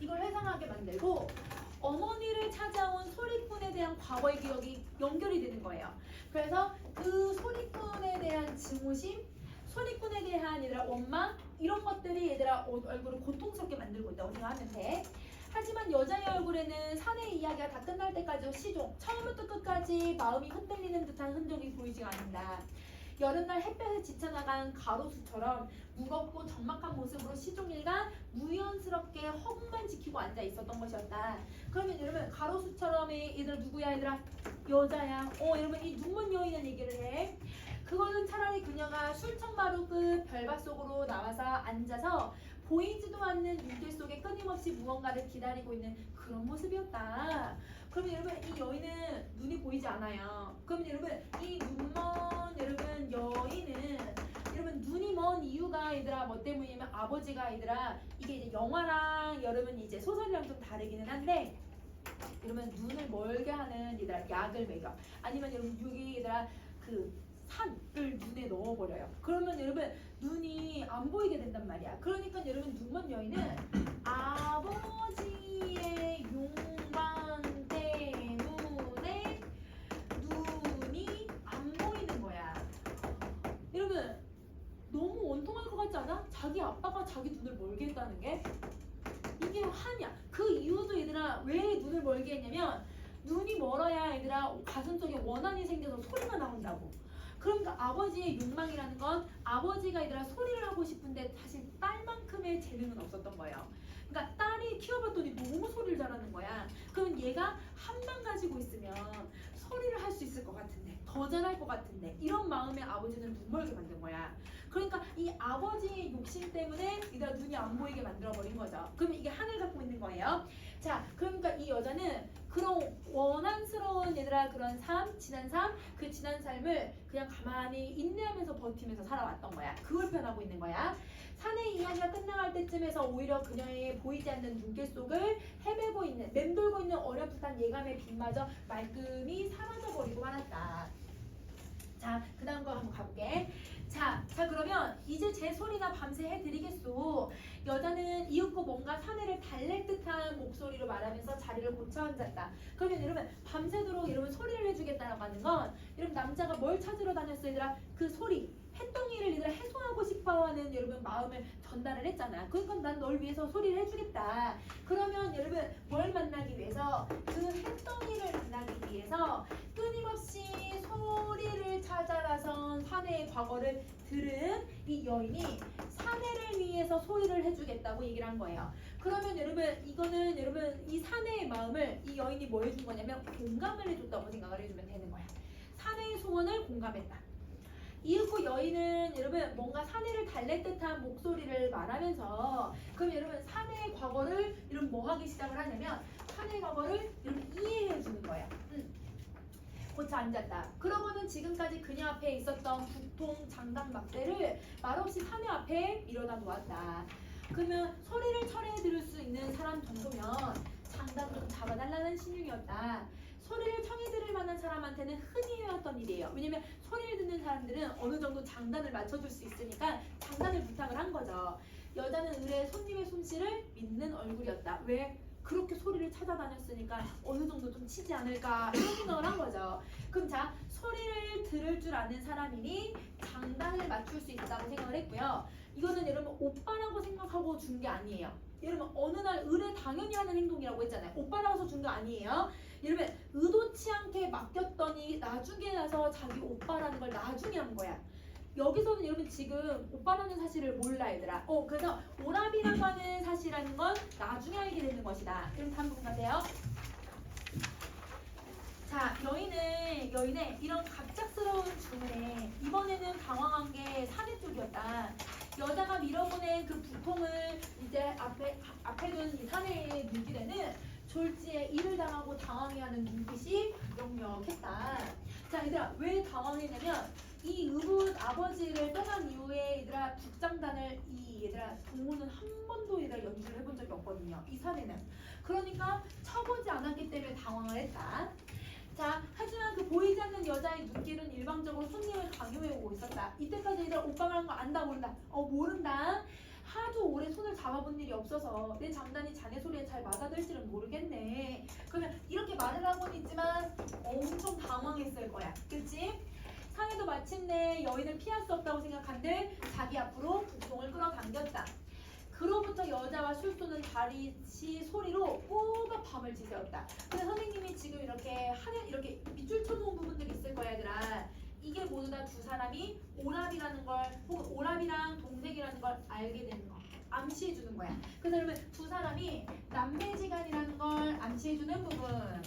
이걸 회상하게 만들고 어머니를 찾아온 소리꾼에 대한 과거의 기억이 연결이 되는 거예요. 그래서 그 소리꾼에 대한 증오심, 소리꾼에 대한 얘들아 원망, 이런 것들이 얘들아 얼굴을 고통스럽게 만들고 있다고 생각하면 돼. 하지만 여자의 얼굴에는 사내의 이야기가 다 끝날 때까지 시종, 처음부터 끝까지 마음이 흔들리는 듯한 흔적이 보이지 않는다. 여름날 햇볕에 지쳐나간 가로수처럼 무겁고 적막한 모습으로 시종일관 무연스럽게 허공만 지키고 앉아 있었던 것이었다. 그러면 여러분 가로수처럼의 얘들아 누구야? 얘들아 여자야. 여러분 이 눈먼 여인은 얘기를 해. 그거는 차라리 그녀가 술청마루 끝 별밭 속으로 나와서 앉아서 보이지도 않는 윤길 속에 끊임없이 무언가를 기다리고 있는 그런 모습이었다. 그러면 여러분 이 여인은 눈이 보이지 않아요. 그러면 여러분 이 눈먼 여러분 여인은 여러분 눈이 먼 이유가 얘들아 뭐 때문이냐면 아버지가 얘들아 이게 이제 영화랑 여러분 이제 소설이랑 좀 다르기는 한데 여러분 눈을 멀게 하는 얘들아 약을 먹여. 아니면 여러분 여기 얘들아 그 산을 눈에 넣어버려요. 그러면 여러분 눈이 안 보이게 된단 말이야. 그러니까 여러분 눈먼 여인은 아버지의 용방 때문에 눈이 안 보이는 거야. 여러분 너무 원통할 것 같지 않아? 자기 아빠가 자기 눈을 멀게 했다는 게 이게 하냐? 그 이유도 얘들아 왜 눈을 멀게 했냐면 눈이 멀어야 얘들아 가슴속에 원한이 생겨서 소리가 나온다고. 그러니까 아버지의 욕망이라는 건 아버지가 얘들아 소리를 하고 싶은데 사실 딸만큼의 재능은 없었던 거예요. 그러니까 딸이 키워봤더니 너무 소리를 잘하는 거야. 그럼 얘가 한만 가지고 있으면 소리를 할 수 있을 것 같은데 더 잘할 것 같은데 이런 마음에 아버지는 눈멀게 만든 거야. 그러니까 이 아버지의 욕심 때문에 얘들아 눈이 안 보이게 만들어버린 거죠. 그럼 이게 한을 갖고 있는 거예요. 자, 그러니까 이 여자는 그런 원한스러운 얘들아 그런 삶, 지난 삶, 그 지난 삶을 그냥 가만히 인내하면서 버티면서 살아왔던 거야. 그걸 표현하고 있는 거야. 사내의 이야기가 끝나갈 때쯤에서 오히려 그녀의 보이지 않는 눈길 속을 헤매고 있는, 맴돌고 있는 어렴풋한 예감의 빛마저 말끔히 사라져버리고 말았다. 자, 그 다음 거 한번 가볼게. 자 그러면 이제 제 소리나 밤새 해드리겠소. 여자는 이윽고 뭔가 사내를 달랠 듯한 목소리로 말하면서 자리를 고쳐 앉았다. 그러면 여러분 밤새도록 여러분 소리를 해주겠다라고 하는 건 여러분 남자가 뭘 찾으러 다녔어 얘들아? 그 소리, 햇덩이를 얘들아 해소하고 싶어하는 여러분 마음을 전달을 했잖아. 그러니까 난 널 위해서 소리를 해주겠다. 그러면 여러분 뭘 만나기 위해서? 그 햇덩이를 만나기 위해서 끊임없이 소리를 찾아 나선 사내의 과거를 들은 이 여인이 사내를 위해서 소리를 해주겠다고 얘기를 한 거예요. 그러면 여러분 이거는 여러분 이 사내의 마음을 이 여인이 뭐 해준 거냐면 공감을 해줬다고 생각을 해주면 되는 거야. 사내의 소원을 공감했다. 이윽고 여인은 여러분 뭔가 사내를 달랠 듯한 목소리를 말하면서 그럼 여러분 사내의 과거를 여러분 뭐 하기 시작을 하냐면 사내의 과거를 여러분 이해해 주는 거예요. 고쳐 앉았다. 그러고는 지금까지 그녀 앞에 있었던 국통 장당 막대를 말없이 사내 앞에 밀어다 놓았다. 그러면 소리를 철회해 들을 수 있는 사람 정도면 장당 좀 잡아달라는 신용이었다. 소리를 청해 들을 만한 사람한테는 흔히 해왔던 일이에요. 왜냐면 소리를 듣는 사람들은 어느 정도 장단을 맞춰줄 수 있으니까 장단을 부탁을 한 거죠. 여자는 의뢰 손님의 솜씨를 믿는 얼굴이었다. 왜? 그렇게 소리를 찾아다녔으니까 어느 정도 좀 치지 않을까 이런 생각을 한 거죠. 그럼 자, 소리를 들을 줄 아는 사람이니 장단을 맞출 수 있다고 생각을 했고요. 이거는 여러분 오빠라고 생각하고 준 게 아니에요. 여러분 어느 날 의뢰 당연히 하는 행동이라고 했잖아요. 오빠라고 준 거 아니에요. 여러분 의도치 않게 맡겼더니 나중에 나서 자기 오빠라는 걸 나중에 한 거야. 여기서는 여러분 지금 오빠라는 사실을 몰라 얘들아. 그래서 오랍이라고 하는 사실이라는 건 나중에 알게 되는 것이다. 그럼 다음 부분 가세요. 자, 여인의 이런 갑작스러운 주문에 이번에는 당황한 게 사내 쪽이었다. 여자가 밀어보낸 그 부통을 이제 앞에 둔 이 사내의 눈길에는 졸지에 일을 당하고 당황해하는 눈빛이 역력했다. 자, 얘들아, 왜 당황했냐면 이 의붓 아버지를 떠난 이후에 얘들아 북장단을 얘들아 동무는 한 번도 얘들아 연주를 해본 적이 없거든요. 이 사내는. 그러니까 쳐보지 않았기 때문에 당황을 했다. 자, 하지만 그 보이지 않는 여자의 눈길은 일방적으로 손님을 강요해오고 있었다. 이때까지 얘들아 오빠 말한 거 안다 모른다. 모른다. 하도 오래 손을 잡아본 일이 없어서 내 장단이 자네 소리에 잘 맞아들지는 모르겠네. 그러면 이렇게 말을 하고는 있지만 엄청 당황했을 거야. 그치? 사내도 마침내 여인을 피할 수 없다고 생각한들 자기 앞으로 북통을 끌어당겼다. 그로부터 여자와 술소는 다리치 소리로 꼬박 밤을 지새웠다. 근데 선생님이 지금 이렇게 밑줄 쳐놓은 부분들이 있을 거야, 얘들아. 이게 모두 다 두 사람이 오랍이라는 걸, 혹은 오랍이랑 동생이라는 걸 알게 되는 거. 암시해주는 거야. 그래서 여러분 두 사람이 남매지간이라는 걸 암시해주는 부분.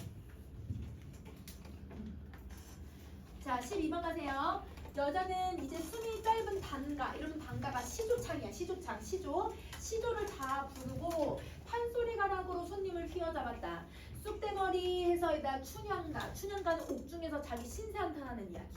자, 12번 가세요. 여자는 이제 숨이 짧은 단가, 이러면 단가가 시조창이야. 시조창, 시조를 다 부르고 판소리 가락으로 손님을 휘어잡았다. 쑥대머리에서 춘향가는 옥중에서 자기 신세 한탄하는 이야기.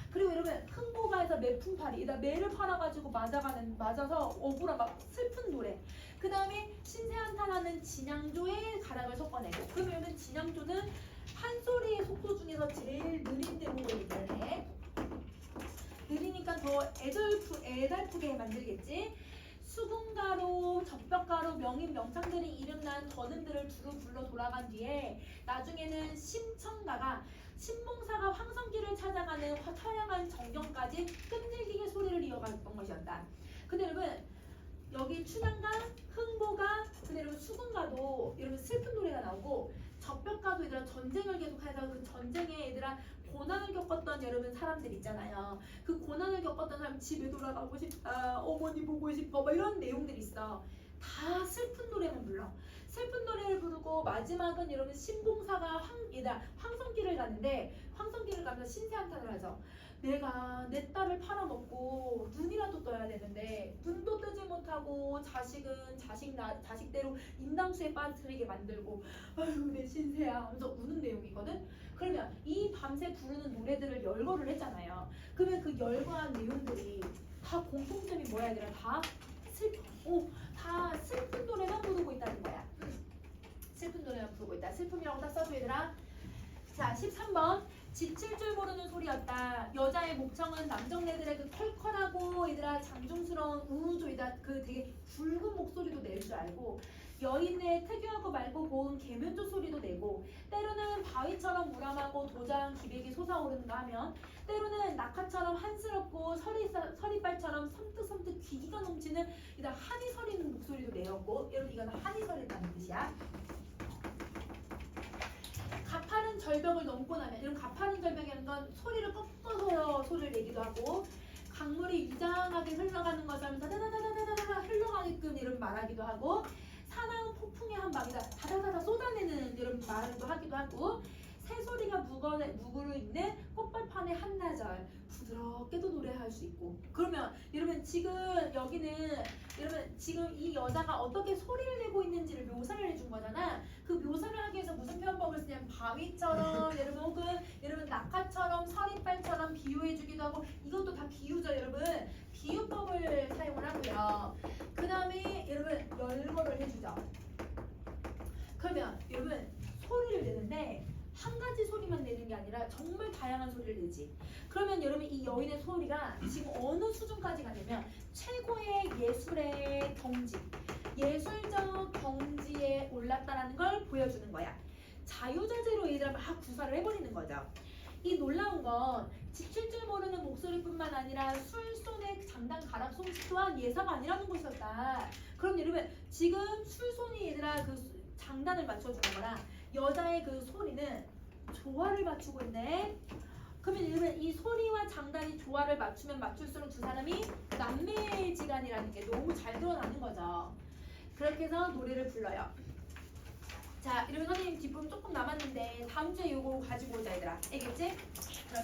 그리고 여러분 흥보가에서 매풍파리, 매를 팔아가지고 맞아서 억울한 막 슬픈 노래. 그 다음에 신세 한탄하는 진양조의 가락을 섞어내고. 그러면 여러분 진양조는 판소리의 속도 중에서 제일 느린 대목을 얘기를 해. 느리니까 더 애달프게 만들겠지. 수군가로, 적벽가로 명인 명창들이 이름난 더는들을 두루 불러 돌아간 뒤에 나중에는 심청가가 신봉사가 황성길을 찾아가는 처량한 정경까지 끈질기게 소리를 이어갔던 것이었다. 근데 여러분 여기 춘향가, 흥보가, 근데 여러분 수군가도 여러분 슬픈 노래가 나오고 적벽가도 얘들아 전쟁을 계속하다가 그 전쟁에 얘들아 고난을 겪었던 여러분 사람들 있잖아요. 그 고난을 겪었던 사람 집에 돌아가고 싶다, 어머니 보고 싶어, 막 이런 내용들이 있어. 다 슬픈 노래만 불러. 슬픈 노래를 부르고 마지막은 여러분 신봉사가 황성길을 가는데 황성길을 가면서 신세한탄을 하죠. 내가 내 딸을 팔아먹고 눈이라도 떠야 되는데 눈도 뜨지 못하고 자식은 자식대로 인당수에 빠뜨리게 만들고 아유 내 신세야 하면서 우는 내용이거든. 그러면 이 밤새 부르는 노래들을 열거를 했잖아요. 그러면 그 열거한 내용들이 다 공통점이 뭐야 얘들아? 다 슬픈 노래만 부르고 있다는 거야. 슬픈 노래만 부르고 있다. 슬픔이라고 딱 써줘 얘들아. 자, 13번. 지칠 줄 모르는 소리였다. 여자의 목청은 남정네들의 그 컬컬하고 얘들아 장중스러운 우우조이다. 그 되게 굵은 목소리도 낼 줄 알고 여인의 특유하고 맑고 고운 계면조 소리도 내고 때로는 바위처럼 무람하고 도장 기백이 솟아오른다 하면 때로는 낙하처럼 한스럽고 서리발처럼 섬뜩섬뜩 귀기가 넘치는 일단 한이 서리는 목소리도 내었고 여러분 이거는 한이 서린다는 뜻이야. 가파른 절벽을 넘고 나면 이런 가파른 절벽이라는 건 소리를 꺾어서 소리를 내기도 하고 강물이 유장하게 흘러가는 것을 다다다다다다다 흘러가게끔 이런 말하기도 하고 사나운 폭풍의 한 방이다 다다다다 쏟아내는 이런 말도 하기도 하고 새소리가 무구르 있는 꽃발판의 한나절 부드럽게도 노래할 수 있고. 그러면 여러분 지금 여기는 여러분 지금 이 여자가 어떻게 소리를 내고 있는지를 묘사를 해준 거잖아. 그 묘사를 하기 위해서 무슨 표현법을 쓰냐면 바위처럼 여러분 혹은 여러분 낙하처럼 서리발처럼 비유해주기도 하고 이것도 다 비유죠 여러분. 비유법을 사용을 하고요. 그 다음에 여러분 열거를 해주죠. 그러면 여러분 소리를 내는데 한 가지 소리만 내는 게 아니라 정말 다양한 소리를 내지. 그러면 여러분 이 여인의 소리가 지금 어느 수준까지 가냐면 최고의 예술의 경지, 예술적 경지에 올랐다라는 걸 보여주는 거야. 자유자재로 얘들아 막 구사를 해버리는 거죠. 이 놀라운 건 지칠 줄 모르는 목소리뿐만 아니라 술손의 장단 가락 솜씨 또한 예사가 아니라는 것이었다. 그럼 여러분 지금 술손이 얘들아 그 장단을 맞춰주는 거라 여자의 그 소리는 조화를 맞추고 있네. 그러면 여러분 이 소리와 장단이 조화를 맞추면 맞출수록 두 사람이 남매지간이라는 게 너무 잘 드러나는 거죠. 그렇게 해서 노래를 불러요. 자, 이러면 선생님 뒷부분 조금 남았는데 다음 주에 이거 가지고 오자 얘들아. 알겠지?